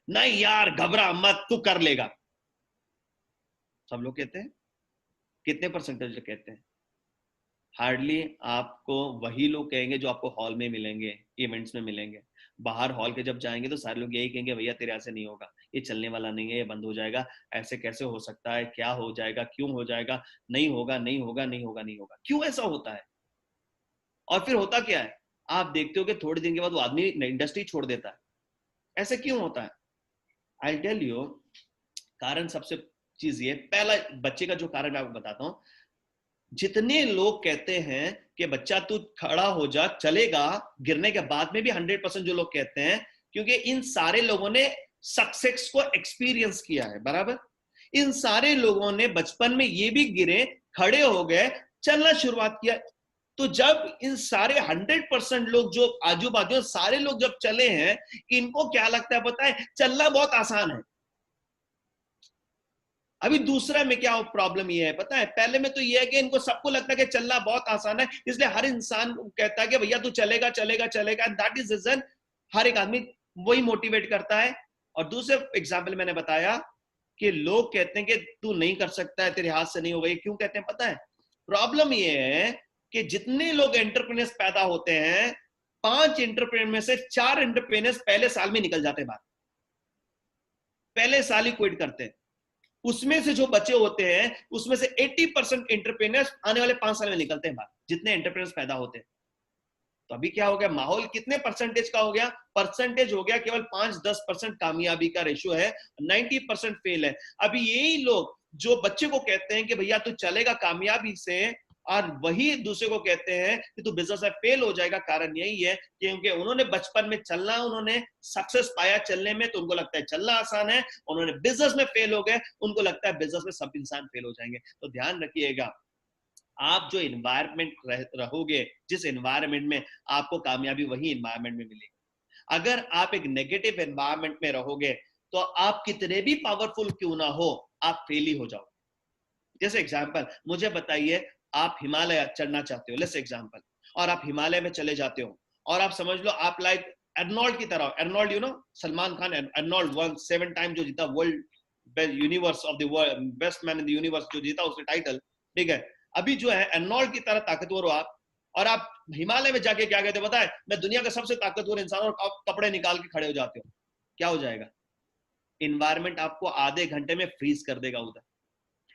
नहीं यार घबरा मत, तू कर लेगा। सब लोग कहते हैं। कितने परसेंटेज कहते हैं? हार्डली आपको वही लोग कहेंगे जो आपको हॉल में मिलेंगे, इवेंट्स में मिलेंगे। बाहर हॉल के जब जाएंगे तो सारे लोग यही कहेंगे भैया तेरे ऐसे नहीं होगा, ये चलने वाला नहीं है, ये बंद हो जाएगा, ऐसे कैसे हो सकता है, क्या हो जाएगा, क्यों हो जाएगा, नहीं होगा नहीं होगा नहीं होगा नहीं होगा। क्यों ऐसा होता है? और फिर होता क्या है, आप देखते हो कि थोड़े दिन के बाद वो आदमी इंडस्ट्री छोड़ देता है। ऐसे क्यों होता है? आई टेल यू, कारण सबसे चीज ये, पहला बच्चे का जो कारण मैं आपको बताता हूं। जितने लोग कहते हैं कि बच्चा तू खड़ा हो जा, चलेगा, गिरने के बाद में भी 100% जो लोग कहते हैं, क्योंकि इन सारे लोगों ने सक्सेस को एक्सपीरियंस किया है, बराबर। इन सारे लोगों ने बचपन में ये भी गिरे, खड़े हो गए, चलना शुरुआत किया। तो जब इन सारे 100% लोग जो आजू बाजू सारे लोग जब चले हैं, इनको क्या लगता है पता है? चलना बहुत आसान है। अभी दूसरा में क्या प्रॉब्लम ये है पता है? पहले में तो ये है कि इनको सबको लगता है कि चलना बहुत आसान है, इसलिए हर इंसान कहता है कि भैया तू चलेगा चलेगा चलेगा, एंड दैट इज रीजन हर एक आदमी वही मोटिवेट करता है। और दूसरे एग्जाम्पल मैंने बताया कि लोग कहते हैं कि तू नहीं कर सकता है, तेरे हाथ से नहीं होगा। ये क्यों कहते हैं पता है? प्रॉब्लम ये है कि जितने लोग एंटरप्रेन्योर्स पैदा होते हैं, 5 एंटरप्रेन्योर में से 4 एंटरप्रेन्योर्स पहले साल में निकल जाते हैं बाहर, पहले साल ही क्विट करते हैं। उसमें से जो बचे होते हैं, उसमें से 80% एंटरप्रेन्योर्स आने वाले 5 साल में निकलते हैं बाहर, जितने एंटरप्रेन्योर्स पैदा होते हैं। तो अभी क्या हो गया, माहौल कितने परसेंटेज का हो गया? परसेंटेज हो गया केवल 5-10% कामयाबी का रेशियो है, 90% फेल है। अभी यही लोग जो बच्चे को कहते हैं कि भैया तू चलेगा कामयाबी से, और वही दूसरे को कहते हैं कि तू बिजनेस में फेल हो जाएगा। कारण यही है क्योंकि उन्होंने बचपन में चलना, उन्होंने सक्सेस पाया चलने में, तो उनको लगता है चलना आसान है। उन्होंने बिजनेस में फेल हो गए, उनको लगता है बिजनेस में सब इंसान फेल हो जाएंगे। तो ध्यान रखिएगा, आप जो एनवायरमेंट रहोगे, जिस एनवायरमेंट में, आपको कामयाबी वही एनवायरमेंट में मिलेगी। अगर आप एक नेगेटिव एनवायरमेंट में रहोगे तो आप कितने भी पावरफुल क्यों ना हो, आप फेल ही हो जाओगे। जैसे एग्जांपल मुझे बताइए, आप हिमालय चढ़ना चाहते हो, लेट्स एग्जांपल, और आप हिमालय में चले जाते हो, और आप समझ लो आप लाइक अर्नोल्ड की तरह, Arnold you know, Salman Khan, Arnold 7 time जो जीता world universe of the world, best man in the universe जो जीता उसने टाइटल, ठीक है, अभी जो है एर्नोल्ड की तरह ताकतवर हो आप, और आप हिमालय में जाके क्या कहते हो पता है, मैं दुनिया का सबसे ताकतवर इंसान, और आप कपड़े निकाल के खड़े हो जाते हो, क्या हो जाएगा? इन्वायरमेंट आपको आधे घंटे में फ्रीज कर देगा उधर।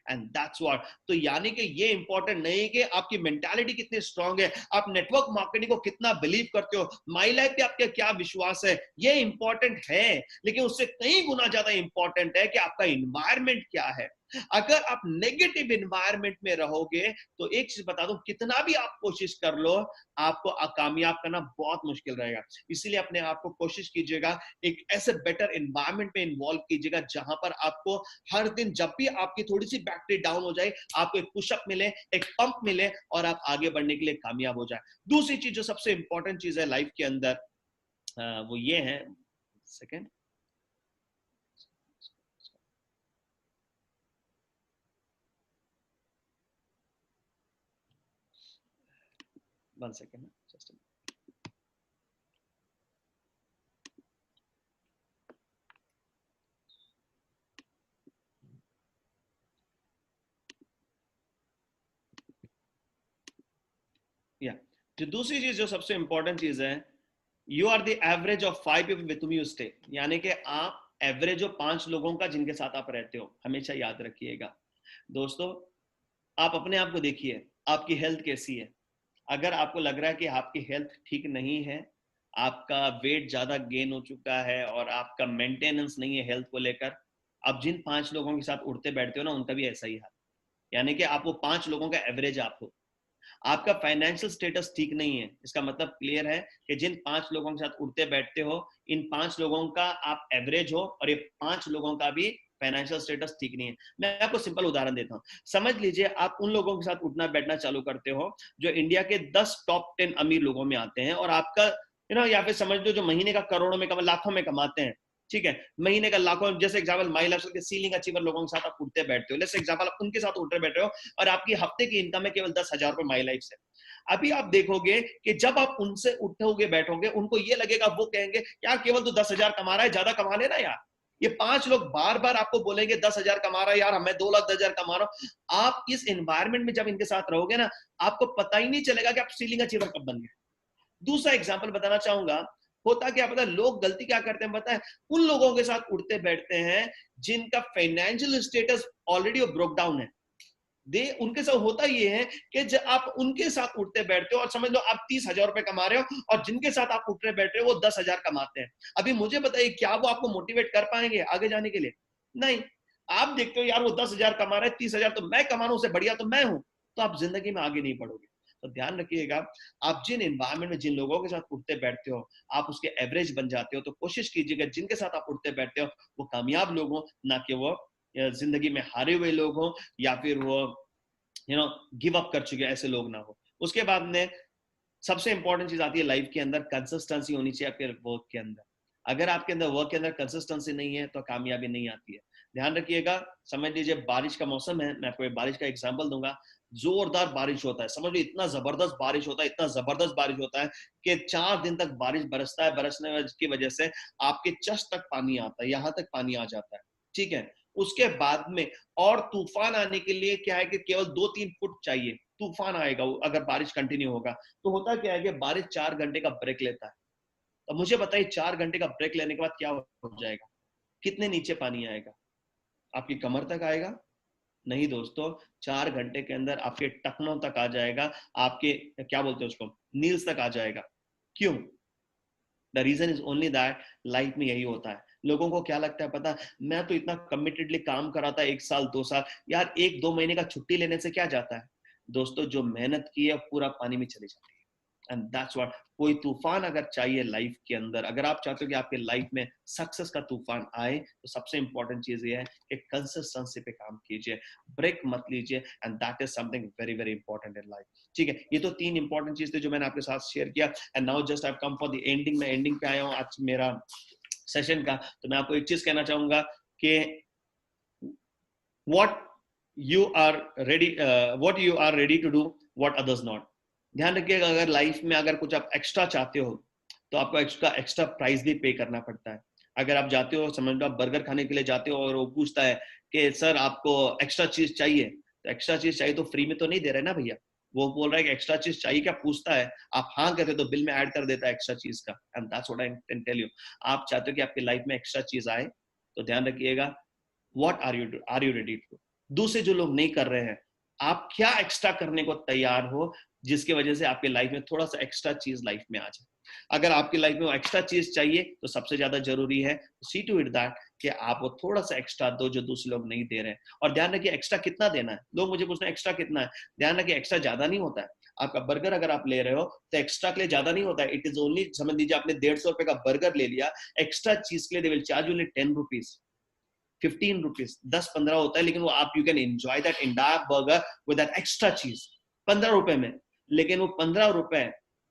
एंड दैट्स व्हाट, तो यानी कि ये इंपॉर्टेंट नहीं कि आपकी मेंटालिटी कितनी स्ट्रांग है, आप नेटवर्क मार्केटिंग को कितना बिलीव करते हो, माई लाइफ पे आपका क्या विश्वास है, ये इंपॉर्टेंट है, लेकिन उससे कई गुना ज्यादा इंपॉर्टेंट है कि आपका इन्वायरमेंट क्या है। अगर आप नेगेटिव इन्वायरमेंट में रहोगे तो एक चीज बता दूं, कितना भी आप कोशिश कर लो, आपको कामयाब करना बहुत मुश्किल रहेगा। इसीलिए अपने आप को कोशिश कीजिएगा एक ऐसे बेटर इन्वायरमेंट में इन्वॉल्व कीजिएगा जहां पर आपको हर दिन जब भी आपकी थोड़ी सी बैटरी डाउन हो जाए, आपको एक पुशअप मिले, एक पंप मिले, और आप आगे बढ़ने के लिए कामयाब हो जाए। दूसरी चीज जो सबसे इंपॉर्टेंट चीज है लाइफ के अंदर, वो ये है, सेकेंड, वन सेकेंड, जस्ट या जो दूसरी चीज जो सबसे इंपॉर्टेंट चीज है, you are the average of 5 people with you stay, यानी कि आप एवरेज हो 5 लोगों का जिनके साथ आप रहते हो। हमेशा याद रखिएगा दोस्तों, आप अपने आप को देखिए, आपकी हेल्थ कैसी है। अगर आपको लग रहा है कि आपकी हेल्थ ठीक नहीं है, आपका वेट ज्यादा गेन हो चुका है और आपका मेंटेनेंस नहीं है हेल्थ को लेकर, आप जिन 5 लोगों के साथ उठते बैठते हो ना, उनका भी ऐसा ही हाल, यानी कि आप वो 5 लोगों का एवरेज आप हो। आपका फाइनेंशियल स्टेटस ठीक नहीं है, इसका मतलब क्लियर है कि जिन 5 लोगों के साथ उठते बैठते हो, इन 5 लोगों का आप एवरेज हो, और ये 5 लोगों का भी फाइनेंशियल स्टेटस ठीक नहीं है। मैं आपको सिंपल उदाहरण देता हूं, समझ लीजिए आप उन लोगों के साथ उठना बैठना चालू करते हो जो इंडिया के 10 टॉप 10 अमीर लोगों में आते हैं, और आपका या फिर समझ लो जो महीने का करोड़ों में लाखों में कमाते हैं, ठीक है, महीने का लाखों, जैसे एग्जांपल माई लाइफ के सीलिंग अचीवर लोगों के साथ आप उठते बैठते हो, जैसे एग्जांपल आप उनके साथ उठते बैठे हो, और आपकी हफ्ते की इनकम है केवल 10,000 रुपए माई लाइफ से। अभी आप देखोगे कि जब आप उनसे उठोगे बैठोगे, उनको ये लगेगा, वो कहेंगे यार केवल तो 10,000 कमा रहा है, ज्यादा कमा लेना यार। ये 5 लोग बार बार आपको बोलेंगे 10,000 कमा रहा है यार, मैं 2,10,000 कमा रहा हूं। आप इस एनवायरमेंट में जब इनके साथ रहोगे ना, आपको पता ही नहीं चलेगा कि आप सीलिंग अचीवर कब बन गए। दूसरा एग्जाम्पल बताना चाहूंगा, होता क्या पता, लोग गलती क्या करते हैं पता है, उन लोगों के साथ उठते बैठते हैं जिनका financial status already broke down है। उनके साथ होता ये है कि जब आप उनके साथ उठते बैठते हो, और समझ लो आप 30,000 रुपए कमा रहे हो, और जिनके साथ आप उठ रहे बैठ रहे हो वो 10,000 कमाते हैं। अभी मुझे बताइए, क्या वो आपको मोटिवेट कर पाएंगे आगे जाने के लिए? नहीं। आप देखते हो यार वो 10,000 कमा रहे हैं, 30,000 तो मैं कमा रहा हूं, उससे बढ़िया तो मैं हूं, तो आप जिंदगी में आगे नहीं बढ़ोगे। तो ध्यान रखिएगा, आप जिन एनवायरमेंट में जिन लोगों के साथ उठते बैठते हो, आप उसके एवरेज बन जाते हो। तो कोशिश कीजिएगा जिनके साथ आप उठते बैठते हो वो कामयाब लोग हो, ना कि वो जिंदगी में हारे हुए लोग हो, या फिर वो गिव अप कर चुके ऐसे लोग ना हो। उसके बाद में सबसे इंपॉर्टेंट चीज आती है लाइफ के अंदर, कंसिस्टेंसी होनी चाहिए आपके वर्क के अंदर। अगर आपके अंदर वर्क के अंदर कंसिस्टेंसी नहीं है तो कामयाबी नहीं आती है। ध्यान रखिएगा, समझ लीजिए बारिश का मौसम है, मैं आपको बारिश का एग्जांपल दूंगा। जोरदार बारिश होता है, समझ लो इतना जबरदस्त बारिश होता है, इतना जबरदस्त बारिश होता है कि 4 दिन तक बारिश बरसता है, बरसने की वजह से आपके चेस्ट तक पानी आता है, यहां तक पानी आ जाता है, ठीक है। उसके बाद में और तूफान आने के लिए क्या है कि केवल 2-3 फुट चाहिए, तूफान आएगा अगर बारिश कंटिन्यू होगा। तो होता क्या है कि बारिश 4 घंटे का ब्रेक लेता है। अब मुझे बताइए 4 घंटे का ब्रेक लेने के बाद क्या हो जाएगा? कितने नीचे पानी आएगा? आपकी कमर तक आएगा? नहीं दोस्तों, 4 घंटे के अंदर आपके टखनों तक आ जाएगा, आपके क्या बोलते हैं उसको, नील्स तक आ जाएगा। क्यों? The reason is only that, life में यही होता है। लोगों को क्या लगता है पता, मैं तो इतना कमिटेडली काम कर रहा था 1 साल 2 साल, यार 1-2 महीने का छुट्टी लेने से क्या जाता है? दोस्तों जो मेहनत की है पूरा पानी में चली जाती है। एंड दैट्स व्हाट, कोई तूफान अगर चाहिए लाइफ के अंदर, अगर आप चाहते हो कि आपके लाइफ में सक्सेस का तूफान आए, तो सबसे इंपॉर्टेंट चीज ये है कि कंसिस्टेंसी पे काम कीजिए, ब्रेक मत लीजिए, and that is something very very important in life. ठीक है, ये तो 3 इंपॉर्टेंट चीज थे जो मैंने आपके साथ शेयर किया। And now just I have come for the ending, मैं एंडिंग पे आया हूं आज मेरा सेशन का। तो मैं आपको एक चीज कहना चाहूंगा कि what you are ready to do, what others not। ध्यान रखिएगा, अगर लाइफ में अगर कुछ आप एक्स्ट्रा चाहते हो तो आपको एक्स्ट्रा प्राइस भी पे करना पड़ता है। अगर आप जाते हो, समझ लो आप बर्गर खाने के लिए जाते हो और वो पूछता है कि सर आपको एक्स्ट्रा चीज चाहिए, तो एक्स्ट्रा चीज चाहिए तो फ्री में तो नहीं दे रहे ना भैया, वो बोल रहा है कि एक्स्ट्रा चीज चाहिए क्या पूछता है, आप हाँ कहते हो तो बिल में ऐड कर देता है एक्स्ट्रा चीज का। And that's what I can tell you. आप चाहते हो कि आपकी लाइफ में एक्स्ट्रा चीज आए, तो ध्यान रखिएगा what are you ready to. दूसरे जो लोग नहीं कर रहे हैं, आप क्या एक्स्ट्रा करने को तैयार हो जिसकी वजह से आपके लाइफ में थोड़ा सा एक्स्ट्रा चीज लाइफ में आ जाए। अगर आपकी लाइफ में वो एक्स्ट्रा चीज चाहिए तो सबसे ज्यादा जरूरी है सी टू इट दैट कि आप वो थोड़ा सा एक्स्ट्रा दो जो दूसरे लोग नहीं दे रहे हैं। और ध्यान रखिए एक्स्ट्रा कितना देना है। लोग मुझे पूछते हैं एक्स्ट्रा कितना है, ध्यान रखिए एक्स्ट्रा ज्यादा नहीं होता है। आपका बर्गर अगर आप ले रहे हो तो एक्स्ट्रा के लिए ज्यादा नहीं होता है, इट इज ओनली, समझ लीजिए आपने 150 रुपए का बर्गर ले लिया, एक्स्ट्रा चीज के लिए they will charge only 10 rupees, 15 rupees, 10-15 होता है, लेकिन वो आप you can enjoy that entire burger with that extra चीज 15 रुपए में। लेकिन वो 15 रुपए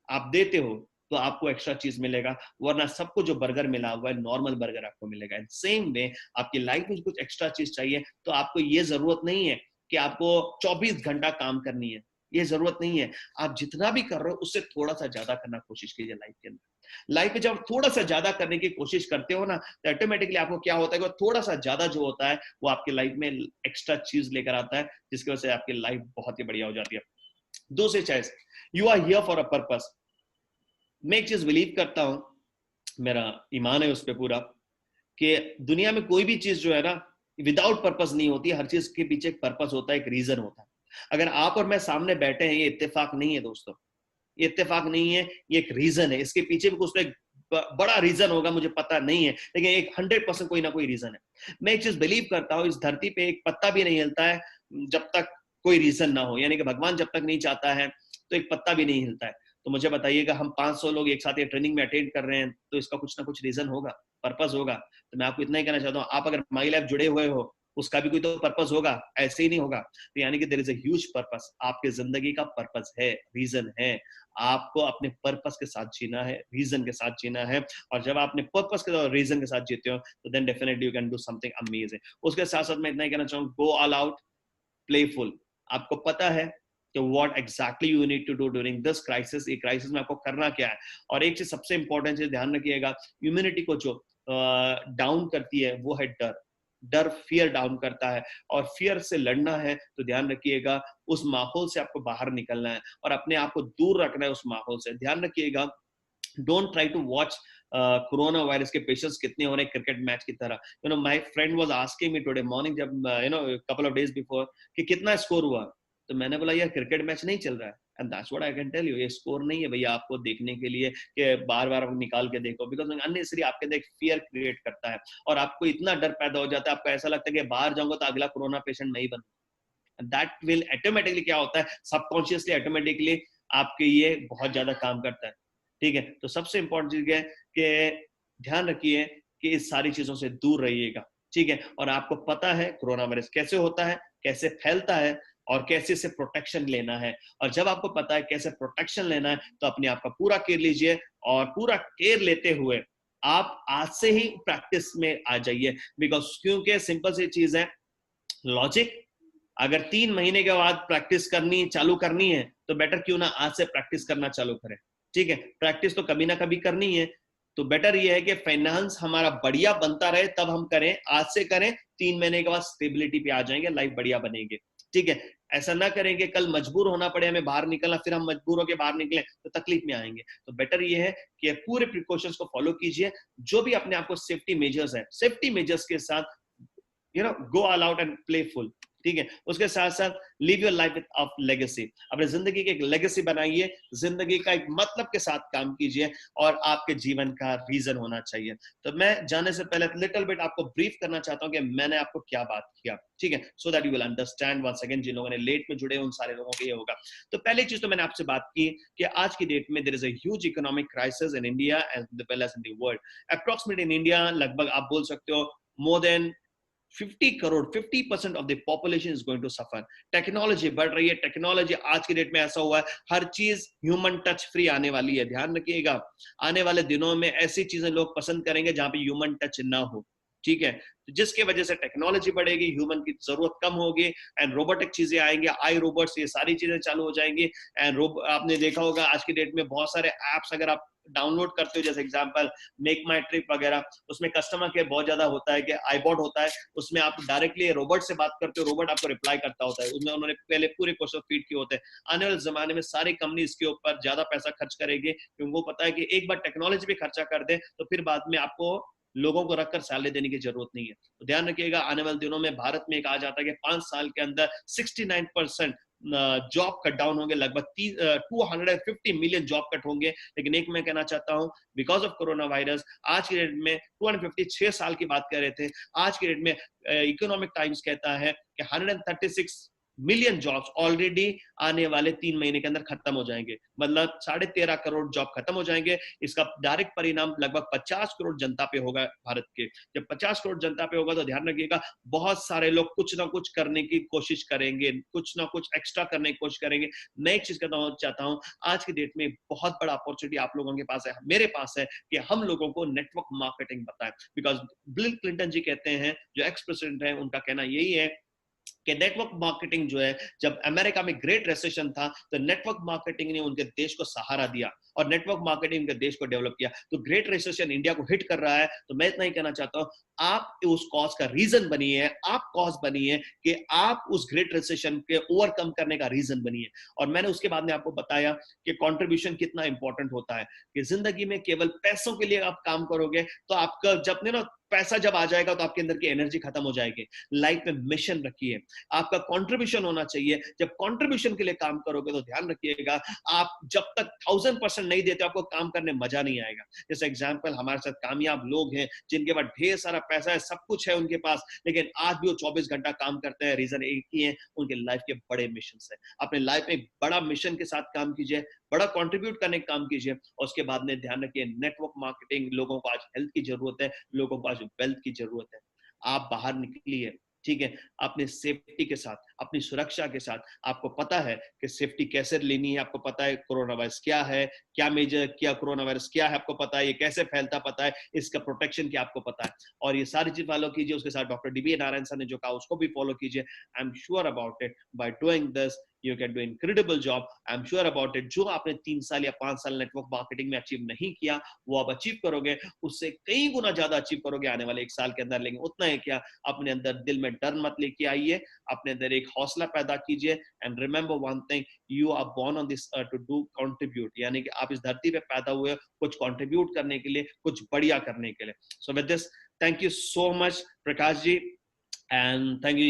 आप देते हो तो आपको एक्स्ट्रा चीज मिलेगा, वरना सबको जो बर्गर मिला हुआ है नॉर्मल बर्गर आपको मिलेगा। इन सेम वे आपकी लाइफ में कुछ एक्स्ट्रा चीज चाहिए तो आपको ये जरूरत नहीं है कि आपको 24 घंटा काम करनी है, ये जरूरत नहीं है। आप जितना भी कर रहे हो उससे थोड़ा सा ज्यादा करना कोशिश कीजिए लाइफ के अंदर। लाइफ में जब थोड़ा सा ज्यादा करने की कोशिश करते हो ना, तो ऑटोमेटिकली आपको क्या होता है कि थोड़ा सा ज्यादा जो होता है वो आपकी लाइफ में एक्स्ट्रा चीज लेकर आता है, जिसकी वजह से आपकी लाइफ बहुत ही बढ़िया हो जाती है। दूसरी choice, you are here for a purpose. मैं एक चीज बिलीव करता हूं, मेरा ईमान है उस पर पूरा, कि दुनिया में कोई भी चीज जो है ना विदाउट पर्पस नहीं होती, हर चीज के पीछे एक पर्पस होता है, एक रीजन होता है। अगर आप और मैं सामने बैठे हैं, ये इत्तेफाक नहीं है दोस्तों, ये इत्तेफाक नहीं है, ये एक रीजन है। इसके पीछे भी कुछ तो एक बड़ा रीजन होगा, मुझे पता नहीं है, लेकिन एक 100% कोई ना कोई रीजन है। मैं एक चीज बिलीव करता हूं, इस धरती पे एक पत्ता भी नहीं हिलता है जब तक कोई रीजन ना हो, यानी कि भगवान जब तक नहीं चाहता है तो एक पत्ता भी नहीं हिलता है। तो मुझे बताइएगा, हम 500 लोग एक साथ ये ट्रेनिंग में अटेंड कर रहे हैं तो इसका कुछ ना कुछ रीजन होगा, पर्पस होगा। तो मैं आपको इतना ही कहना चाहता हूँ, आप अगर माई लाइफ जुड़े हुए हो उसका भी कोई तो पर्पस होगा, ऐसे ही नहीं होगा। तो यानी कि there is a huge purpose, आपके जिंदगी का पर्पस है, रीजन है। आपको अपने पर्पस के साथ जीना है, रीजन के साथ जीना है। और जब आप अपने पर्पस के साथ रीजन के साथ जीते हो तो then definitely you can do something amazing. उसके साथ साथ मैं इतना ही कहना चाहूँ, गो ऑल आउट, प्लेफुल। आपको पता है कि what exactly you need to do during this crisis, ये क्राइसिस में आपको करना क्या है। और एक चीज सबसे इंपॉर्टेंट चीज ध्यान रखिएगा, ह्यूमैनिटी को जो डाउन करती है वो है डर। डर फियर डाउन करता है, और फियर से लड़ना है तो ध्यान रखिएगा उस माहौल से आपको बाहर निकलना है और अपने आप को दूर रखना है उस माहौल से। ध्यान रखिएगा, don't try to watch coronavirus के पेशेंट्स कितने हो रहे हैं क्रिकेट मैच की तरह। You know my friend was asking me today morning, जब you know couple of days before, कि कितना स्कोर हुआ। तो मैंने बोला यार क्रिकेट मैच नहीं चल रहा है, and that's what I can tell you, ये स्कोर नहीं है भैया आपको देखने के लिए कि बार बार निकाल के देखो, बिकॉज अननेसेसरी आपके अंदर एक फियर क्रिएट करता है और आपको इतना डर पैदा हो जाता है, आपको ऐसा लगता है कि बाहर जाऊंगा तो अगला कोरोना पेशेंट मैं ही बनूंगा। दैट विल ऑटोमेटिकली क्या होता है, सबकॉन्शियसली ऑटोमेटिकली आपके ये बहुत ज्यादा काम करता है। ठीक है, तो सबसे इंपॉर्टेंट चीज है कि ध्यान रखिए कि इस सारी चीजों से दूर रहिएगा। ठीक है, और आपको पता है कोरोना वायरस कैसे होता है, कैसे फैलता है और कैसे से प्रोटेक्शन लेना है। और जब आपको पता है कैसे प्रोटेक्शन लेना है तो अपने आप का पूरा केयर लीजिए, और पूरा केयर लेते हुए आप आज से ही प्रैक्टिस में आ जाइए। बिकॉज क्योंकि सिंपल सी चीज है, लॉजिक, अगर 3 महीने के बाद प्रैक्टिस करनी चालू करनी है तो बेटर क्यों ना आज से प्रैक्टिस करना चालू करें। ठीक है, प्रैक्टिस तो कभी ना कभी करनी है, तो बेटर ये है कि फाइनेंस हमारा बढ़िया बनता रहे तब हम करें, आज से करें, 3 महीने के बाद स्टेबिलिटी पे आ जाएंगे, लाइफ बढ़िया बनेगी। ठीक है, ऐसा ना करेंगे कल मजबूर होना पड़े हमें बाहर निकलना, फिर हम मजबूर होकर बाहर निकले तो तकलीफ में आएंगे। तो बेटर ये है कि पूरे प्रिकॉशंस को फॉलो कीजिए, जो भी अपने आप को सेफ्टी मेजर्स है, सेफ्टी मेजर्स के साथ you know go all out and playful. ठीक है, उसके साथ साथ live your life with of legacy, अपने जिंदगी की एक लेगेसी बनाइए, जिंदगी का एक मतलब के साथ काम कीजिए और आपके जीवन का रीजन होना चाहिए। तो मैं जाने से पहले लिटिल बिट आपको ब्रीफ करना चाहता हूं कि मैंने आपको क्या बात किया। ठीक है, so that you will understand once again, जिन लोगों ने लेट में जुड़े उन सारे लोगों को ये होगा। तो पहली चीज तो मैंने आपसे बात की कि आज की डेट में there is a huge economic crisis in India as well as in the world. Approximately in India लगभग आप बोल सकते हो more than 50 crore, 50% of the population is going to suffer. Technology बढ़ रही है, टेक्नोलॉजी आज की डेट में ऐसा हुआ है हर चीज ह्यूमन टच फ्री आने वाली है। ध्यान रखिएगा, आने वाले दिनों में ऐसी चीजें लोग पसंद करेंगे जहां पे ह्यूमन टच ना हो। ठीक है, तो जिसके वजह से टेक्नोलॉजी बढ़ेगी, ह्यूमन की जरूरत कम होगी एंड रोबोटिक चीजें आएंगे, आई रोबोट्स, ये सारी चीजें चालू हो जाएंगी। एंड आपने देखा होगा आज की डेट में बहुत सारे एप्स अगर आप डाउनलोड करते हो, जैसे एग्जांपल मेक माई ट्रिप वगैरह, उसमें कस्टमर केयर बहुत ज्यादा होता है कि आईबॉट होता है, उसमें आप डायरेक्टली रोबोट से बात करते हो, रोबोट आपको रिप्लाई करता होता है, उसमें उन्होंने पहले पूरे क्वेश्चन फीड किए होते हैं। आने वाले जमाने में सारी कंपनी इसके ऊपर ज्यादा पैसा खर्च करेगी, क्योंकि वो पता है कि एक बार टेक्नोलॉजी पे खर्चा कर दे तो फिर बाद में आपको लोगों को रखकर सैलरी देने की जरूरत नहीं है। तो ध्यान रखिएगा, आने वाले दिनों में भारत में कहा जाता है कि 5 साल के अंदर 69% जॉब कट डाउन होंगे, लगभग 250 मिलियन जॉब कट होंगे। लेकिन एक मैं कहना चाहता हूं, बिकॉज ऑफ कोरोना वायरस आज के डेट में 256 साल की बात कर रहे थे, आज के डेट में इकोनॉमिक टाइम्स कहता है कि 136 मिलियन जॉब्स ऑलरेडी आने वाले 3 महीने के अंदर खत्म हो जाएंगे, मतलब 13.5 करोड़ जॉब खत्म हो जाएंगे। इसका डायरेक्ट परिणाम लगभग 50 करोड़ जनता पे होगा भारत के। जब 50 करोड़ जनता पे होगा तो ध्यान रखिएगा, बहुत सारे लोग कुछ ना कुछ करने की कोशिश करेंगे, कुछ ना कुछ एक्स्ट्रा करने की कोशिश करेंगे। मैं एक चीज कहना चाहता हूं, आज की डेट में बहुत बड़ा अपॉर्चुनिटी आप लोगों के पास है, मेरे पास है, कि हम लोगों को नेटवर्क मार्केटिंग बताएं। बिकॉज बिल क्लिंटन जी कहते हैं, जो एक्स प्रेसिडेंट है, उनका कहना यही है कि नेटवर्क मार्केटिंग जो है, जब अमेरिका में ग्रेट रिसेशन था तो नेटवर्क मार्केटिंग ने उनके देश को सहारा दिया और नेटवर्क मार्केटिंग उनके देश को डेवलप किया। तो ग्रेट रिसेशन इंडिया को हिट कर रहा है, तो मैं इतना ही कहना चाहता हूं, आप उस कॉज का रीजन बनिए, आप कॉज बनिए कि आप उस ग्रेट रिसेशन के ओवरकम करने का रीजन बनिए। और मैंने उसके बाद में आपको बताया कि कंट्रीब्यूशन कितना इंपॉर्टेंट होता है, कि जिंदगी में केवल पैसों के लिए आप काम करोगे तो आपका जब ना पैसा जब आ जाएगा तो आपके अंदर की एनर्जी खत्म हो जाएगी। लाइफ में मिशन रखिए, आपका कंट्रीब्यूशन होना चाहिए। जब कंट्रीब्यूशन के लिए काम करोगे तो ध्यान रखिएगा, आप जब तक 1000% नहीं देते आपको काम करने में मजा नहीं आएगा। जैसे एग्जांपल, हमारे साथ कामयाब लोग हैं जिनके पास ढेर सारा पैसा है, सब कुछ है उनके पास, लेकिन आज भी वो 24 घंटा काम करते हैं। रीजन एक ही है, उनके लाइफ के बड़े मिशन है। अपने लाइफ में बड़ा मिशन के साथ काम कीजिए, बड़ा कंट्रीब्यूट करने का काम कीजिए। और उसके बाद में ध्यान रखिए, नेटवर्क मार्केटिंग, लोगों को आज हेल्थ की जरूरत है, लोगों को आज वेल्थ की जरूरत है। आप बाहर निकलिए, ठीक है, अपने सेफ्टी के साथ, अपनी सुरक्षा के साथ। आपको पता है कि सेफ्टी कैसे लेनी है, आपको पता है कोरोना वायरस क्या है, क्या मेजर, क्या कोरोना वायरस क्या है आपको पता है, ये कैसे फैलता पता है, इसका प्रोटेक्शन क्या आपको पता है। और ये सारी चीज फॉलो कीजिए। उसके साथ डॉक्टर डीबी नारायण सर ने जो कहा उसको भी फॉलो कीजिए। I am sure about it, by doing this you can do incredible job. I'm sure about it. जो आपने 3 साल या 5 साल नेटवर्क मार्केटिंग में अचीव नहीं किया, वो आप अचीव करोगे, उससे कई गुना ज्यादा अचीव करोगे आने वाले 1 साल के अंदर। लेकिन उतना है क्या, अपने अंदर दिल में डर मत लेके आइए, अपने अंदर एक हौसला पैदा कीजिए। And remember one thing, you are born on this earth to do contribute, यानी कि आप इस धरती पे पैदा हुए कुछ कंट्रीब्यूट करने के लिए, कुछ बढ़िया करने के लिए। So with this, thank you so much Prakash ji, and thank you